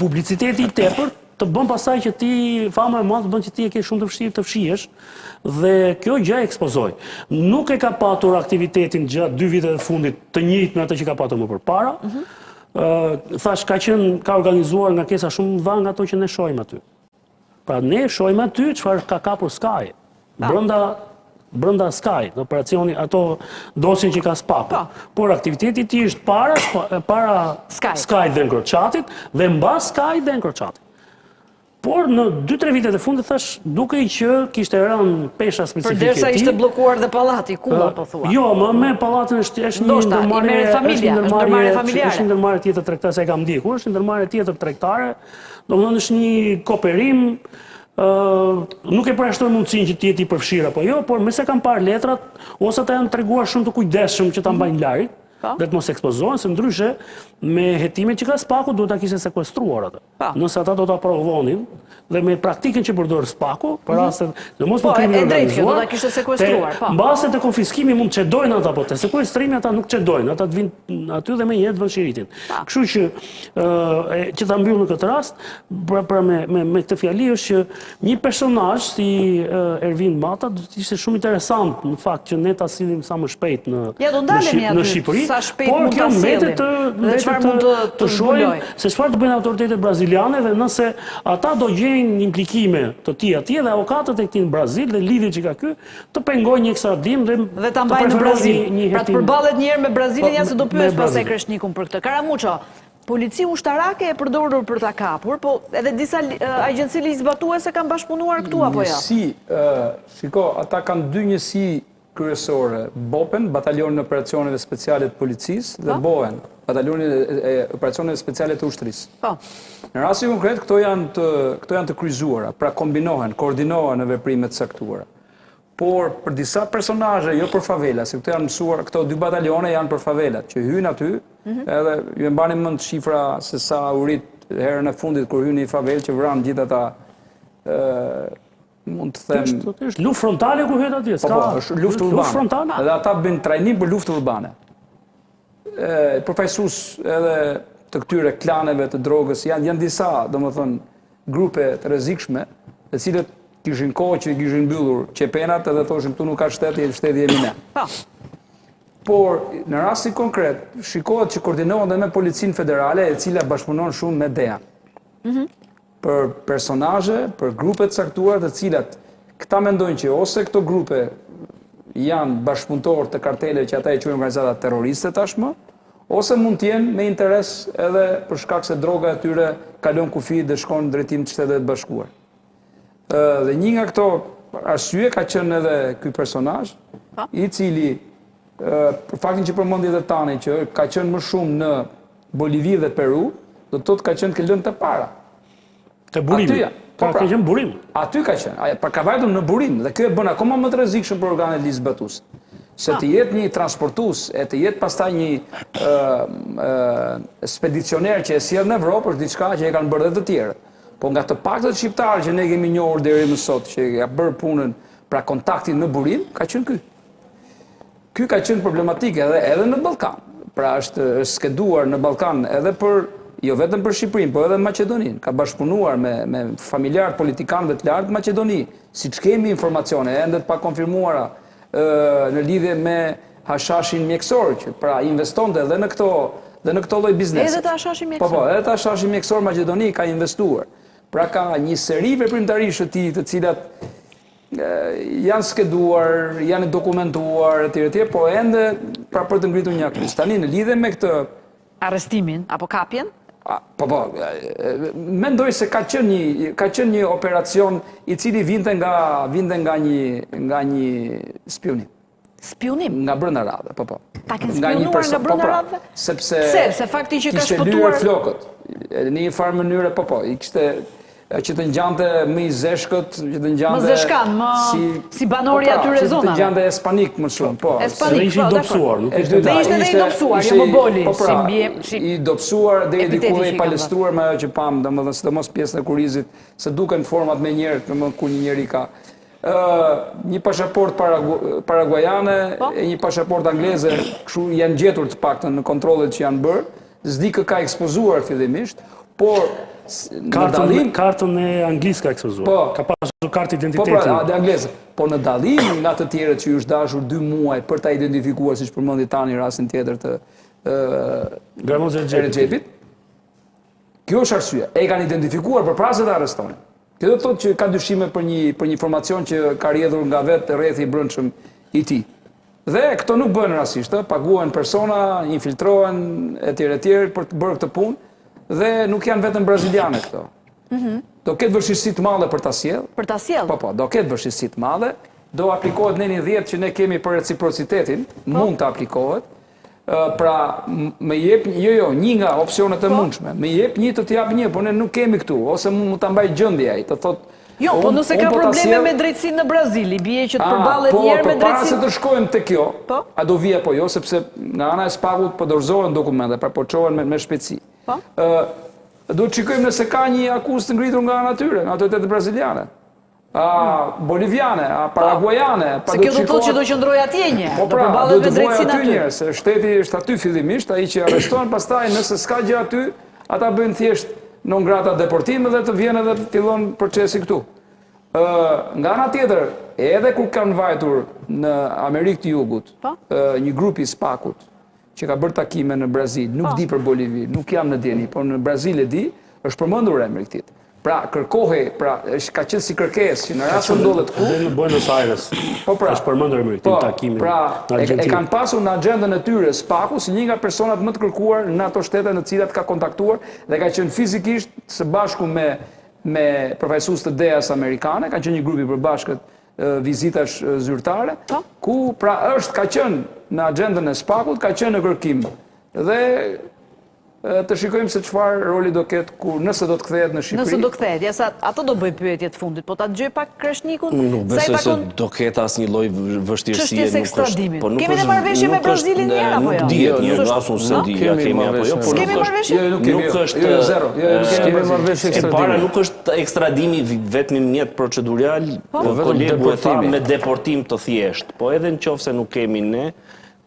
publiciteti i tepërt, të bën pasaj që ti, fama e madhe bën që ti e ke shumë të fshihesh, dhe kjo gjë e ekspozoi. Nuk e ka patur aktivitetin gjatë 2 viteve të fundit të njëjtë me atë që ka patur më përpara. Thash, ka organizuar ngarkesa shumë të mëdha nga ato që ne shohim aty. Pra ne shohim aty çfarë ka kapur Sky. Brenda Sky, në operacioni, ato dosin që ka spaku. Por aktiviteti ti është para Sky dhe Encrochatit, dhe mbas Sky dhe Encrochatit. Por në 2-3 vitet e fundit, thash, dukej që kishte rënë pesha specifike. Përderisa ishte bllokuar dhe pallati, kulla po thua. Jo, me pallatin është një ndërmarrje tjetër tregtare, se e kam ndjekur, është një ndërmarrje tjetër tregtare, domethënë është një kooperim, nuk e përjashtoj mundësinë që të jetë i përfshirë apo jo, por me se kam parë letrat, ose ata janë treguar shumë të kujdesshëm që ta mbajnë larg, dhe të mos ekspozohen, se ndryshe me hetimin që ka spaku duhet ta kishte sekuestruar atë. Nëse ata do ta provonin dhe me praktikën që përdor spaku, për rastet në mos po krimin organizuar, do ta kishte sekuestruar, po. Mbase të konfiskimi mund të çedojnë ata, po te sekuestrimi ata nuk çedojnë, ata të vinë aty dhe menjëherë të vënë shiritin. Kështu që ta mbyll në këtë rast, pra me këtë fjali është që një personazh si Ervin Mata do të ishte shumë interesant në fakt që ne ta sillim sa më shpejt në Shqipëri. Por kjo mbetet të shohim se çfarë të bëjnë autoritetet braziliane, dhe nëse ata do gjejnë implikime të tij atje dhe avokatët e këtij në Brazil dhe lidhjet që ka ky, të pengojnë një ekstradim dhe ta mbajnë në Brazil. Pra të përballet një herë me Brazilin, ja se do pyes pastaj Kreshnikun për këtë. Karamuço, policia ushtarake e përdorur për ta kapur, po edhe disa agjenci ligjzbatuese kanë bashkëpunuar këtu apo jo? Shiko, ata kanë 2 njësi kryesore, BOPEN, Batalionin e Operacioneve Speciale të Policisë, dhe BOEN, Batalionin e Operacioneve Speciale të Ushtrisë. Në rastin konkret, këto janë të kryqëzuara, pra kombinohen, koordinohen në veprimet caktuara. Por për disa personazhe, jo për favela, se këto janë mësuar, këto 2 batalione janë për favelat, që hyjnë aty, edhe ju e mbani mend shifra se sa u rit herën e fundit kur hyjnë në favelë që vranë gjithë ata mund të them... është luftë frontale ku hyet atje, Po, është luftë urbane. Edhe ata bëjnë trajnim për luftë urbane. Përfaqësues edhe të këtyre klaneve të drogës janë disa, domethënë, grupe të rrezikshme, të cilët kishin kohë që kishin mbyllur qepenat edhe thoshin këtu nuk ka shteti jemi ne. Por në rastin konkret, shikohet që koordinohen dhe me Policinë Federale, e cila bashkëpunon shumë me DEA. Për personazhe, për grupe të caktuara, të cilat këta mendojnë që ose këto grupe janë bashkëpunëtor të karteleve që ata e quajnë organizata terroriste tashmë, ose mund të jenë me interes edhe për shkak se droga e tyre kalon kufi dhe shkon në drejtim të Shtetet Bashkuar. Dhe një nga këto arsye ka qenë edhe ky personazh, i cili për faktin që përmendi edhe tani që ka qenë më shumë në Bolivi dhe Peru, do të thotë ka qenë të lënë të para. Te burimi. Ka qenë burim. Aty ka qenë. Ka vajtur në burim dhe kjo e bën akoma më të rrezikshëm për organet ligjzbatuese. Se të jetë një transportues, e të jetë pastaj një spedicioner që e sjell në Evropë, është diçka që e kanë bërë edhe të tjerë. Po nga të paktët shqiptarë që ne kemi njohur deri më sot, që ja bërë punën, pra kontaktin në burim, ka qenë ky. Ky ka qenë problematik edhe në Ballkan. Pra është skeduar në Ballkan edhe për jo vetëm për Shqipërinë, po edhe Maqedoninë. Ka bashkëpunuar me familjarë politikanëve të lartë Maqedoni, siç kemi informacione ende të pakonfirmuara në lidhje me hashashin mjekësor, që pra investonte edhe në këto lloj biznesi. Edhe të hashashin mjekësor. Po, edhe të hashashin mjekësor Maqedoni ka investuar. Pra ka një seri veprimtarish të cilat janë skeduar, janë dokumentuar etj, po ende pra për të ngritur një akuz. Tani në lidhje me këtë arrestimin apo kapjen? Po, mendoj se ka qenë një operacion i cili vinte nga një spionim. Spionim? Nga brenda radhe, po. Ta ke spionuar nga brenda radhe? Sepse fakti që ka kishte shpëtuar... lyer flokët. Në një farë mënyre, po. I kishte që të ngjante më i zeshkët, që të ngjante... Më zeshkan, si banori atyre zonave. Që të ngjante espanik më shumë, po. Espanik, ishte i dobësuar. Dhe ishte dhe i dobësuar, jo më boli. I dobësuar, dhe i diku dhe i palestruar me ajo që pam, domethënë sidomos pjesën e kurizit, se duken format me njerë, domethënë ku një njeri ka. Një pashaport paraguajane e një pashaport angleze, kështu janë gjetur të paktën në kontrollet që janë bërë, s'di kë ka ekspozuar fillimisht, por në dalim... Kartën e Anglisë ka ekspozuar, ka pasur kartë identitetin. Po, dhe angleze. Po në dalim nga të tjerët që ju është dashur 2 muaj për ta identifikuar, si që përmëndi tani rastin tjetër të Gramoz Recepit, kjo është arsye. E kanë identifikuar për prasë të arrestonin. Kjo do të thotë që ka dyshime për një informacion që ka rjedhur nga vetë rrethi i brendshëm i tij. Dhe këto nuk bëhen rastisht, paguhen persona, infiltrohen etj për të bërë këtë punë dhe nuk janë vetëm braziliane këto. Do ketë vështirësi të madhe për ta sjellë. Për ta sjellë. Po, do ketë vështirësi të madhe. Do aplikohet neni 10 që ne kemi për reciprocitetin, mund të aplikohet. Pra, me jep, një nga opsionet e mundshme, me jep një të t'jap një, por ne nuk kemi këtu, ose mund të mbaj gjendja ai, të thotë. Jo, po nëse ka probleme me drejtësinë në Brazil, i bie që të përballet njerë me drejtësinë. Po, para se të shkojmë te kjo, a do vi apo jo, sepse nga ana e SPAK-ut po dorëzohen dokumente, pra po çohen me shpejtësi. Do të shikojmë nëse ka një akuzë të ngritur nga ana tyre, nga autoritetet braziliane. Boliviane, paraguajane. Se kjo do të thotë që do qëndroj atje një, do përballet me drejtësinë aty. Se shteti është aty fillimisht, ai që arrestohen, pastaj nëse s'ka gjë aty, ata bëjnë thjesht non grata deportime dhe të vjen edhe fillon procesi këtu. Nga ana tjetër, edhe kur kanë vajtur në Amerikë të Jugut, një grup i SPAK-ut që ka bërë takime në Brazil, nuk di për Bolivi, nuk jam në dieni, por në Brazil e di, është përmendur emri i tij. Pra, kërkohej, ka qenë si kërkesë që në rast se ndodhet ku. Dhe në Buenos Aires. Është përmendur emri i takimit. Pra, e kanë pasur në agjendën e tyre SPAK-u si një nga personat më të kërkuar në ato shtete në të cilat ka kontaktuar dhe ka qenë fizikisht së bashku me përfaqësues të DEA-s amerikane, ka qenë një grup i përbashkët vizitash zyrtare, ku pra ka qenë në agjendën e SPAK-ut, ka qenë në kërkim. Dhe të shikojmë se çfarë roli do ketë nëse do të kthehet në Shqipëri. Nëse do kthehet, ja sa ato do bëj pyetje të fundit, po ta dëgjoj pak Kreshnikun. Nuk besoj se do ketë asnjë lloj vështirësie, nuk është. Kemi ne marrëveshje me Brazilin njëherë apo jo? Nuk dihet, një asun se di, ja kemi apo jo, por kemi marrëveshje? Nuk është zero. Kemi marrëveshje ekstradimi. E para nuk është ekstradimi vetëm mjet procedural, kolegu e tha me deportim të thjesht, po edhe nëse nuk kemi ne,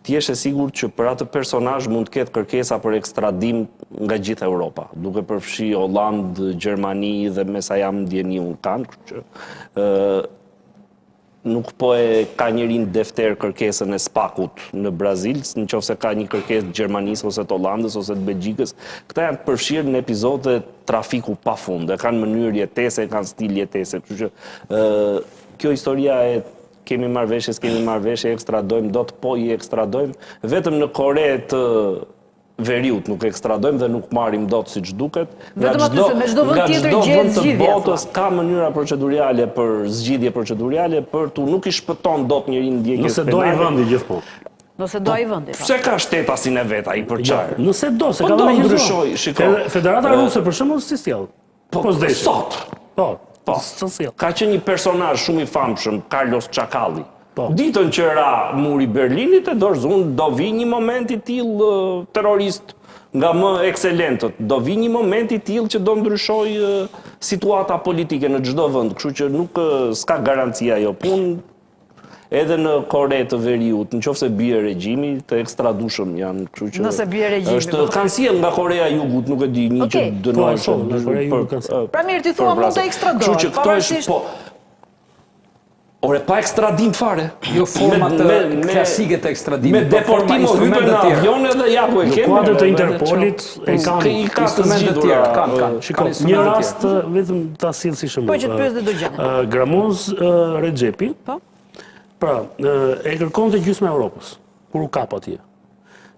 ti je e sigurt që për atë personazh mund të ketë kërkesa për ekstradim nga gjithë Europa, duke përfshi Hollandë, Gjermani dhe me sa jam ndjeni unë kanë, kështu që nuk po e ka njërin defter kërkesën e SPAK-ut në Brazil, nëse ka një kërkesë të Gjermanisë ose të Hollandës ose të Belgjikës, këta janë të përfshirë në epizode trafiku pafund, e kanë mënyrë jetese, kanë stil jetese, kështu që kjo historia e kemi marrëveshje, ekstradojmë, do të po i ekstradojmë, vetëm në Kore të Veriut nuk ekstradojmë dhe nuk marrim dot siç duket. Vetëm aty se me çdo vend tjetër gjehet zgjidhje. Botës ka mënyra procedurale për zgjidhje procedurale për tu nuk i shpëton dot njërin ndjekjes penale. Nëse do ai vendi gjithmonë. Nëse do ai vendi. Pse ka shtetasin e vet ai për çfarë? Nëse do, se ka vendi ndryshoj, shikoj. Federata Ruse për shembull si sjell. Po sot. Po, ka qenë një personazh shumë i famshëm, Carlos Chakalli. Ditën që ra muri Berlinit e dorëzun, do vi një moment i tillë terrorist nga më ekselentët, do vi një moment i tillë që do ndryshoj situata politike në çdo vend, kështu që nuk s'ka garancia ajo punë. Edhe në Kore të Veriut, nëse bie regjimi, të ekstradueshëm janë, kështu që nëse bie regjimi. Kanë sjell nga Korea e Jugut, nuk e di, një që dënohen. Pra mirë, ti thua mund të ekstradohet, pavarësisht. Ore, pa ekstradim fare. Jo format klasike të ekstradimit. Me deportim o hype në avion edhe ja ku e kemi. Në kuadër të Interpolit e kanë instrumente të tjera. Shiko, një rast vetëm ta sill si shembull. Po që të pyes dhe do gjana. Gramoz Rexhepi. Po. Pra, e kërkonte gjysma e Europës, kur u kap atje.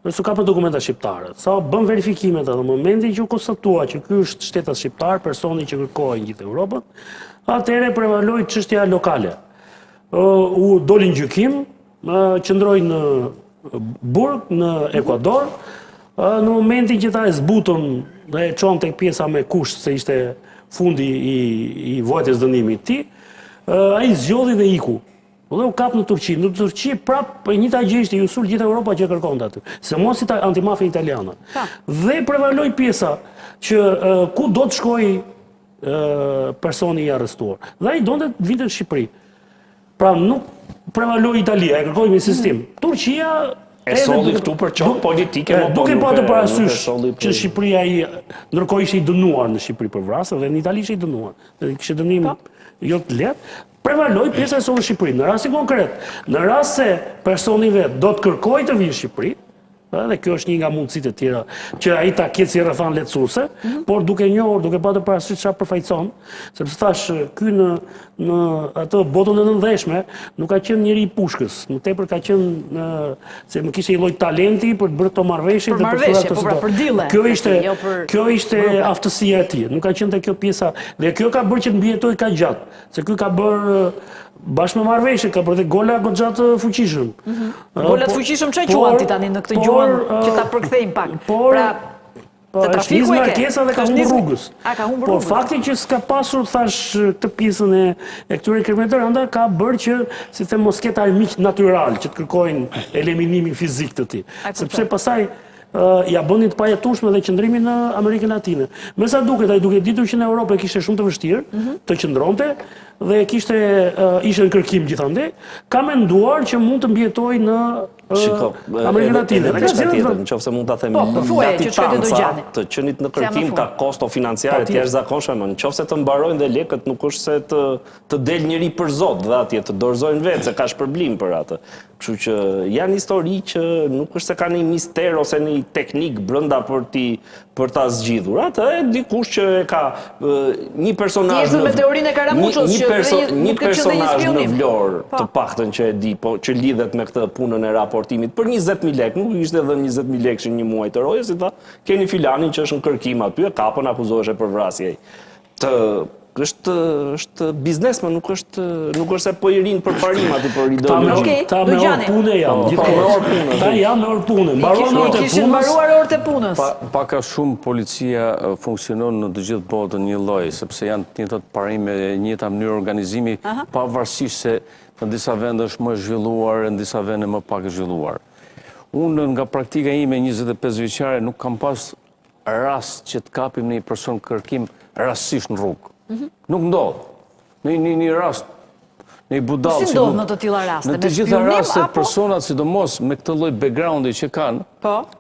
Nëse ka për dokumenta shqiptare, sa bën verifikimet atë momenti që u konstatua që ky është shtetas shqiptar, personi që kërkoi në gjithë Europën, atëherë prevaloi çështja lokale. U doli në gjykim qëndroi në Burg, në Ekuador, në momentin që ta e zbutën dhe e qonë tek pjesa me kusht se ishte fundi i vojtjes dënimit ti, ai zgjodhi dhe iku. Dhe u kap në Turqi. Në Turqi prap për njëta gjë ishte ju sul gjithë Europa që kërkonte aty. Se mos antimafia italiane. Dhe prevaloi pjesa që ku do të shkojë personi i arrestuar. Dhe ai donte të vinte në Shqipëri. Pra nuk prevaloi Italia, e kërkoi me sistem. Turqia e solli këtu për qoftë politike, duke patur parasysh që Shqipëria ndërkohë ishte i dënuar në Shqipëri për vrasje dhe në Itali ishte i dënuar. Dhe kishte dënim jo të lehtë. Prevaloi pjesa e solli në Shqipëri. Në rastin konkret, në rast se personi vet do të kërkojë të vijë në Shqipëri, dhe kjo është një nga mundësitë e tjera që ai ta ketë si rrethon lehtësuese, por duke njohur, duke patur parasysh çfarë përfaqëson, sepse thash ky në atë botën e nëndheshme nuk ka qenë njëri i pushkës, më tepër ka qenë se më kishte një lloj talenti për të bërë këto marrëveshje dhe për të Kjo ishte aftësia e tij. Nuk ka qenë te kjo pjesa dhe kjo ka bërë që të mbijetojë kaq gjatë, se ky ka bërë bashkë me marrëveshje, ka bërë dhe gola goxha të fuqishëm. Golat fuqishëm çfarë quan ti tani në këtë gjuhën që ta përkthejmë pak. Pra të trafiku e ke. Dhe ka humbur rrugës. Por fakti që s'ka pasur thash këtë pjesën e këtyre kriminatorëve anda ka bërë që si them mos ketë armiq natyral që të kërkojnë eliminimin fizik të tij. Sepse pastaj ja bënin të pajetueshme dhe qëndrimin në Amerikën Latine. Me sa duket, ai duke ditur që në Europë kishte shumë të vështirë të qëndronte dhe ishte në kërkim gjithandej, ka menduar që mund të mbijetojë në Amerikën Latine. Nëse mund ta them, latitanca të qenit në kërkim ka kosto financiare të jashtëzakonshme, nëse të mbarojnë dhe lekët nuk është se të del njëri për zot dhe atje të dorëzojnë vetë se ka shpërblim për atë. Kështu që janë histori që nuk është se ka një mister ose një teknik brenda për ta zgjidhur. Atë e dikush që ka një personazh me teorinë e Karamuços një personazh në Vlorë të paktën që e di, po që lidhet me këtë punën e raportimit për 20.000 lekë, nuk ishte edhe 20.000 lekë një muaj të roje, si tha, keni filanin që është në kërkim aty, e kapën akuzohesh për vrasje. Është biznes, më nuk është se po i rinë për parim aty për ideologji. Ta me orë pune janë, gjithë ta janë me orë pune. Kishin mbaruar orët e punës. Paka shumë policia funksionon në të gjithë botën një lloj, sepse janë të njëjtat parime, njëjta mënyrë organizimi, pavarësisht se në disa vende është më zhvilluar, në disa vende më pak zhvilluar. Unë nga praktika ime 25 vjeçare nuk kam pas rast që të kapim një person kërkim rastësisht në rrugë. Nuk ndodh. Në një rast, në i budall. Si ndodh në të tilla raste? Në të gjitha rastet, personat sidomos me këtë lloj backgroundi që kanë,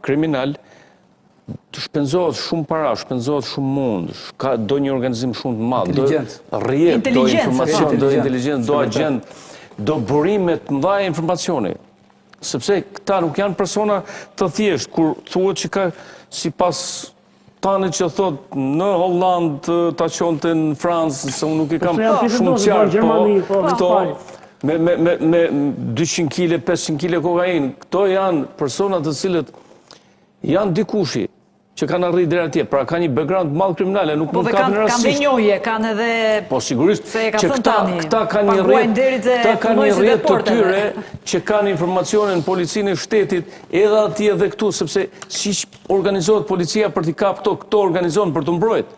kriminal, të shpenzohet shumë para, shpenzohet shumë mund, ka do një organizim shumë të madh, do rrjet, do informacion, do inteligjencë, do agent, do burime të mëdha informacioni. Sepse këta nuk janë persona të thjesht, kur thuhet që ka sipas tani që thot në Holland ta qonte në Francë, se unë nuk i kam shumë qartë, këto me 200 kg, 500 kg kokain, këto janë personat të cilët janë dikushi që kanë arrit deri atje, pra ka një background madh kriminale, nuk mund ka në rastësisht. Kanë dhe njohje, kanë edhe po sigurisht që këta kanë një rrjet të tyre që kanë informacione në policinë e shtetit edhe atje dhe këtu, sepse siç organizohet policia për t'i kapë këto organizohen për të mbrojtur.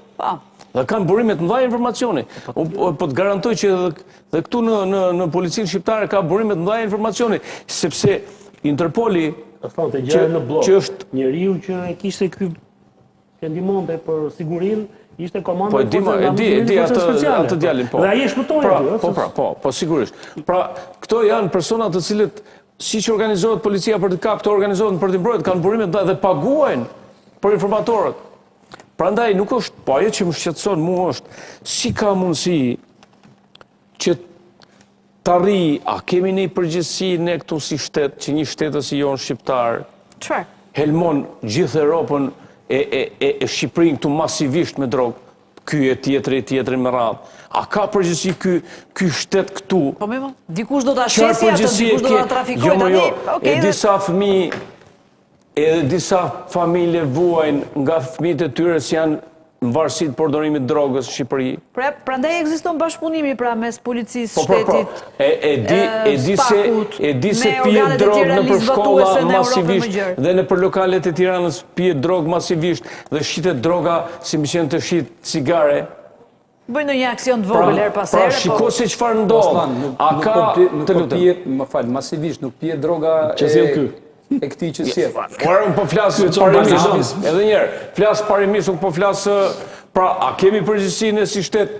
Dhe kanë burime të mëdha informacioni. Po të garantoj që edhe këtu në policinë shqiptare ka burime të mëdha informacioni, sepse Interpoli që është njeriu që e kishte ky që ndihmonte për sigurinë, ishte komanda e di atë djalin, po. Dhe ai e shpëtoi. Po, sigurisht. Pra, këto janë persona të cilët siç organizohet policia për të kapë, këto organizohen për të mbrojtur, kanë burime dhe paguajnë për informatorët. Prandaj nuk është, po ajo që më shqetëson mua është si ka mundësi që t'arri, a kemi një përgjegjësi ne këtu si shtet, që një shtetës i jonë shqiptar helmon gjithë Europën e Shqipërinë këtu masivisht me drogë, ky e tjetri me radhë. A ka përgjegjësi ky shtet këtu? Po më, dikush do ta shesi atë, dikush do ta trafikojë tani. E disa fëmijë edhe disa familje vuajnë nga fëmijët e tyre që janë në varësi të përdorimit drogës në Shqipëri. Prandaj ekziston bashkëpunimi mes policisë, shtetit, spakut, me organet e tjera lizbatuese në Europë më gjërë. Dhe në për lokalet e Tiranës pijet drogë masivisht dhe shitet droga si më qenë të shit cigare. Bëjnë një aksion të vogël her pas here. Pra shiko se çfarë ndodh. A ka të pijet, më fal, masivisht nuk pijet droga e këtij që sjell. Ora un po flas parimisht, edhe një herë, flas parimisht, nuk po flas pra a kemi përgjegjësinë si shtet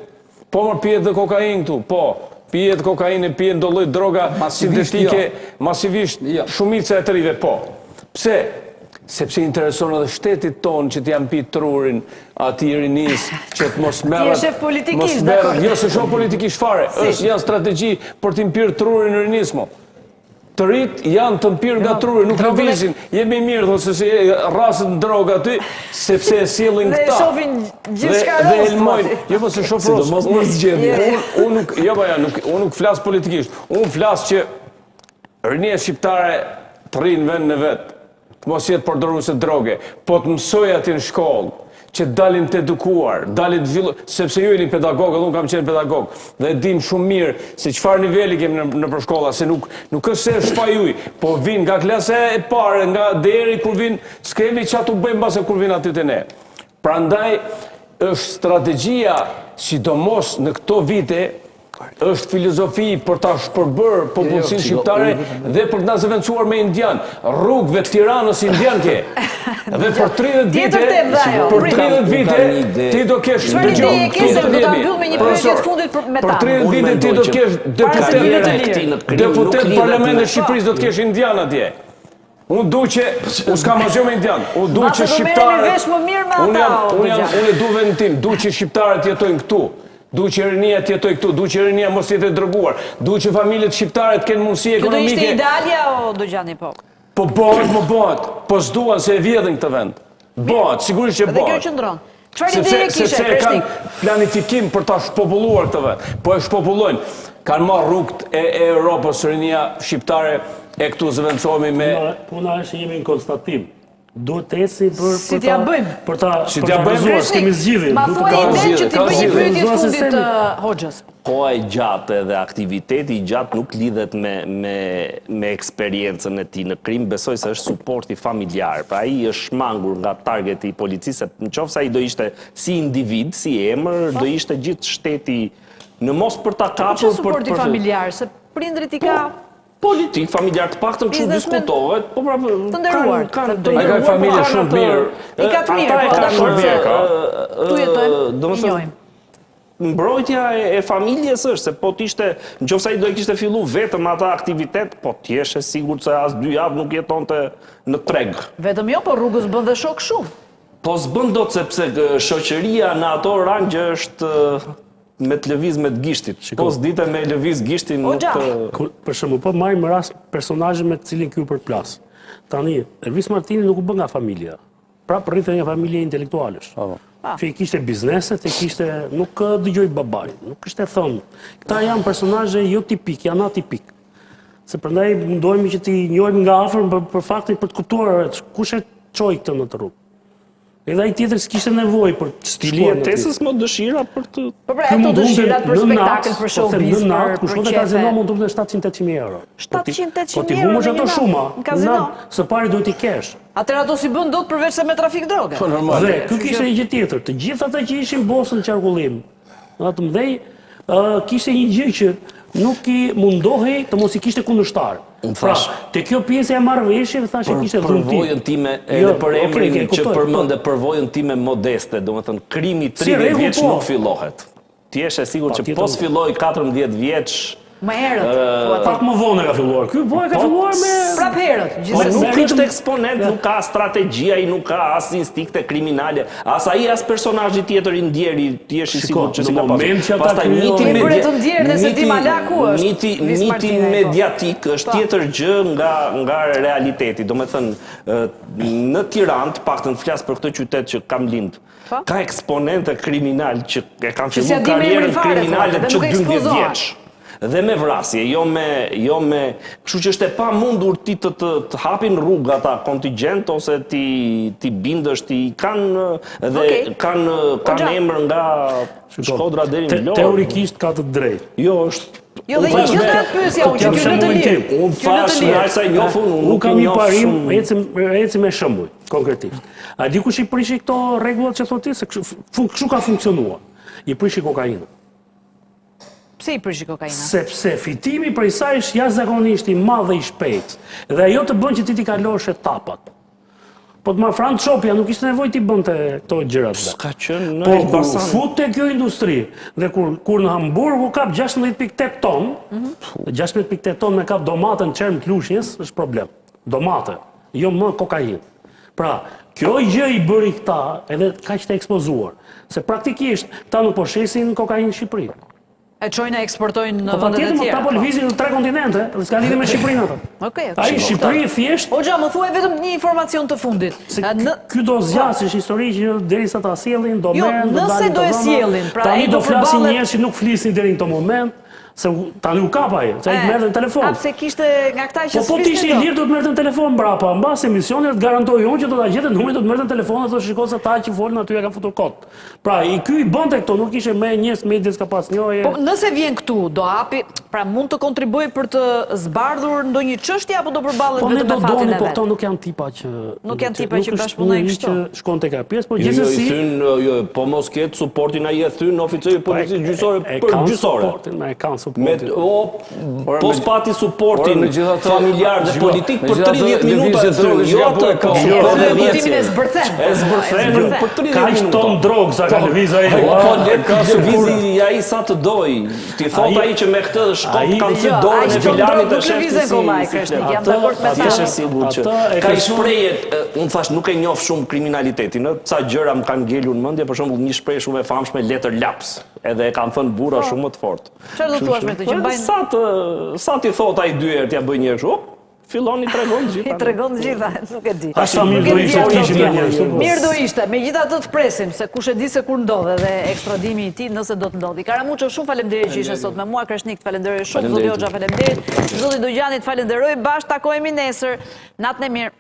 po më pijet dhe kokainë këtu? Po, pijet kokainë, pijet çdo lloj droga sintetike masivisht, shumica e të rive, po. Pse? Sepse intereson edhe shtetit tonë që t'jam pitë trurin ati rinis që të mos merët... Ti e shef politikisht, dakor? Jo, se shoh politikisht fare, është janë strategji për t'i mpirë trurin në rinismo. Të rritë janë të mpirë nga trurin, nuk lëvizin, jemi mirë, thonë se rrasët në droga aty, sepse e sjellin këta. Dhe e shofin gjithçka rost. Jo, po se shoh rost. Unë nuk flas politikisht, unë flas që rinia shqiptare të rrinë vend në vetë. Të mos jetë përdoruse droge, po të mësoj aty në shkollë, që dalin të edukuar, dalin të zhvillu, sepse ju jeni pedagogët, unë kam qenë pedagog, dhe dim shumë mirë se çfarë niveli kemi në përshkolla, se nuk është se shpajuj, po vinë nga klasa e parë, nga deri kur vinë, s'kemi çatu bëjmë base kur vinë aty te ne. Prandaj është strategjia, sidomos në këto vite, është filozofi për ta shpërbërë popullsinë shqiptare dhe për të na zëvendësuar me indian. Rrugëve të Tiranës indian ke. Dhe për 30 vite, ti do kesh dëgjoj. Për 30 vite ti do kesh deputet parlamentit të Shqipërisë do të kesh indian atje. Unë du që, unë s'kam asgjë me indian, unë du që shqiptarët, unë du vendin tim, du që shqiptarët jetojnë këtu. Du që rinia të jetoj këtu, du që rinia mos jetë dërguar, du që familjet shqiptare të kenë mundësi ekonomike. Kjo do ishte idealja o do gjani po? Po bëhet, po s'duan se e vjedhin këtë vend. Bëhet, sigurisht që bëhet. Dhe kjo qëndron. Çfarë ide kishe, sepse e kanë planifikim për ta shpopulluar këtë vend. Po e shpopullojnë. Kanë marrë rrugët e Europës rinia shqiptare e këtu zëvendësohemi me... Puna është jemi në konstatim. Duhet të eci për ta realizuar, s'kemi zgjidhje. Ma thuaj ide që ti bëj një pyetje fundit Hoxhës. Koha e gjatë dhe aktiviteti i gjatë nuk lidhet me eksperiencën e tij në krim, besoj se është suporti familjar. Pra ai është shmangur nga targeti i policisë, nëse ai do ishte si individ, si emër, do ishte gjithë shteti në mos për ta kapur. Çfarë suporti familjar, se prindrit i ka politik, familjar të paktën kështu diskutohet, po prapë të nderuar. Ai ka familje shumë mirë. I ka të mirë, po ta shumë mirë. Tu jetojmë, njohim. Mbrojtja e familjes është, se po t'ishte, nëse ai do e kishte fillu vetëm ata aktivitet, po t'jesh e sigurt se as 2 javë nuk jetonte në treg. Vetëm jo, po rrugës bën dhe shok shumë. Po s'bën dot sepse shoqëria në ato rangje është me të lëviz me të gishtit. Po s'dite me lëviz gishtin nuk të... Për shembull, po marrim rast personazhe me të cilin ky përplas. Tani, Elvis Martini nuk u bë nga familja. Pra rritej nga familje intelektualesh. Që i kishte bizneset, nuk dëgjoj babaj, nuk kishte thënë. Këta janë personazhe jo tipik, janë atipik. Se prandaj mundohemi që t'i njohim nga afër për faktin për të kuptuar kush e çoi këtë në të rrugë. Edhe ai tjetër s'kishte nevojë për stili e tesës më dëshira për të... Po pra, ato dëshirat për spektakël, për showbiz, për shkollë të kazino mund të vënë 700-800 euro. 700-800 euro në një kazino? Së pari duhet i kesh. Atëherë ato si bën dot përveç se me trafik droge. Po normal. Dhe ky kishte një gjë tjetër, të gjithë ata që ishin bosën qarkullim, atë mëdhej, kishte një gjë që nuk i mundohej të mos i kishte kundërshtar. Pra, te kjo pjesë e marrëveshjeve thashë kishte dhunti. Përvojën time edhe për emrin që përmendë përvojën time modeste, domethënë krimi 30 vjeç nuk fillohet. Ti je e sigurt që po s'filloi 14 vjeç më herët. Pak më vonë ka filluar. Ky ka filluar me prap herët. Nuk është eksponent, nuk ka strategji, ai nuk ka as instinkte kriminale, as ai as personazhi tjetër i ndjeri, ti je i sigurt që si ka pasur. Pastaj miti mediatik është tjetër gjë nga realiteti. Domethënë në Tiranë, të paktën flas për këtë qytet që kam lind. Ka eksponente kriminal që e kanë filluar karrierën kriminale që 12 vjeç. dhe me vrasje, jo me... Kështu që është e pa mundur ti të hapin rrugë ata kontingent, ose ti bindësh, ti kanë emër nga Shkodra deri në Vlorë. Teorikisht ka të drejtë. Jo, është... Jo, dhe një të pyesja unë që kjo në të lirë. Unë fash në arsa i njofën, unë nuk i njofë shumë. Eci me shëmbuj, konkretisht. A di kush i prishi këto regullat që thoti, se kështu ka funksionuar. I prishi kokainë. Pse i prishi kokainë? Sepse fitimi prej saj është jashtëzakonisht i madh dhe i shpejt. Dhe ajo të bën që ti kalosh etapat. Po të marrë Front Shopja nuk ishte nevojë ti bënte këto gjërat. S'ka qenë në Elbasan. Po kur fute kjo industri, dhe kur në Hamburgu kap 16.8 ton, 16.8 ton me kap domatën qerm të lushnjës, është problem. Domate, jo më kokainë. Pra, kjo gjë i bëri këta edhe kaq të ekspozuar, se praktikisht ta nuk po shesin kokainë në Shqipëri. E qojnë e eksportojnë në Po vëndet e patjetër, tjera. ta po lëvizin në 3 kontinente, dhe s'ka lidhje me Shqipërinë ata. Okej. Ai Shqipëri thjesht Hoxha, më thuaj vetëm një informacion të fundit. Ky do zgjasësh histori që derisa ta sjellin, do merren, do nëse dalin. do e sjellin, pra ai tani do do flasin përballet- njerëz që nuk flisin deri në këtë moment, se tani u kap ai, se ai merrte në telefon. Pse kishte nga këta që Po ti ishte i lirë do të merrte në telefon mbrapa, mbas emisionit të garantoj unë që do ta gjetë numrin, do të merrte në telefon dhe thotë shikoj se ta që folën aty ja kanë futur kod. Pra, ky i bënte këto, nuk ishte me njerëz medias ka pas njohje. Po nëse vjen këtu, do hapi, pra mund të kontribuojë për të zbardhur ndonjë çështje apo do përballet Po ne vetëm do me fatin doni, e po vet? këto nuk janë tipa që Nuk janë tipa që bashkëpunojnë kështu. Që shkon tek ajo pjesë, po Jo, i gjithsesi thyn, po mos ketë suportin ai e thyn oficeri policisë gjyqësore për gjyqësore. Me kanë suportin. Po s'pati suportin familjar dhe politik për 30 minuta e thyn, jo atë Po kujtimin e zbërthen. E zbërthen për 30 Ka minuta. ton drog sa ka lëviz ai. Po ka lëvizi ai sa të doj. Ti thot ai që me këtë shkop kanë thënë dorën e filanit të shefit. Jam dakord me ta. ta. Është sigurt që ka shprehje, unë thash nuk e njoh shumë kriminalitetin, ca gjëra më kanë ngelur në mendje, për shembull një shprehje shumë e famshme letër laps, edhe e kanë thënë burra shumë më të fortë. Çfarë do thuash me këtë që mbajnë? Sa ti thot ai dy herë t'ia bëj një herë, fillon i tregon gjithë. I tregon gjitha, nuk e di. Sa mirë do ishte të kishim me njerëz. Mirë do ishte, megjithatë të presim se kush e di se kur ndodhe dhe ekstradimi i tij nëse do të ndodhi. Karamuço, shumë faleminderit që ishe sot me mua. Kreshnik, falenderoj shumë. Zoti Hoxha, faleminderit. Zoti Dojgjani, falenderoj. Bash takohemi nesër. Natën e mirë.